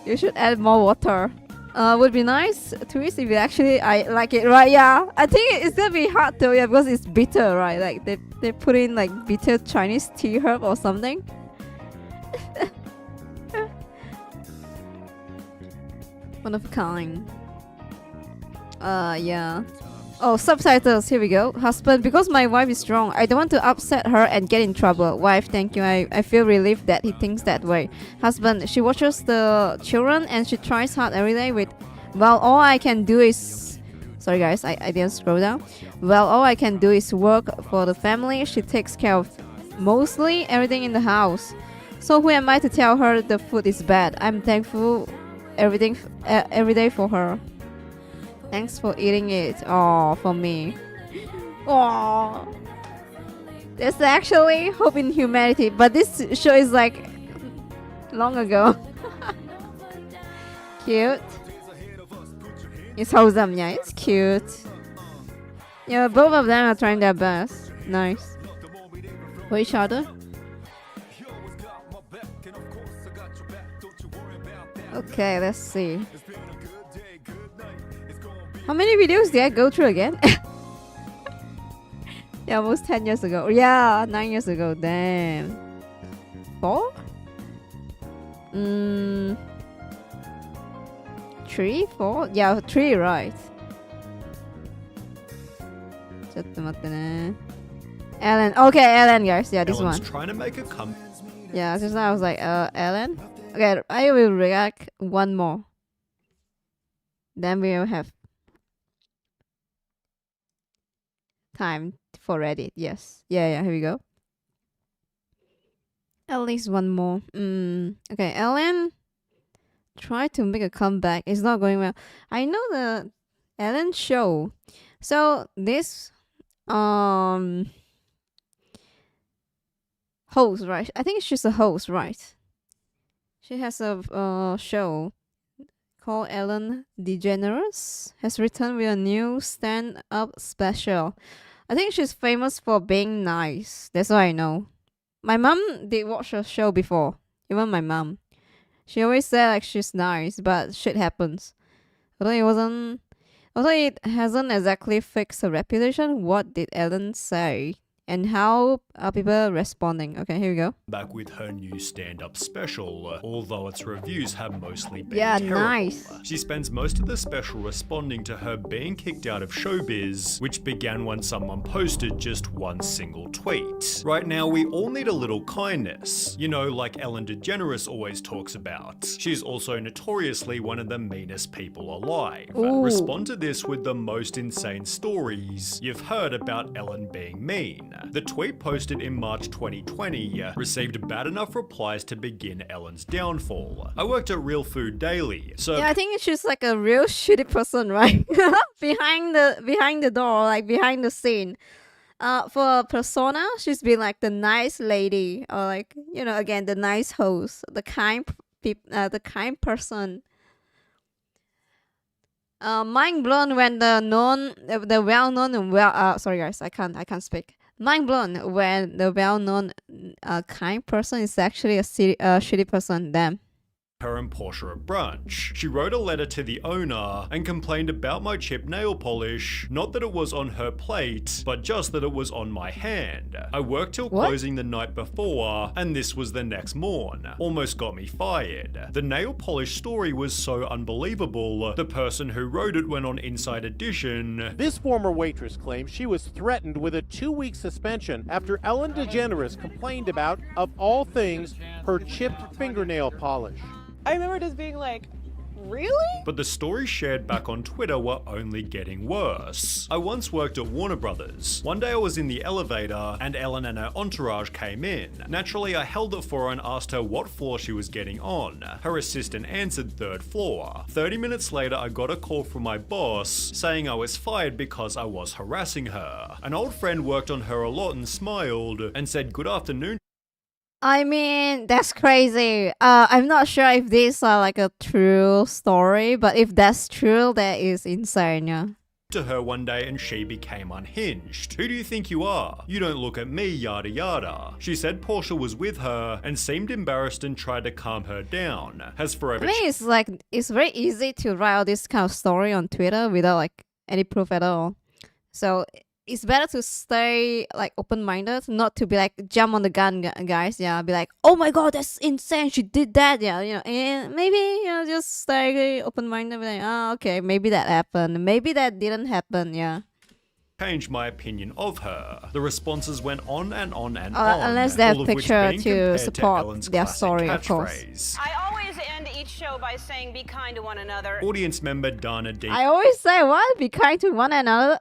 You should add more water. Would be nice twist if you actually I like it, right? Yeah, I think it's gonna be hard though, yeah, because it's bitter, right? Like they put in like bitter Chinese tea herb or something. One of a kind. Yeah. Oh, subtitles, here we go. Husband, because my wife is strong, I don't want to upset her and get in trouble. Wife, thank you. I feel relieved that he thinks that way. Husband, she watches the children and she tries hard every day with, well, all I can do is... Sorry guys, I didn't scroll down. Well, all I can do is work for the family. She takes care of mostly everything in the house. So who am I to tell her the food is bad? I'm thankful every day for her. Thanks for eating it. Oh, for me. Oh, there's actually hope in humanity, but this show is like long ago. Cute. It's wholesome, yeah. It's cute. Yeah, both of them are trying their best. Nice. For each other. Okay, let's see. How many videos did I go through again? Yeah, almost 10 years ago. Yeah, 9 years ago. Damn. 4? 3, 4? Yeah, 3, right. ちょっと待ってね。Ellen. Okay, Ellen, guys. Yeah, this Ellen's one. trying to make a comeback. Yeah, just now I was like, Ellen? Okay, I will react one more. Then we will have time for Reddit. Yes. Yeah, here we go. At least one more. Okay, Ellen tried to make a comeback. It's not going well. I know the Ellen show. So this host, right? I think she's a host, right? She has a show called Ellen DeGeneres, has returned with a new stand-up special. I think she's famous for being nice. That's all I know. My mom did watch her show before. Even my mom. She always said like she's nice, but shit happens. Although it hasn't exactly fixed her reputation, what did Ellen say? And how are people responding? Okay, here we go. Back with her new stand-up special, although its reviews have mostly been terrible. Nice. She spends most of the special responding to her being kicked out of showbiz, which began when someone posted just one single tweet. Right now, we all need a little kindness. You know, like Ellen DeGeneres always talks about. She's also notoriously one of the meanest people alive. Ooh. Respond to this with the most insane stories you've heard about Ellen being mean. The tweet posted in March 2020 received bad enough replies to begin Ellen's downfall. I worked at Real Food Daily, so Yeah, I think she's like a real shitty person, right? behind the door, like behind the scene. For persona, she's been like the nice lady, or like, you know, again, the nice host, the kind person. Mind blown when the well-known and sorry guys, I can't speak. Mind blown when the well-known kind person is actually a shitty person. Damn. her and Portia at brunch. She wrote a letter to the owner and complained about my chipped nail polish, not that it was on her plate, but just that it was on my hand. I worked till closing the night before, and this was the next morn. Almost got me fired. The nail polish story was so unbelievable, the person who wrote it went on Inside Edition. This former waitress claims she was threatened with a 2-week suspension after Ellen DeGeneres complained about, of all things, her chipped fingernail polish. I remember just being like, really? But the stories shared back on Twitter were only getting worse. I once worked at Warner Brothers. One day I was in the elevator and Ellen and her entourage came in. Naturally, I held it for her and asked her what floor she was getting on. Her assistant answered 3rd floor. 30 minutes later, I got a call from my boss saying I was fired because I was harassing her. An old friend worked on her a lot and smiled and said good afternoon. I mean, that's crazy. I'm not sure if these are like a true story, but if that's true, that is insane, yeah. To her one day and she became unhinged. Who do you think you are? You don't look at me, yada yada. She said Portia was with her and seemed embarrassed and tried to calm her down. Has forever. I mean, it's very easy to write out this kind of story on Twitter without like any proof at all. So it's better to stay like open-minded, not to be like jump on the gun, guys. Yeah, be like, oh my god, that's insane, she did that. Yeah, you know, and maybe, you know, just stay open-minded, be like, oh, okay, maybe that happened, maybe that didn't happen. Yeah. Changed my opinion of her. The responses went on and on and on. Unless they have all of which picture being to compared support Ellen's their classic story, of course. catchphrase. I always end each show by saying be kind to one another. Audience member Dana D. I always say, what? Be kind to one another.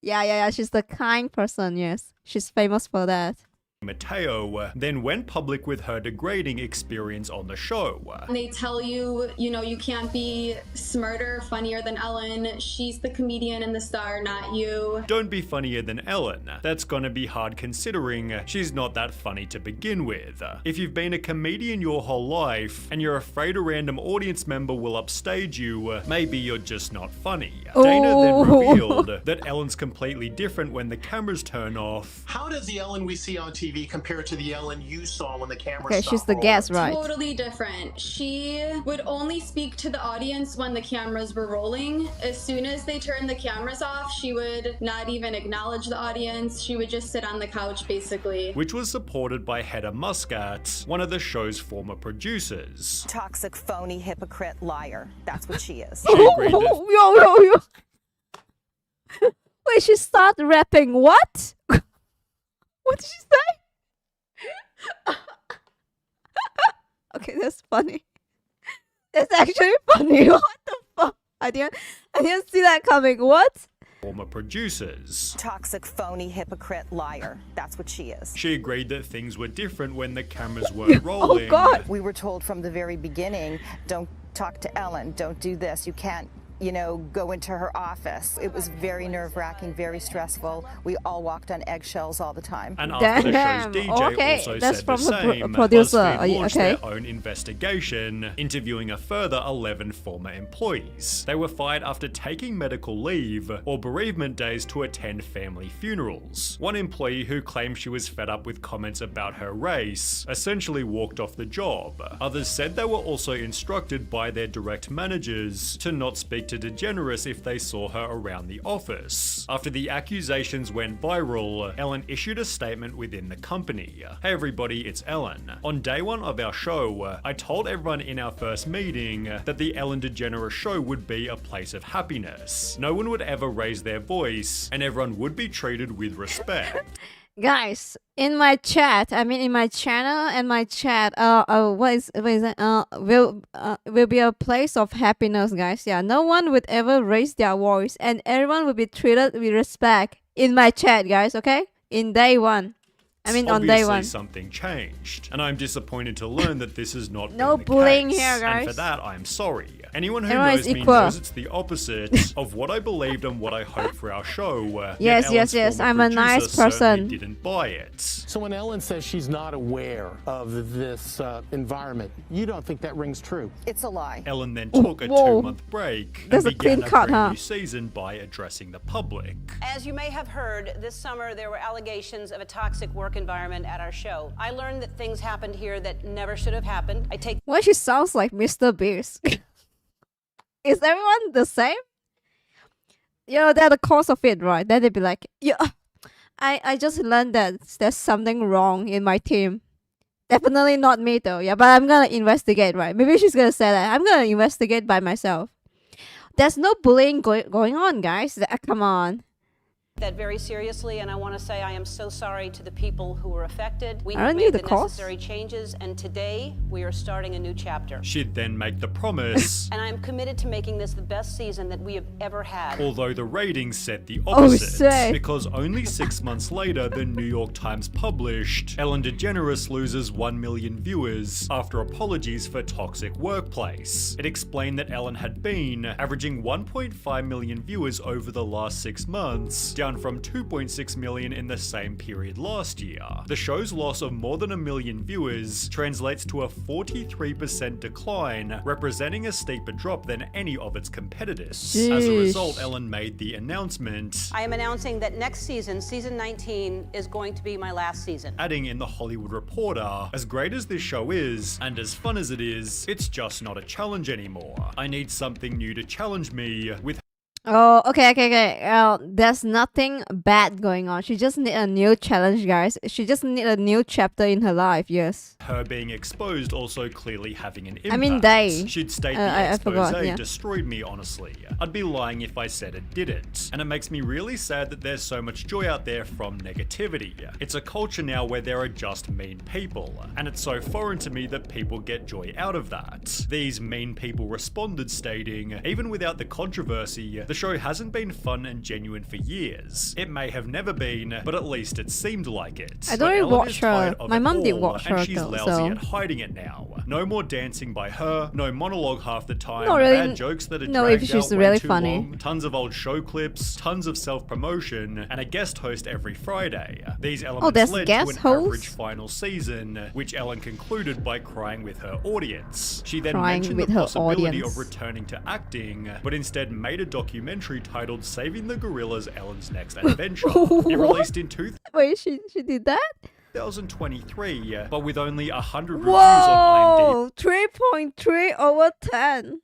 Yeah. She's the kind person, yes. She's famous for that. Mateo then went public with her degrading experience on the show. They tell you, you know, you can't be smarter, funnier than Ellen. She's the comedian and the star, not you. Don't be funnier than Ellen. That's gonna be hard considering she's not that funny to begin with. If you've been a comedian your whole life and you're afraid a random audience member will upstage you, maybe you're just not funny. Ooh. Dana then revealed that Ellen's completely different when the cameras turn off. How does the Ellen we see on TV compared to the Ellen you saw when the camera Okay, stopped she's the rolling? guest, right? Totally different. She would only speak to the audience when the cameras were rolling. As soon as they turned the cameras off, she would not even acknowledge the audience. She would just sit on the couch, basically. Which was supported by Hedda Muscat, one of the show's former producers. Toxic, phony, hypocrite, liar. That's what she is. She agreed that Yo. Wait, she started rapping. What? What did she say? Okay, that's funny. That's actually funny. What the fuck? I didn't see that coming. What? Former producers. Toxic, phony, hypocrite, liar. That's what she is. She agreed that things were different when the cameras weren't rolling. Oh God! We were told from the very beginning, don't talk to Ellen, don't do this, you can't, you know, go into her office. It was very nerve-wracking, very stressful. We all walked on eggshells all the time. And after the show's DJ also said the same, producer. BuzzFeed launched Okay. their own investigation, interviewing a further 11 former employees. They were fired after taking medical leave or bereavement days to attend family funerals. One employee who claimed she was fed up with comments about her race essentially walked off the job. Others said they were also instructed by their direct managers to not speak to DeGeneres if they saw her around the office. After the accusations went viral, Ellen issued a statement within the company. Hey everybody, it's Ellen. On day one of our show, I told everyone in our first meeting that the Ellen DeGeneres show would be a place of happiness. No one would ever raise their voice, and everyone would be treated with respect. Guys, in my chat, I mean in my channel and my chat, what is that? Will be a place of happiness, guys. Yeah, no one would ever raise their voice, and everyone will be treated with respect in my chat, guys. Okay, in day one. I mean on day one. Something changed, and I'm disappointed to learn that this is not no been the bullying case. here, guys. And for that, I'm sorry. Anyone who Everyone knows is me equal. knows it's the opposite of what I believed and what I hoped for our show. Yes, Yet yes, Ellen's yes. former I'm a nice producer certainly person. Didn't buy it. So when Ellen says she's not aware of this environment, you don't think that rings true? It's a lie. Ellen then took a Whoa. 2-month break That's a and began clean a cut, brand huh? new season by addressing the public. As you may have heard, this summer there were allegations of a toxic work environment at our show. I learned that things happened here that never should have happened. I take Why she sounds like Mr. Beast? Is everyone the same? You know, they're the cause of it, right? Then they'd be like, yeah, I just learned that there's something wrong in my team. Definitely not me though, yeah, but I'm gonna investigate, right? Maybe she's gonna say that. I'm gonna investigate by myself. There's no bullying going on, guys. Come on. that very seriously, and I want to say I am so sorry to the people who were affected. We have Aren't made you the the cause? necessary changes, and today we are starting a new chapter. She'd then make the promise, And I am committed to making this the best season that we have ever had. although the ratings said the Oh, opposite, say. because only 6 months later the New York Times published Ellen DeGeneres loses 1 million viewers after apologies for toxic workplace. It explained that Ellen had been averaging 1.5 million viewers over the last 6 months, down from 2.6 million in the same period last year. The show's loss of more than 1 million viewers translates to a 43% decline, representing a steeper drop than any of its competitors. As a result, Ellen made the announcement, I am announcing that next season, season 19, is going to be my last season. adding in The Hollywood Reporter, as great as this show is, and as fun as it is, it's just not a challenge anymore. I need something new to challenge me with. Oh, okay. There's nothing bad going on. She just need a new challenge, guys. She just need a new chapter in her life. Yes. Her being exposed also clearly having an impact. I mean, they. She'd state the I expose forgot, yeah. destroyed me, honestly. I'd be lying if I said it didn't. And it makes me really sad that there's so much joy out there from negativity. It's a culture now where there are just mean people. And it's so foreign to me that people get joy out of that. These mean people responded stating, even without the controversy, the show hasn't been fun and genuine for years. It may have never been, but at least it seemed like it. I don't But really Ellen watch is her. tired of My it mom did all, watch her and she's though, lousy so. at hiding it now. No more dancing by her, no monologue half the time, Not really- bad jokes that are no, if dragged she's out way really too funny. long, tons of old show clips, tons of self-promotion, and a guest host every Friday. These elements there's led guest to an hosts? average final season, which Ellen concluded by crying with her audience. She then Crying mentioned with the her possibility audience. of returning to acting, but instead made a documentary titled Saving the Gorillas, Ellen's Next Adventure. It released in Wait, she did that? 2023, but with only 100 reviews on IMDb. Whoa, 3.3 over 10.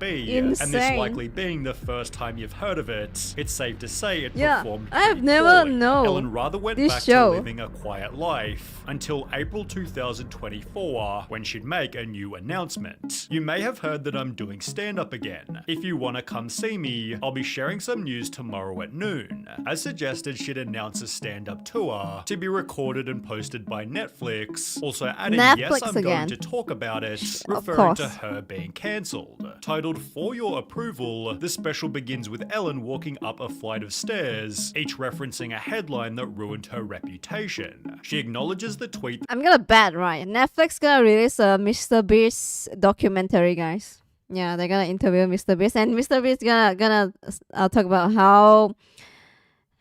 be. Insane. And this likely being the first time you've heard of it, it's safe to say it performed I've pretty never poorly. known Ellen rather went this back show. to living a quiet life until April 2024, when she'd make a new announcement. You may have heard that I'm doing stand-up again. If you want to come see me, I'll be sharing some news tomorrow at noon. As suggested, she'd announce a stand-up tour to be recorded and posted by Netflix, also adding, yes, I'm going to talk about it, referring to her being cancelled. Titled For Your Approval, the special begins with Ellen walking up a flight of stairs, each referencing a headline that ruined her reputation. She acknowledges the tweet. I'm gonna bet, right? Netflix gonna release a Mr. Beast documentary, guys. Yeah, they're gonna interview Mr. Beast, and Mr. Beast gonna talk about how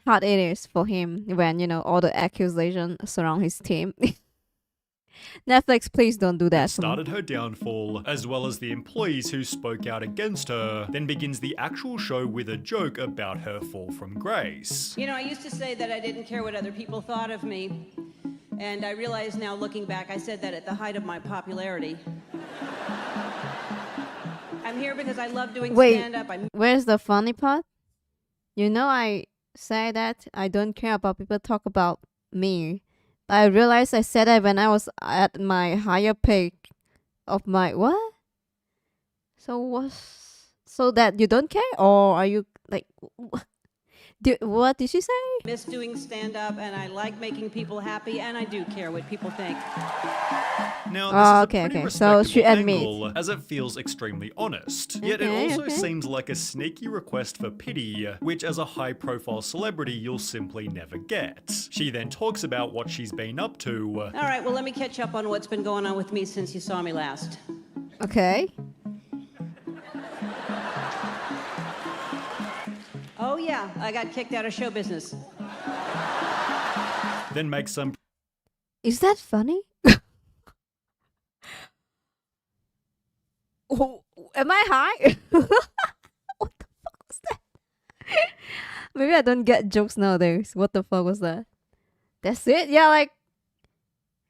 hard it is for him when, you know, all the accusations surround his team. Netflix, please don't do that. Started her downfall, as well as the employees who spoke out against her. Then begins the actual show with a joke about her fall from grace. You know, I used to say that I didn't care what other people thought of me. And I realize now, looking back, I said that at the height of my popularity. I'm here because I love doing stand-up. Where's the funny part? You know, I say that I don't care about people talk about me. I realized I said that when I was at my higher peak of my what? So that you don't care, or are you like? What did she say? I miss doing stand-up, and I like making people happy, and I do care what people think. Now, this is a pretty So she respectable admits, angle, as it feels extremely honest. Yet it also seems like a sneaky request for pity, which as a high-profile celebrity you'll simply never get. She then talks about what she's been up to. All right, well, let me catch up on what's been going on with me since you saw me last. Okay. Oh yeah, I got kicked out of show business. Then make some. Is that funny? Oh, am I high? What the fuck was that? Maybe I don't get jokes nowadays. What the fuck was that? That's it? Yeah, like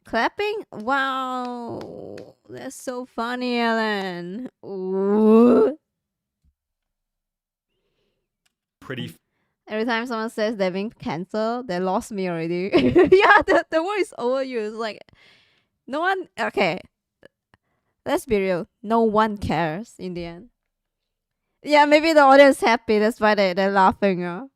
clapping? Wow. That's so funny, Ellen. Ooh. Pretty. Every time someone says they're being cancelled, they lost me already. Yeah, the word is overused. Like, no one. Okay, let's be real. No one cares in the end. Yeah, maybe the audience happy. That's why they're laughing. Am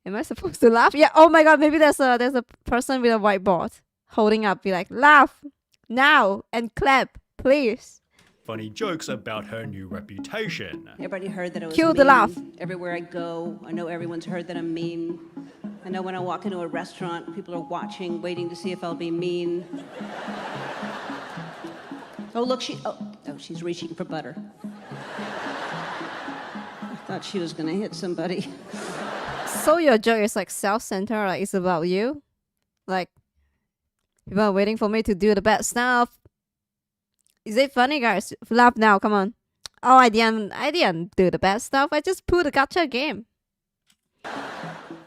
I supposed to laugh? Yeah. Oh my god. Maybe there's a person with a whiteboard holding up. Be like, laugh now and clap, please. Funny jokes about her new reputation. Everybody heard that I was Cue mean. the laugh. Everywhere I go, I know everyone's heard that I'm mean. I know when I walk into a restaurant, people are watching, waiting to see if I'll be mean. Oh, look, she's reaching for butter. I thought she was gonna hit somebody. So your joke is like self-centered, like it's about you? Like, people are waiting for me to do the bad stuff. Is it funny, guys? Laugh now, come on. Oh, I didn't do the bad stuff. I just put a gotcha game.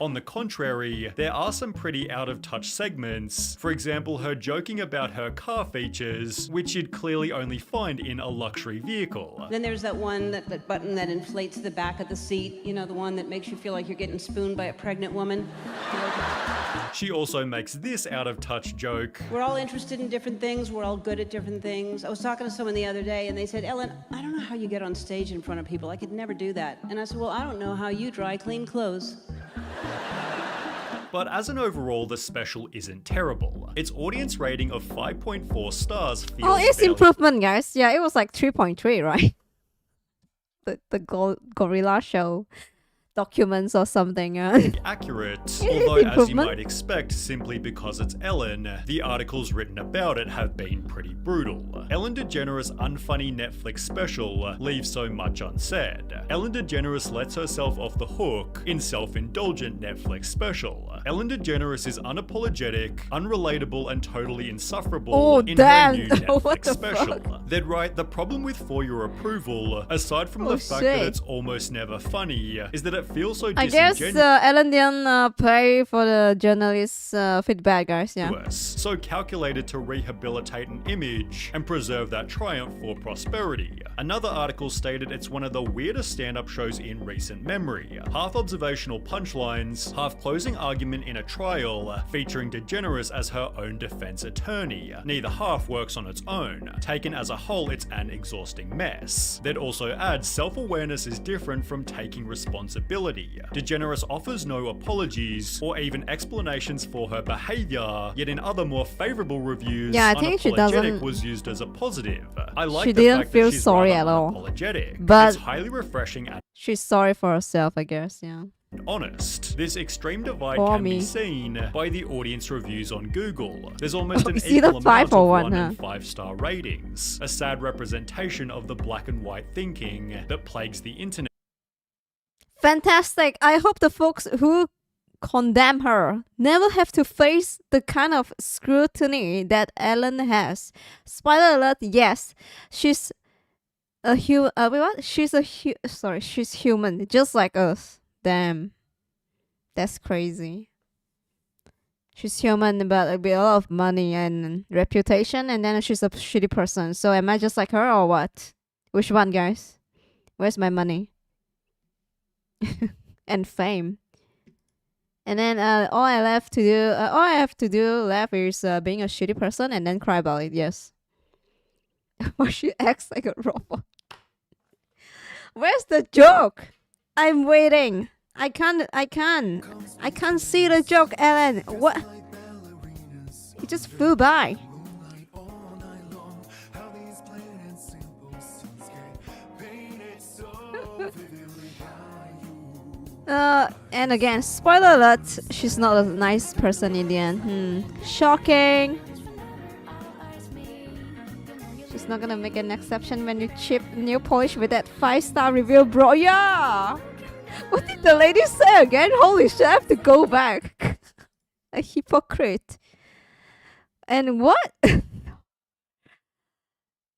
On the contrary, there are some pretty out-of-touch segments. For example, her joking about her car features, which you'd clearly only find in a luxury vehicle. Then there's that one, that button that inflates the back of the seat. You know, the one that makes you feel like you're getting spooned by a pregnant woman. She also makes this out-of-touch joke. We're all interested in different things. We're all good at different things. I was talking to someone the other day, and they said, Ellen, I don't know how you get on stage in front of people. I could never do that. And I said, well, I don't know how you dry clean clothes. But as an overall, the special isn't terrible. Its audience rating of 5.4 stars feels it's fairly improvement, guys. Yeah, it was like 3.3, right? The gorilla show documents or something. accurate, although as you might expect, simply because it's Ellen, the articles written about it have been pretty brutal. Ellen DeGeneres' unfunny Netflix special leaves so much unsaid. Ellen DeGeneres lets herself off the hook in self-indulgent Netflix special. Ellen DeGeneres is unapologetic, unrelatable, and totally insufferable in her new Netflix special. They'd write, the problem with For Your Approval, aside from the fact that it's almost never funny, is that it it feels so I guess Ellen didn't pay for the journalist's feedback, guys. Yeah. So calculated to rehabilitate an image and preserve that triumph for prosperity. Another article stated it's one of the weirdest stand-up shows in recent memory. Half observational punchlines, half closing argument in a trial, featuring DeGeneres as her own defense attorney. Neither half works on its own. Taken as a whole, it's an exhausting mess. That also adds self-awareness is different from taking responsibility. DeGeneres offers no apologies or even explanations for her behavior, yet in other more favorable reviews, yeah, I think she doesn't. was used as a positive. I like she the didn't fact feel that she's sorry rather at all. unapologetic. But it's highly refreshing and she's sorry for herself, I guess. Yeah. honest. This extreme divide For can me. be seen by the audience reviews on Google. There's almost an you see the equal 5 amount for of 1, 1 huh? and 5-star ratings. A sad representation of the black and white thinking that plagues the internet. Fantastic. I hope the folks who condemn her never have to face the kind of scrutiny that Ellen has. Spoiler alert, yes. She's a human. Wait, what? She's human, just like us. Damn. That's crazy. She's human, but with a lot of money and reputation, and then she's a shitty person. So am I just like her or what? Which one, guys? Where's my money? And fame. And then all I have to do left is being a shitty person and then cry about it. Yes. Or she acts like a robot. Where's the joke? I'm waiting. I can't see the joke, Ellen. What? He just flew by. And again, spoiler alert, she's not a nice person in the end. Shocking. She's not gonna make an exception when you chip nail polish with that 5-star review, bro. Yeah! What did the lady say again? Holy shit, I have to go back. A hypocrite. And what? The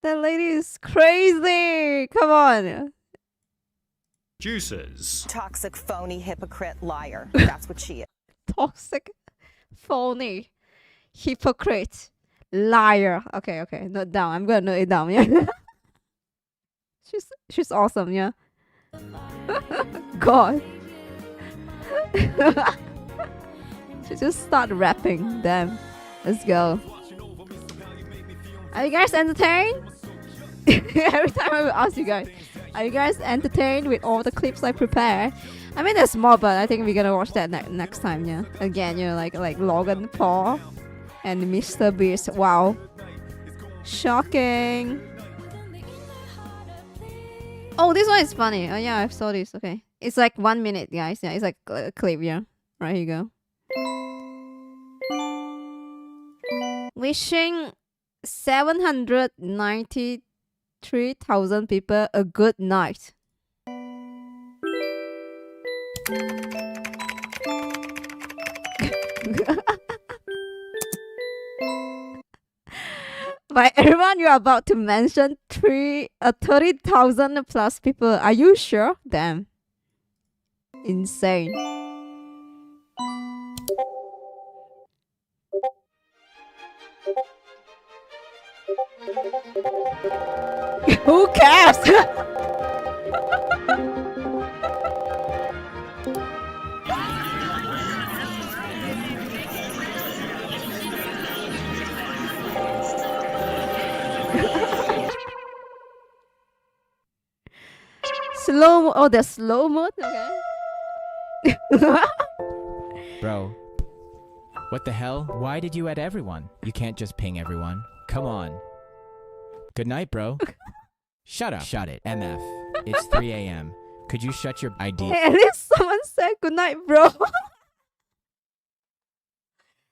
lady is crazy. Come on. Juices. Toxic, phony, hypocrite, liar. That's what she is. Toxic, phony, hypocrite, liar. Okay, note down. I'm gonna note it down. Yeah. she's awesome. Yeah. God. She just start rapping. Damn. Let's go. Are you guys entertained? Every time I will ask you guys, are you guys entertained with all the clips I prepare? I mean, there's more, but I think we're gonna watch that next time. Yeah. Again, you know, like Logan Paul and Mr. Beast. Wow. Shocking. Oh, this one is funny. Oh yeah, I saw this. Okay, it's like 1 minute, guys. Yeah, it's like a clip. Yeah, right here you go. Wishing 793,000 people a good night. By everyone you're about to mention 30,000 plus people. Are you sure? Damn. Insane. Who cares? Slow. Oh, the slow mode. Okay. Bro, what the hell? Why did you add everyone? You can't just ping everyone. Come on. Good night, bro. Shut up. Shut it. MF. It's 3 a.m. Could you shut your ID? Hey, at least someone said good night, bro.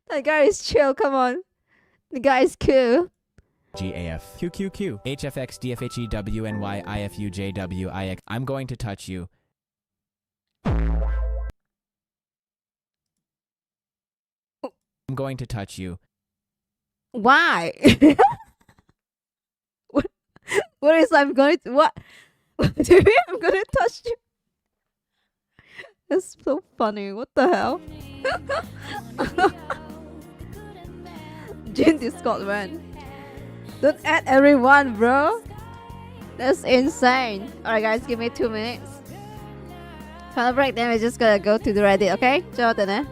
That guy is chill. Come on. The guy is cool. GAF. QQQ. HFX DFHE WNY IFU JW IX. I'm going to touch you. I'm going to touch you. Why? What is I'm going to what? I'm going to touch you. That's so funny. What the hell? Jin Discord, man. Don't add everyone, bro. That's insane. Alright, guys, give me 2 minutes. Final break, then we're just gonna go to the Reddit, okay? Jonathan, eh?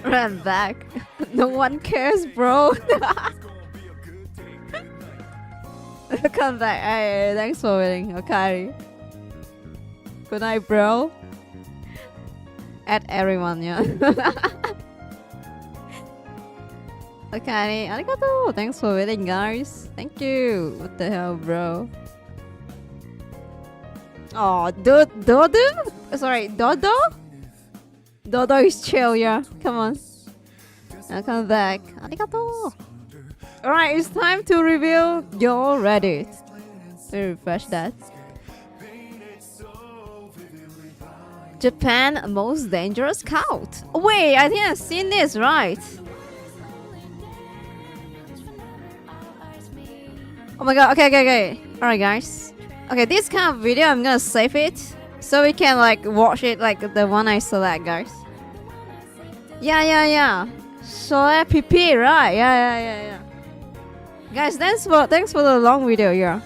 Run back. No one cares, bro. Come back. Hey, thanks for waiting. Okay. Good night, bro. Add everyone, yeah. Okay, arigato. Thanks for waiting, guys. Thank you. What the hell, bro? Oh, Dodo? Sorry, Dodo? Dodo is chill, yeah. Come on. I'll come back. Arigato. Alright, it's time to reveal your Reddit. Let me refresh that. Japan most dangerous cult. Wait, I think I've seen this, right? Oh my god, okay. Alright, guys. Okay, this kind of video, I'm gonna save it so we can like watch it like the one I select, guys. Yeah. Sole PP, right? Yeah. Guys, thanks for the long video, yeah.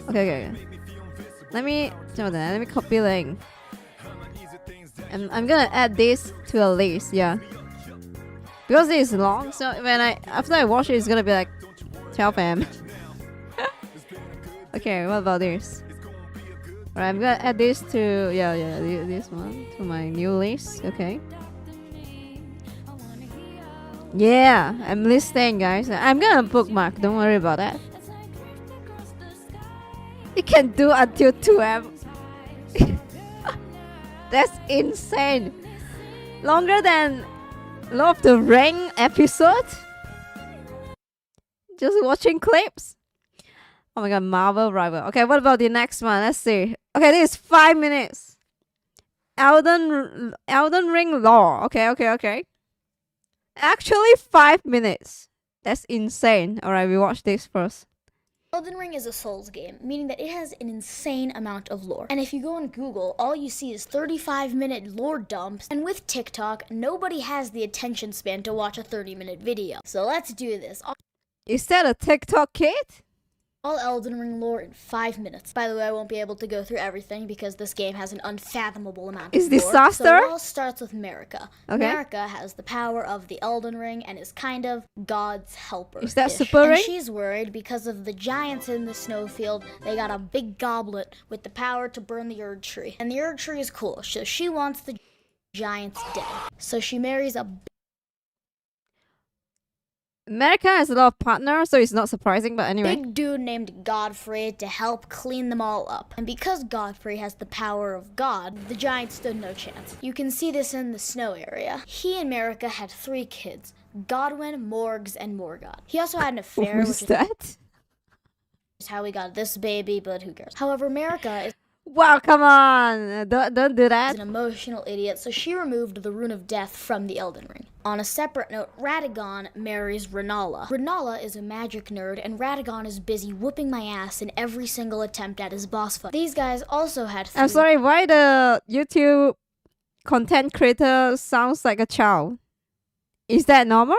Okay. Let me copy link. And I'm gonna add this to a list, yeah. Because it is long, so after I watch it, it's gonna be like 12 AM. Okay, what about this? Alright, I'm gonna add this to this one to my new list. Okay. Yeah, I'm listing, guys. I'm gonna bookmark. Don't worry about that. You can do until 2 AM. That's insane. Longer than Lord of the Ring episode. Just watching clips. Oh my god, Marvel rival. Okay, what about the next one? Let's see. Okay, this is 5 minutes. Elden Ring lore. Okay. Actually, 5 minutes. That's insane. Alright, we watch this first. Elden Ring is a Souls game, meaning that it has an insane amount of lore. And if you go on Google, all you see is 35-minute lore dumps. And with TikTok, nobody has the attention span to watch a 30-minute video. So let's do this. Is that a TikTok kid? All Elden Ring lore in 5 minutes. By the way, I won't be able to go through everything because this game has an unfathomable amount of lore. Disaster? So it all starts with Marika. Okay. Marika has the power of the Elden Ring and is kind of God's helper. Is that Super Ring? And she's worried because of the giants in the snowfield. They got a big goblet with the power to burn the Erd Tree. And the Erd Tree is cool, so she wants the giants dead. So she marries a America has a lot of partners, so it's not surprising, but anyway. Big dude named Godfrey to help clean them all up. And because Godfrey has the power of God, the giant stood no chance. You can see this in the snow area. He and America had 3 kids, Godwin, Morgs, and Morgoth. He also had an affair, Who's that? is how we got this baby, but who cares? However, America is Wow, come on! Don't do that. an emotional idiot, so she removed the Rune of Death from the Elden Ring. On a separate note, Radagon marries Renala. Renala is a magic nerd, and Radagon is busy whooping my ass in every single attempt at his boss fight. These guys also had 3 I'm sorry, why the YouTube content creator sounds like a child? Is that normal?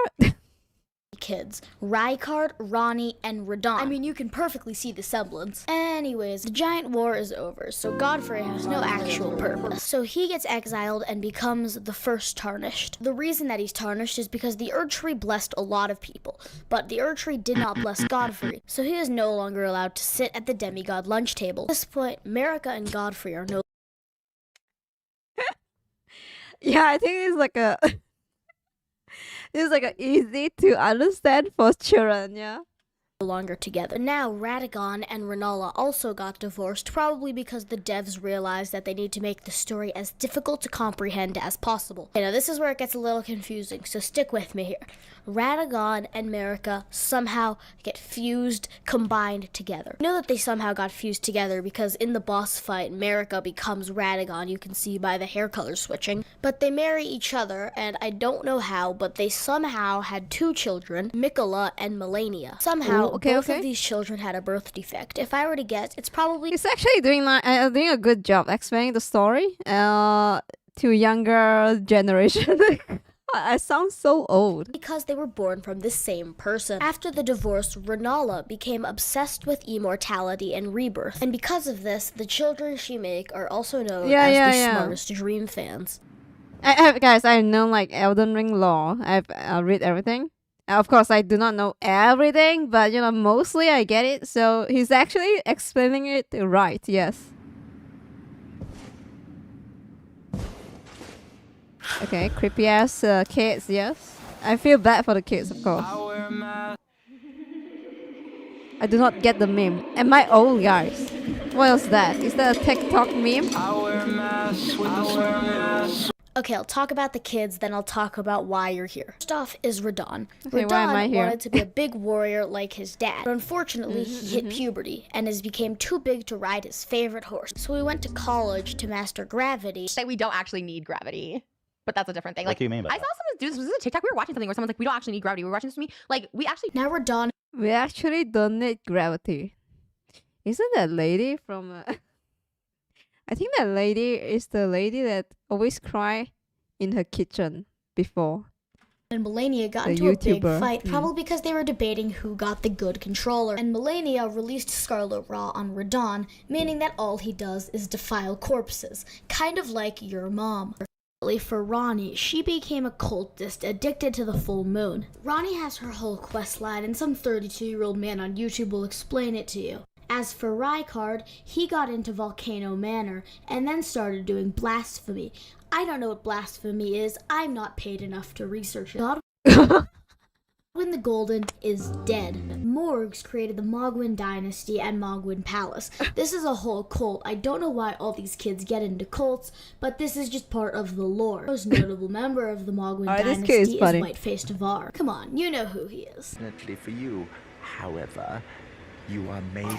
kids, Rykard, Ronnie, and Radon. I mean, you can perfectly see the semblance. Anyways, the giant war is over, so Godfrey has no actual purpose. So he gets exiled and becomes the first Tarnished. The reason that he's tarnished is because the Erd Tree blessed a lot of people, but the Erd Tree did not bless Godfrey, so he is no longer allowed to sit at the demigod lunch table. At this point, Marika and Godfrey are no Yeah, I think it's like a it's like a easy to understand for children, yeah. longer together. Now, Radagon and Renala also got divorced, probably because the devs realized that they need to make the story as difficult to comprehend as possible. Okay, now this is where it gets a little confusing, so stick with me here. Radagon and Marika somehow get fused, combined together. You know that they somehow got fused together because in the boss fight, Marika becomes Radagon, you can see by the hair color switching. But they marry each other, and I don't know how, but they somehow had 2 children, Mikola and Melania. Somehow, both of these children had a birth defect. If I were to guess, it's probably... It's actually doing a good job explaining the story to younger generation. I sound so old. Because they were born from the same person. After the divorce, Renala became obsessed with immortality and rebirth. And because of this, the children she make are also known as the smartest dream fans. Guys, I know like Elden Ring lore. I've read everything. Of course, I do not know everything, but you know, mostly I get it. So he's actually explaining it right, yes. Okay, creepy ass kids, yes. I feel bad for the kids, of course. I do not get the meme. Am I old, guys? What is that? Is that a TikTok meme? Okay, I'll talk about the kids, then I'll talk about why you're here. First off is Radon. Okay, why am I here? Wanted to be a big warrior like his dad, but unfortunately he hit puberty and became too big to ride his favorite horse. So we went to college to master gravity. Say we don't actually need gravity, but that's a different thing. What Like, do you mean by I that? saw someone do this. Was this a TikTok? We were watching something where someone's like, we don't actually need gravity. We were watching this to me. Like, we actually... Now Radon... We actually don't need gravity. Isn't that lady from... I think that lady is the lady that always cry in her kitchen before. And Melania got The into a big YouTuber. fight, probably because they were debating who got the good controller. And Melania released Scarlet Raw on Radon, meaning that all he does is defile corpses, kind of like your mom. For Ronnie, she became a cultist addicted to the full moon. Ronnie has her whole quest line, and some 32-year-old man on YouTube will explain it to you. As for Rykard, he got into Volcano Manor and then started doing blasphemy. I don't know what blasphemy is. I'm not paid enough to research it. Godwin the Golden is dead. Morgs created the Mogwin Dynasty and Mogwin Palace. This is a whole cult. I don't know why all these kids get into cults, but this is just part of the lore. The most notable member of the Mogwin Dynasty is White-Faced Var. Come on, you know who he is. Fortunately for you, however, you are maiden.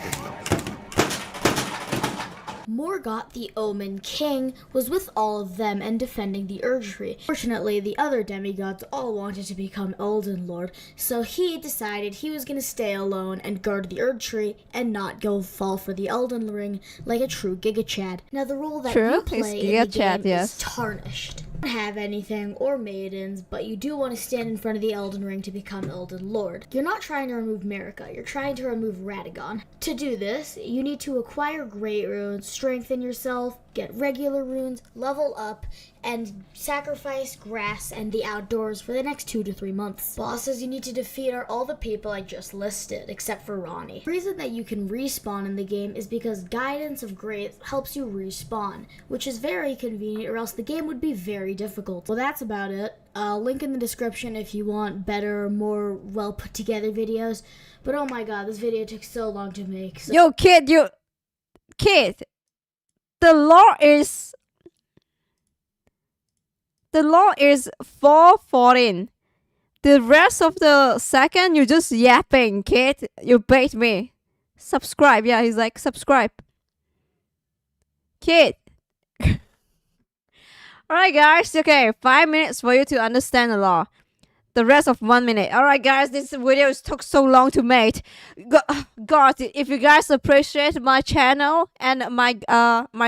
Morgoth, the Omen King, was with all of them and defending the Erd Tree. Fortunately, the other demigods all wanted to become Elden Lord, so he decided he was going to stay alone and guard the Erd Tree and not go fall for the Elden Ring like a true Giga Chad. Now, the role that you play in the game is Tarnished. You don't have anything or maidens, but you do want to stand in front of the Elden Ring to become Elden Lord. You're not trying to remove Marika, you're trying to remove Radagon. To do this, you need to acquire Great Runes, strengthen yourself, get regular runes, level up, and sacrifice grass and the outdoors for the next 2 to 3 months. Bosses you need to defeat are all the people I just listed, except for Ronnie. The reason that you can respawn in the game is because Guidance of Grace helps you respawn, which is very convenient or else the game would be very difficult. Well, that's about it. Link in the description if you want better, more well put together videos. But oh my god, this video took so long to make. So Yo, kid, the law is 4:14. The rest of the second you just yapping, kid. You bait me. Subscribe. Yeah, he's like subscribe. Kid. Alright guys, okay, 5 minutes for you to understand the law. The rest of 1 minute. Alright guys, this video took so long to make. God, if you guys appreciate my channel and my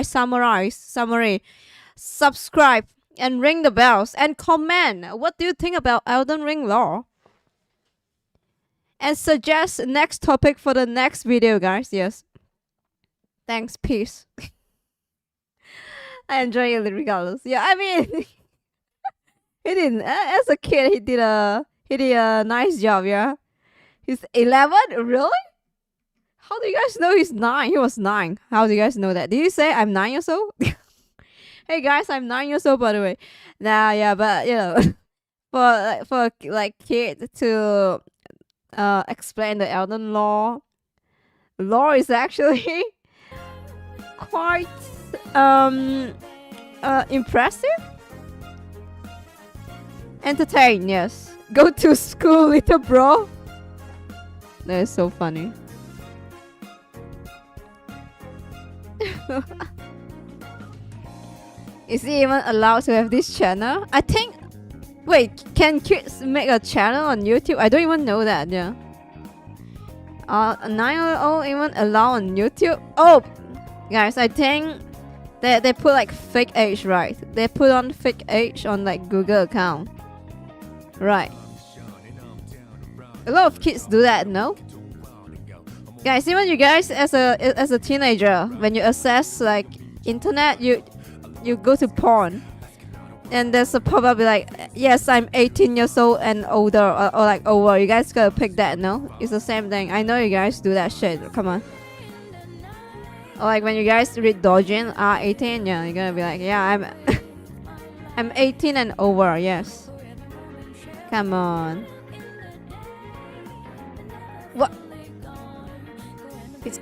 summary, subscribe and ring the bells and comment. What do you think about Elden Ring law? And suggest next topic for the next video, guys. Yes. Thanks. Peace. I enjoy it regardless. Yeah, I mean, he didn't. As a kid, he did a nice job. Yeah, he's 11. Really? How do you guys know he's 9? He was 9. How do you guys know that? Did you say I'm 9 years old? Hey guys, I'm 9 years old, by the way. Nah, yeah, but you know, for like kid to explain the Elden law is actually quite impressive. Entertain, yes. Go to school, little bro. That is so funny. Is he even allowed to have this channel? I think. Wait, can kids make a channel on YouTube? I don't even know that. Yeah. A 9-year-old even allowed on YouTube? Oh, guys, I think they put like fake age, right? They put on fake age on like Google account, right? A lot of kids do that, no? Guys, even you guys as a teenager, when you access like internet, you go to porn, and there's a pop-up like, yes, I'm 18 years old and older, or like over. You guys gotta pick that, no? It's the same thing. I know you guys do that shit. Come on. Or like when you guys read Dojin, 18, yeah, you're gonna be like, yeah, I'm 18 and over, yes. Come on. What? It's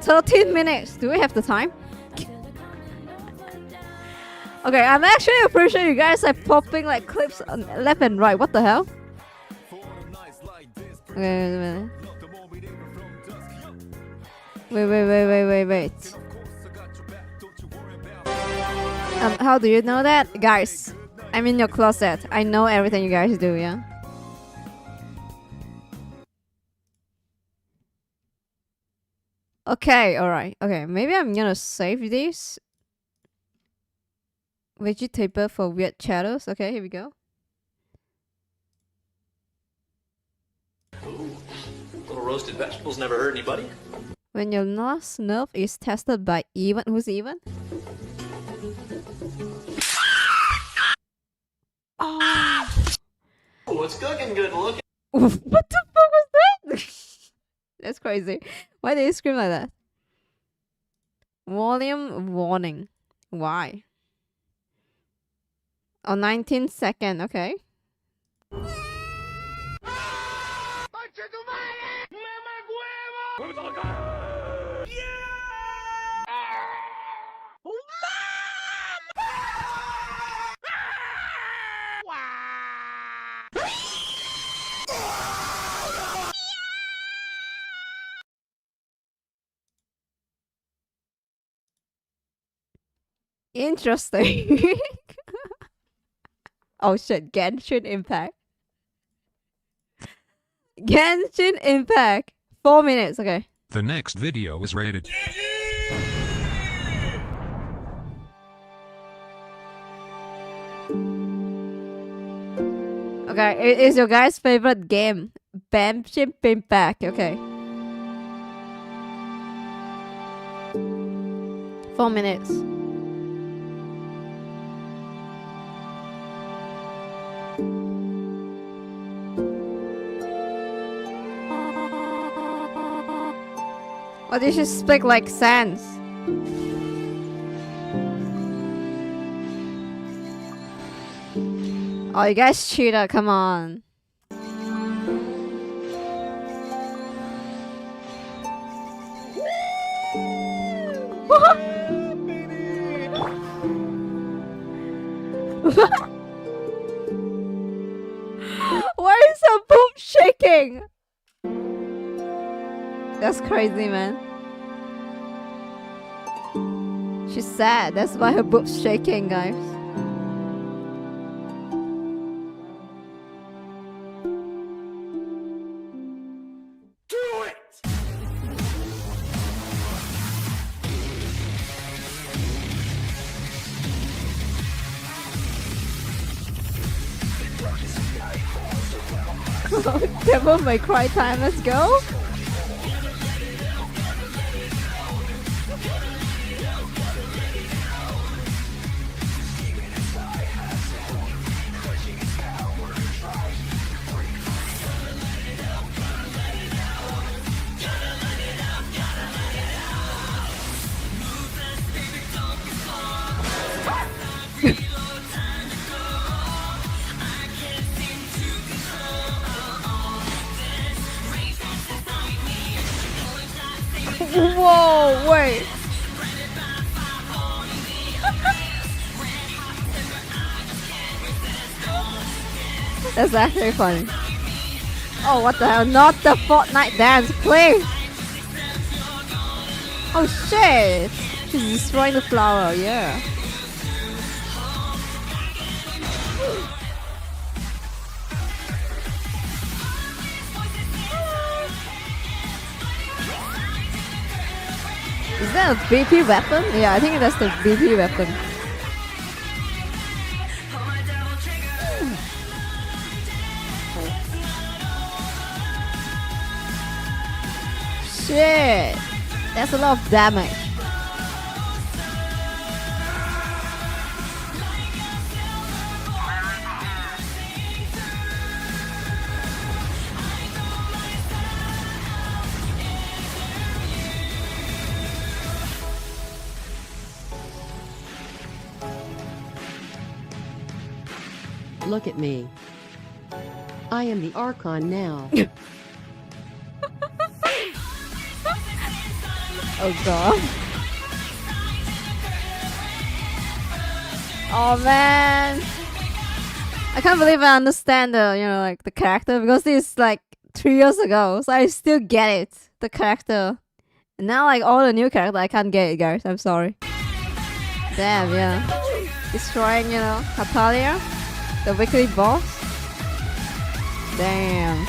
13 minutes. Do we have the time? Okay, I'm actually appreciating you guys are popping like clips on left and right. What the hell? Okay, wait. How do you know that? Guys, I'm in your closet. I know everything you guys do, yeah? Okay, alright. Okay, maybe I'm gonna save this. Vegetable for weird shadows. Okay, here we go. Ooh, little roasted vegetables never hurt anybody. When your last nerve is tested by even. Who's even? Oh. Oh, it's cooking good looking. What the fuck was that? That's crazy. Why did you scream like that? Volume warning. Why? Oh, 19 second. Okay. Interesting. Oh shit, Genshin Impact. Genshin Impact. 4 minutes, okay. The next video is rated. Okay, it is your guys' favorite game. Genshin Impact, okay. 4 minutes. Or did she speak like sense? Oh, you guys cheated, come on. Why is her boob shaking? That's crazy, man. She's sad, that's why her boob's shaking, guys. Devil May Cry time, let's go. Whoa, wait. That's actually funny. Oh, what the hell? Not the Fortnite dance, please. Oh shit. She's destroying the flower, yeah. Is that a BP weapon? Yeah, I think that's the BP weapon. Shit! That's a lot of damage. Look at me. I am the Archon now. Oh god. Oh man. I can't believe I understand the, like the character, because this is like 3 years ago, so I still get it, the character. And now like all the new character, I can't get it, guys. I'm sorry. Damn, yeah. Destroying, Hatalia, the weekly boss. Damn.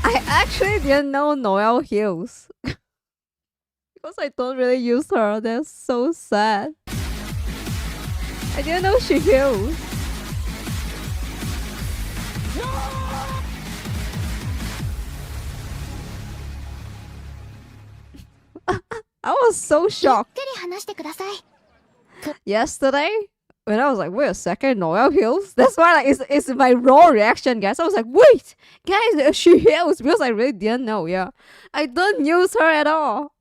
I actually didn't know Noelle heals. Because I don't really use her. That's so sad. I didn't know she heals. I was so shocked. Yesterday, when I was like, wait a second, Noelle heals? That's why like it's my raw reaction, guys. I was like, wait, guys, she heals, because I really didn't know, yeah. I don't use her at all.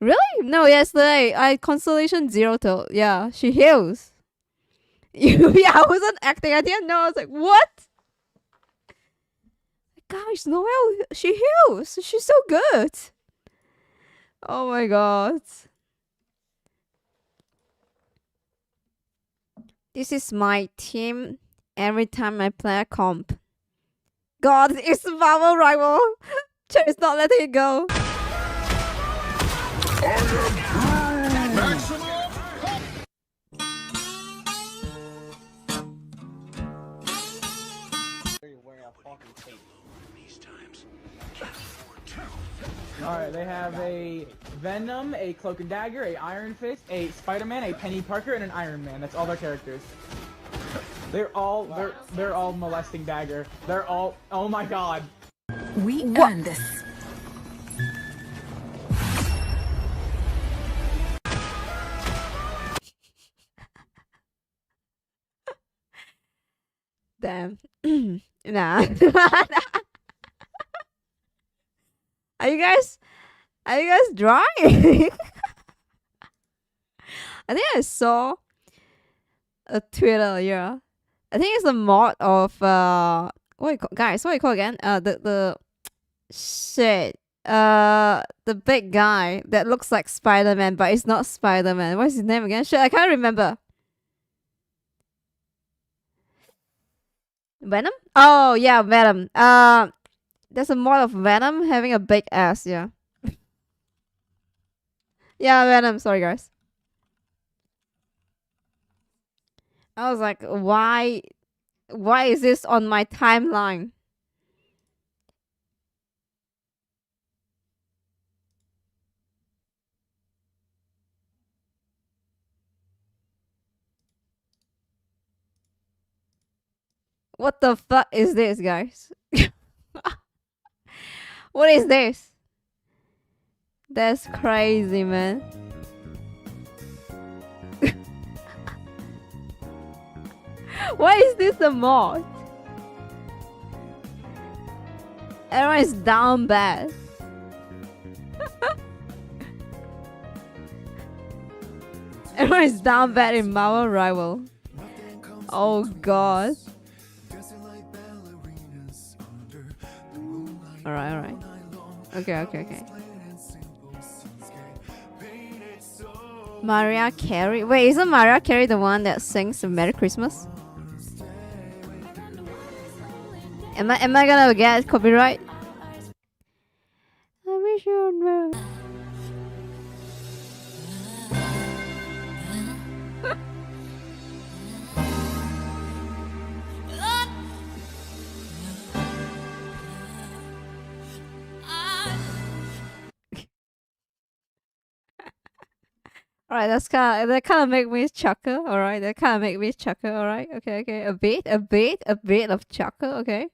Really? No, yesterday, I Constellation 0 to, yeah, she heals. Yeah, I wasn't acting, I didn't know, I was like, what? Gosh, Noelle, she heals, she's so good. Oh my god. This is my team every time I play a comp. God, it's Marvel Rival. Cherry's not letting it go. Alright, they have a Venom, a Cloak and Dagger, a Iron Fist, a Spider-Man, a Penny Parker, and an Iron Man. That's all their characters. They're all molesting Dagger. They're all, oh my god. We earned this. Damn. Nah. Are you guys drawing? I think I saw a Twitter, yeah. I think it's a mod of what you call, guys, what you call again? The shit. The big guy that looks like Spider-Man, but it's not Spider-Man. What's his name again? Shit, I can't remember. Venom? Oh yeah, Venom. There's a mod of Venom having a big ass, yeah. Yeah, Venom, sorry guys. I was like, why is this on my timeline? What the fuck is this, guys? What is this? That's crazy, man. Why is this a mod? Everyone is down bad. Everyone is down bad in Marvel Rival. Oh god. Alright. Okay. Mariah Carey. Wait, isn't Mariah Carey the one that sings Merry Christmas? Am I gonna get copyright? I wish you knew. Alright, that kind of make me chuckle. Alright, that kind of make me chuckle. Alright, okay. A bit of chuckle. Okay.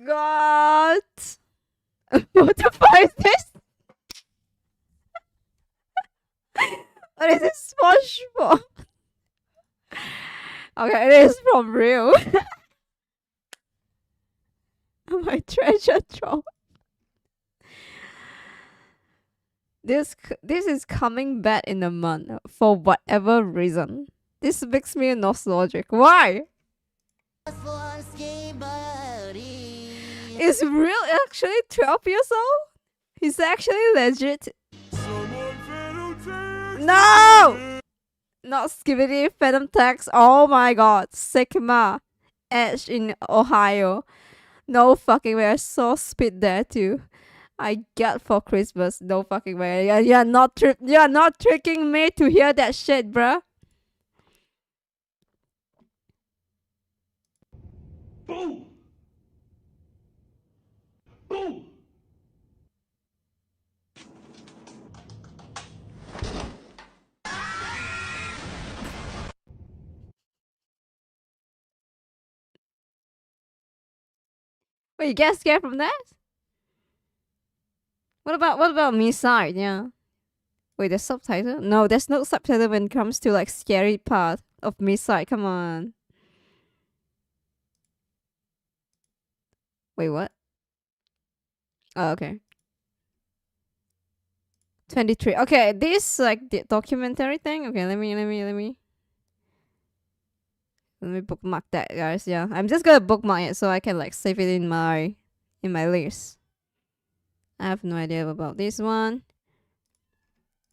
God, what the fuck is this? What is this SpongeBob? Okay, it is from real. My treasure trove. This is coming back in a month for whatever reason. This makes me nostalgic. Why? Is real actually 12 years old? He's actually legit. No! Not Skibidi, Phantom Tax. Oh my god. Stigma. Edge in Ohio. No fucking way. I saw Spit there too. I got for Christmas. No fucking way. You're not tricking me to hear that shit, bruh. Boom! Boom! Wait, you get scared from that? What about me side? Yeah. Wait, there's subtitle? No, there's no subtitle when it comes to like scary part of me side. Come on. Wait, what? Oh, okay. 23. Okay, this like the documentary thing. Okay, let me bookmark that, guys. Yeah, I'm just gonna bookmark it so I can like save it in my list. I have no idea about this one.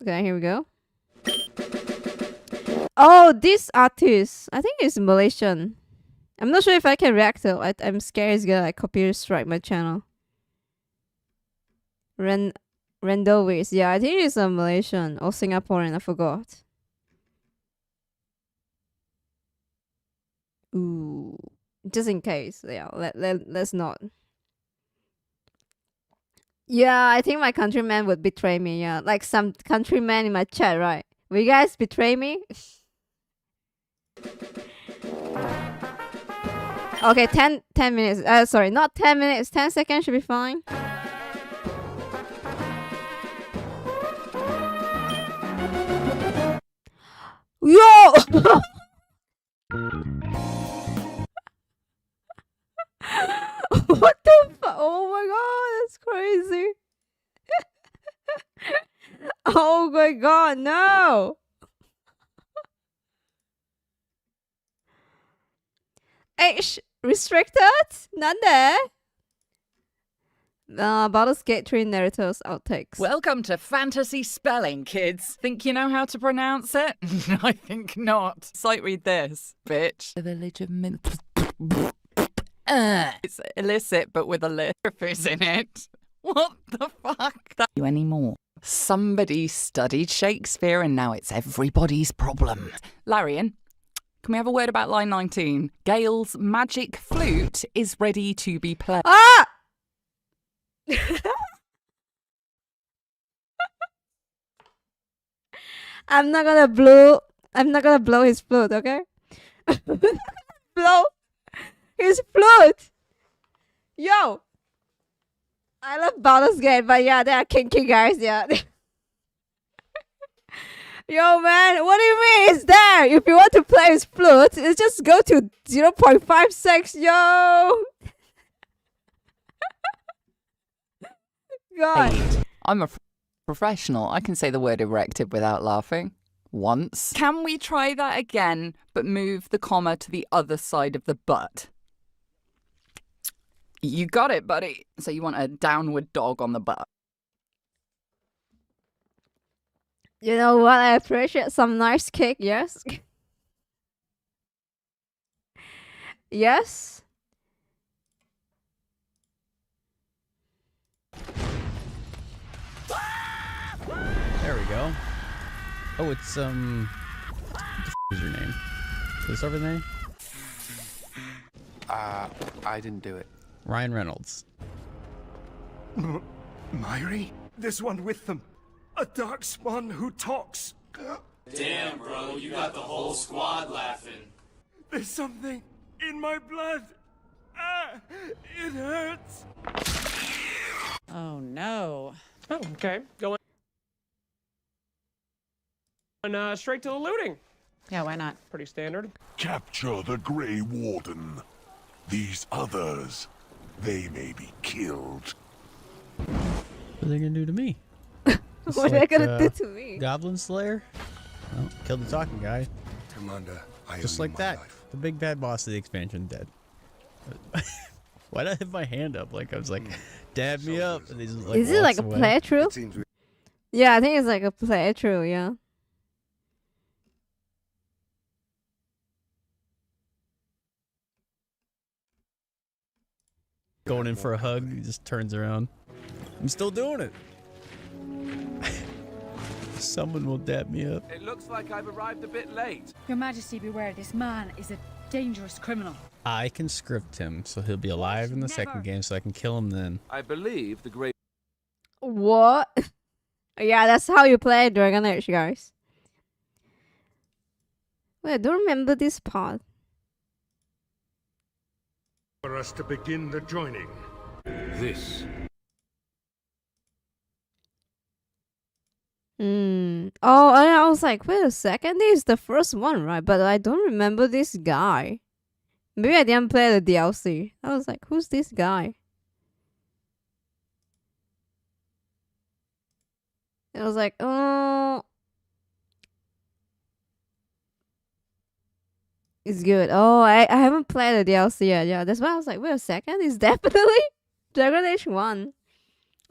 Okay, here we go. Oh, this artist. I think it's Malaysian. I'm not sure if I can react though. I'm scared it's gonna like copyright strike my channel. Rendovis. Yeah, I think it's a Malaysian or Singaporean. I forgot. Ooh, just in case. Yeah, let's not. Yeah, I think my countrymen would betray me. Yeah, like some countrymen in my chat, right? Will you guys betray me? Okay, 10 minutes. Sorry, not 10 minutes. 10 seconds should be fine. Yo! What the fuck? Oh my god, that's crazy. Oh my god, no! Age restricted? 난데? Baldur's Gate 3 narrators outtakes. Welcome to fantasy spelling, kids. Think you know how to pronounce it? I think not. Sight read this, bitch. The village of it's illicit, but with a lippers in it. What the fuck? You anymore? Somebody studied Shakespeare and now it's everybody's problem. Larian, can we have a word about line 19? Gail's magic flute is ready to be played. Ah! I'm not gonna blow his flute, okay? Blow his flute! Yo! I love Baldur's Gate, but yeah, they are kinky guys, yeah. Yo, man, what do you mean it's there? If you want to play his flute, it's just go to 0.56, yo! God. I'm a professional. I can say the word erected without laughing. Once. Can we try that again, but move the comma to the other side of the butt? You got it, buddy. So you want a downward dog on the butt. You know what? I appreciate some nice cake, yes? Yes? There we go. Oh, it's, what the f is your name? Is this over the name? I didn't do it. Ryan Reynolds. Myri? There's one with them. A darkspawn who talks. Damn, bro, you got the whole squad laughing. There's something in my blood. Ah, it hurts. Oh, no. Oh, okay. Going straight to the looting. Yeah, why not? Pretty standard. Capture the Grey Warden. These others, they may be killed. What are they gonna do to me? What are they gonna do to me? Goblin Slayer? Oh, killed the talking guy. Commander, Just like that. The big bad boss of the expansion dead. Why'd I have my hand up? Like I was like, dab me up. And he's like, is it like a playthrough? Yeah, I think it's like a playthrough, yeah. Going in for a hug, he just turns around. I'm still doing it. Someone will dab me up. It looks like I've arrived a bit late. Your Majesty, beware. This man is a dangerous criminal. I can script him, so he'll be alive in the second game, so I can kill him then. I believe the great... What? Yeah, that's how you play Dragon Age, guys. Wait, I don't remember this part. For us to begin the joining. This. Oh, and I was like, wait a second, this is the first one, right? But I don't remember this guy. Maybe I didn't play the DLC. I was like, who's this guy? I was like, oh. It's good. Oh, I haven't played the DLC yet. Yeah, that's why I was like, wait a second, it's definitely Dragon Age 1.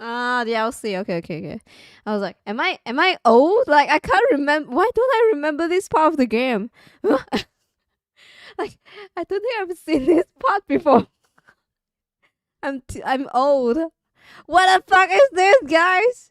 Ah, DLC. Okay. I was like, am I old? Like, I can't remember. Why don't I remember this part of the game? Like, I don't think I've seen this part before. I'm old. What the fuck is this, guys?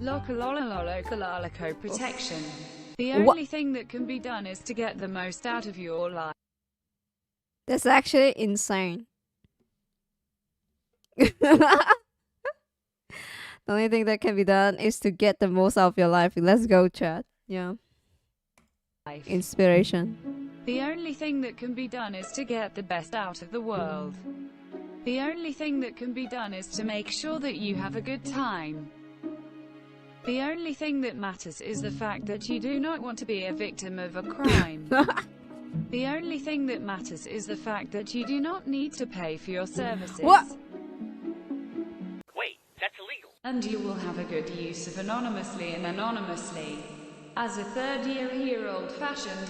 Loco protection. The What? only thing that can be done is to get the most out of your life. That's actually insane. The only thing that can be done is to get the most out of your life. Let's go, chat. Yeah. Inspiration. The only thing that can be done is to get the best out of the world. The only thing that can be done is to make sure that you have a good time. The only thing that matters is the fact that you do not want to be a victim of a crime. The only thing that matters is the fact that you do not need to pay for your services. What? Wait, that's illegal. And you will have a good use of anonymously and anonymously. As a third-year old-fashioned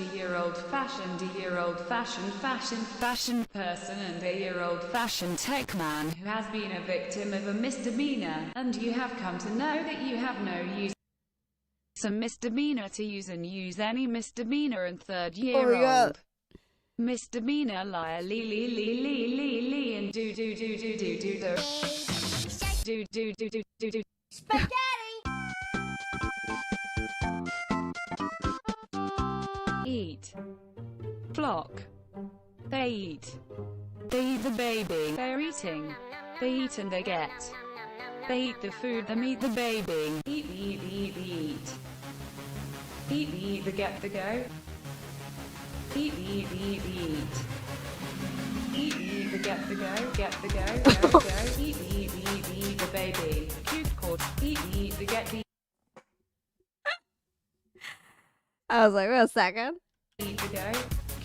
fashion person and a year-old-fashioned tech man who has been a victim of a misdemeanor, and you have come to know that you have no use some misdemeanor to use and use any misdemeanor and third-year-old. Misdemeanor liar and do. Eat. Flock. They eat. They eat the baby. They're eating. They eat and they get. They eat the food, they meet the baby. Eat, eat, eat, eat. Eat, eat, the get, the go. Eat, eat, eat, eat. Eat, eat, the get, the go, go, go. Eat, eat, eat, the baby. Cute cord. Eat, eat, the get, the. I was like, wait a second. Eat the go.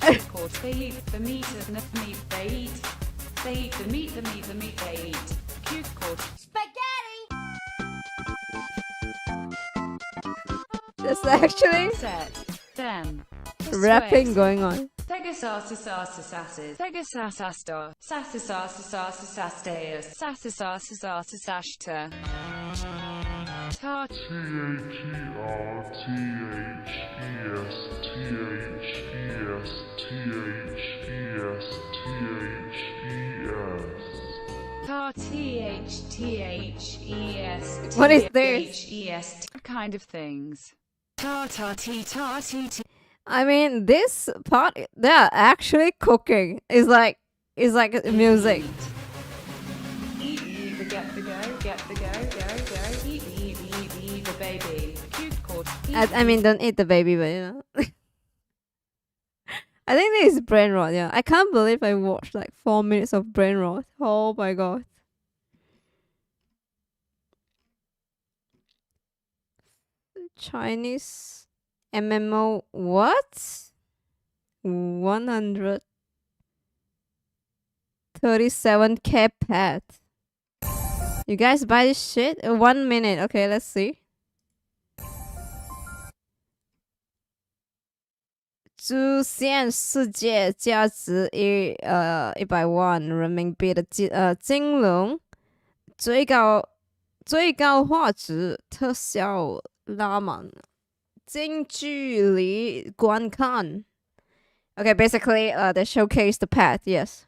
Cute cord. They eat the meat and the meat they eat. They eat the meat, the meat, the meat they eat. Cute cord. That's actually Set them rapping going on. What is this? Kind of things. I mean, this part they're actually cooking. It's like music. Get the go, eat the baby. Cute cord. I mean, don't eat the baby, but you know. I think this is brain rot. Yeah, I can't believe I watched like 4 minutes of brain rot. Oh my god. Chinese MMO what? 137k pet. You guys buy this shit? 1 minute. Okay, let's see. 主线世界价值100万人民币的金龙，最高画质特效拉满，近距离观看。Okay, basically, they showcase the pet. Yes.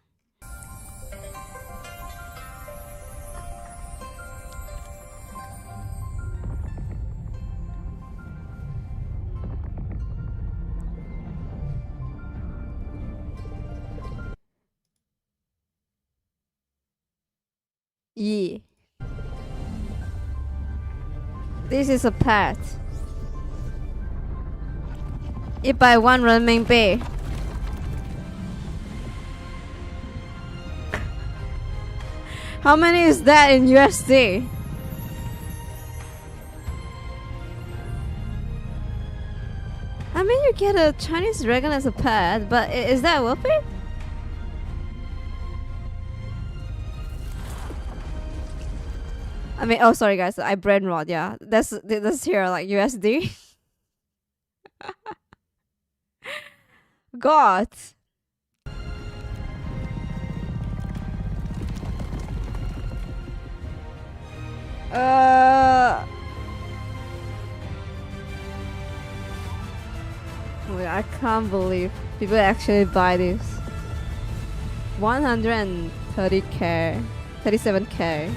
Yeah. This is a pet. 100万人民币。How many is that in USD? I mean, you get a Chinese dragon as a pet, but is that worth it? I mean, oh sorry guys, I brain rot. Yeah, that's here like USD. God. Wait, I can't believe people actually buy this. 130k, 37k.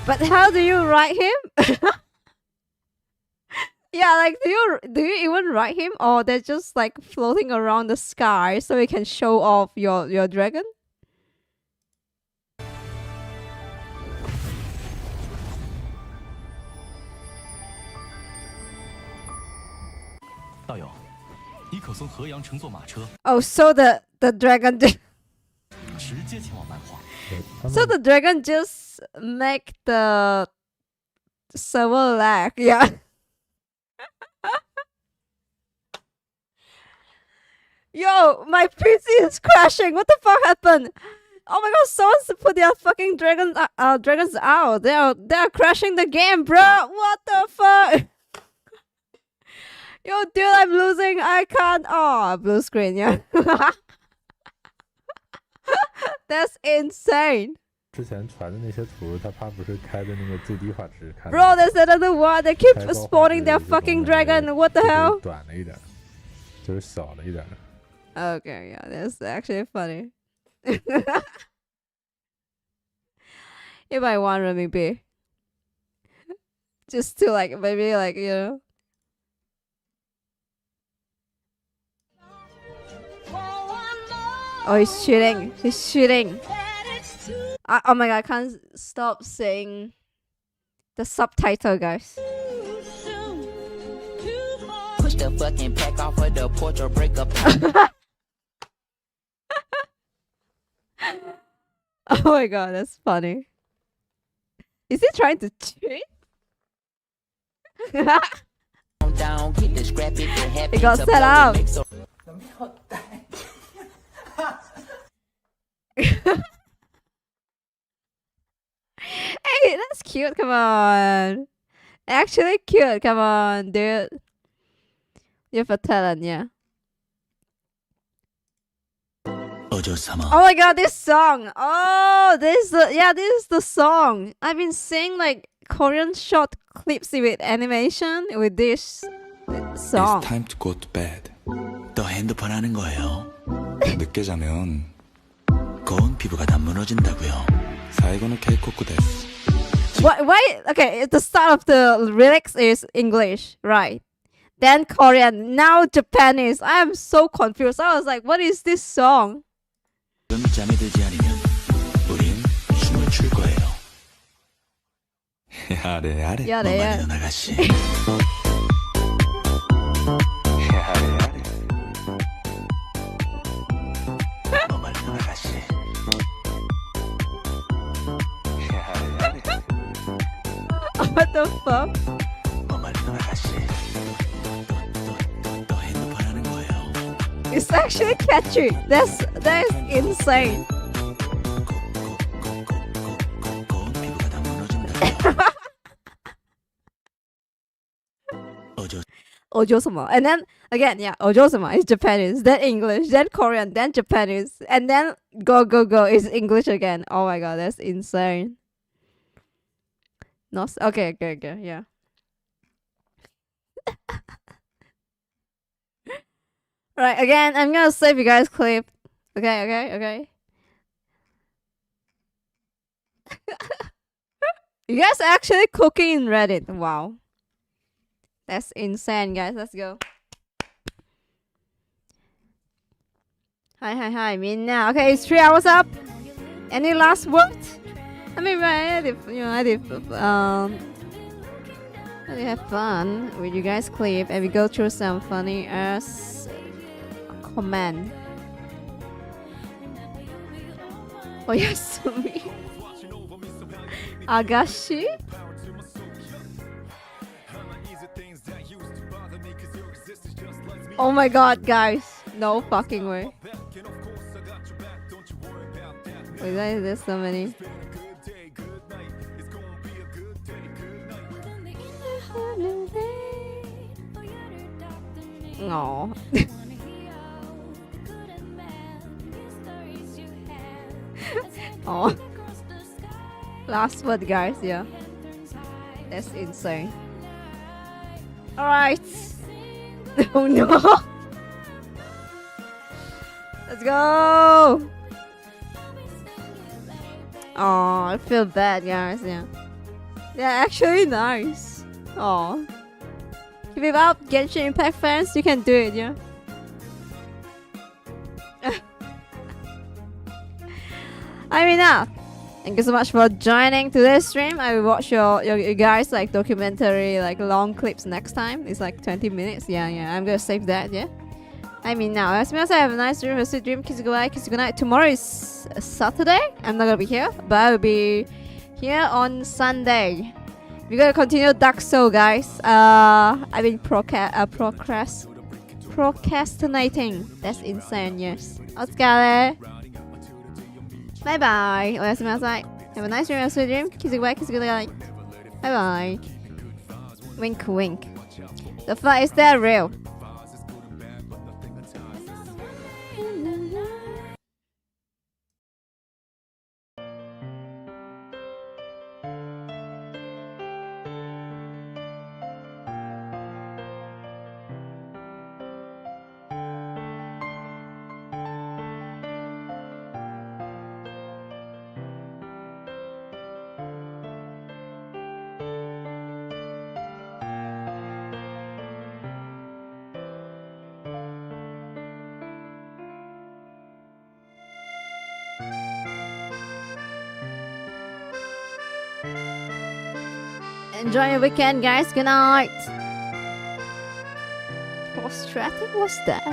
But how do you write him? Yeah, like do you even write him, or they're just like floating around the sky so you can show off your dragon? 道友，你可送河阳乘坐马车。 Oh, so the dragon. 直接前往漫画。 So the dragon just make the server lag, yeah. Yo, my PC is crashing. What the fuck happened? Oh my god, someone's put their fucking dragons out. They're crashing the game, bro. What the fuck? Yo, dude, I'm losing. I can't. Oh, blue screen, yeah. That's insane. 之前传的那些图，他怕不是开的那个最低画质看。 Bro, there's another one. They keep spawning their fucking dragon. What the hell? 短了一点，就是小了一点。 Okay, yeah, that's actually funny. 100万人民币 just to like maybe like you know. Oh, he's shooting. He's shooting. Oh my god, I can't stop saying the subtitle, guys. Push the fucking pack off of the porch or break up. Oh my god, that's funny. Is he trying to cheat? He got set up. cute. Come on. Actually cute. Come on, dude. You have a talent, yeah. Oh my god, this song. Oh, this is the song. I've been seeing like Korean short clips with animation with this song. It's time to go to bed. 또 핸드폰 하는 거예요. 늦게 자면 고운 피부가 다 무너진다고요. 사이고는 케이코쿠 데스. Why? Okay, the start of the lyrics is English, right? Then Korean, now Japanese. I am so confused. I was like, what is this song? 잠이 들지 않으면 우린 춤을 출 거예요. 야래 야래. 야래 야래. 아가씨. What the fuck? It's actually catchy. That is insane. Ojo-sama. And then again, yeah, Ojo-sama is Japanese, then English, then Korean, then Japanese, and then go go go is English again. Oh my god, that's insane. No, okay, yeah. Right, again, I'm gonna save you guys clip. Okay. You guys are actually cooking in Reddit. Wow. That's insane, guys. Let's go. Hi, Minna. Okay, it's 3 hours up. Any last words? I mean, I did have fun with you guys clip, and we go through some funny ass comment. Oh yes, me. Agashi. Oh my god, guys. No fucking way. Wait, why is there so many? Aww. Oh. Last word, guys, yeah. That's insane. Alright. Oh no. Let's go. Oh, I feel bad, guys, yeah. They're actually nice. Oh. Keep it up, Genshin Impact fans, you can do it, yeah. I mean, thank you so much for joining today's stream. I will watch your guys like documentary, like long clips next time. It's like 20 minutes. Yeah. I'm gonna save that. Yeah. I mean, now, as soon as I have a nice dream, a sweet dream, kiss you goodbye, kiss you goodnight. Tomorrow is Saturday. I'm not gonna be here, but I will be here on Sunday. We're gonna continue Dark Soul, guys. I've been procrastinating. That's insane. Yes. Otsuka. Bye bye. Oyasuminasai. Have a nice dream, a sweet dream. Kiss you goodbye, kiss you goodnight. Bye bye. Wink, wink. The flight is that real? Enjoy your weekend, guys. Good night. What strategy was that?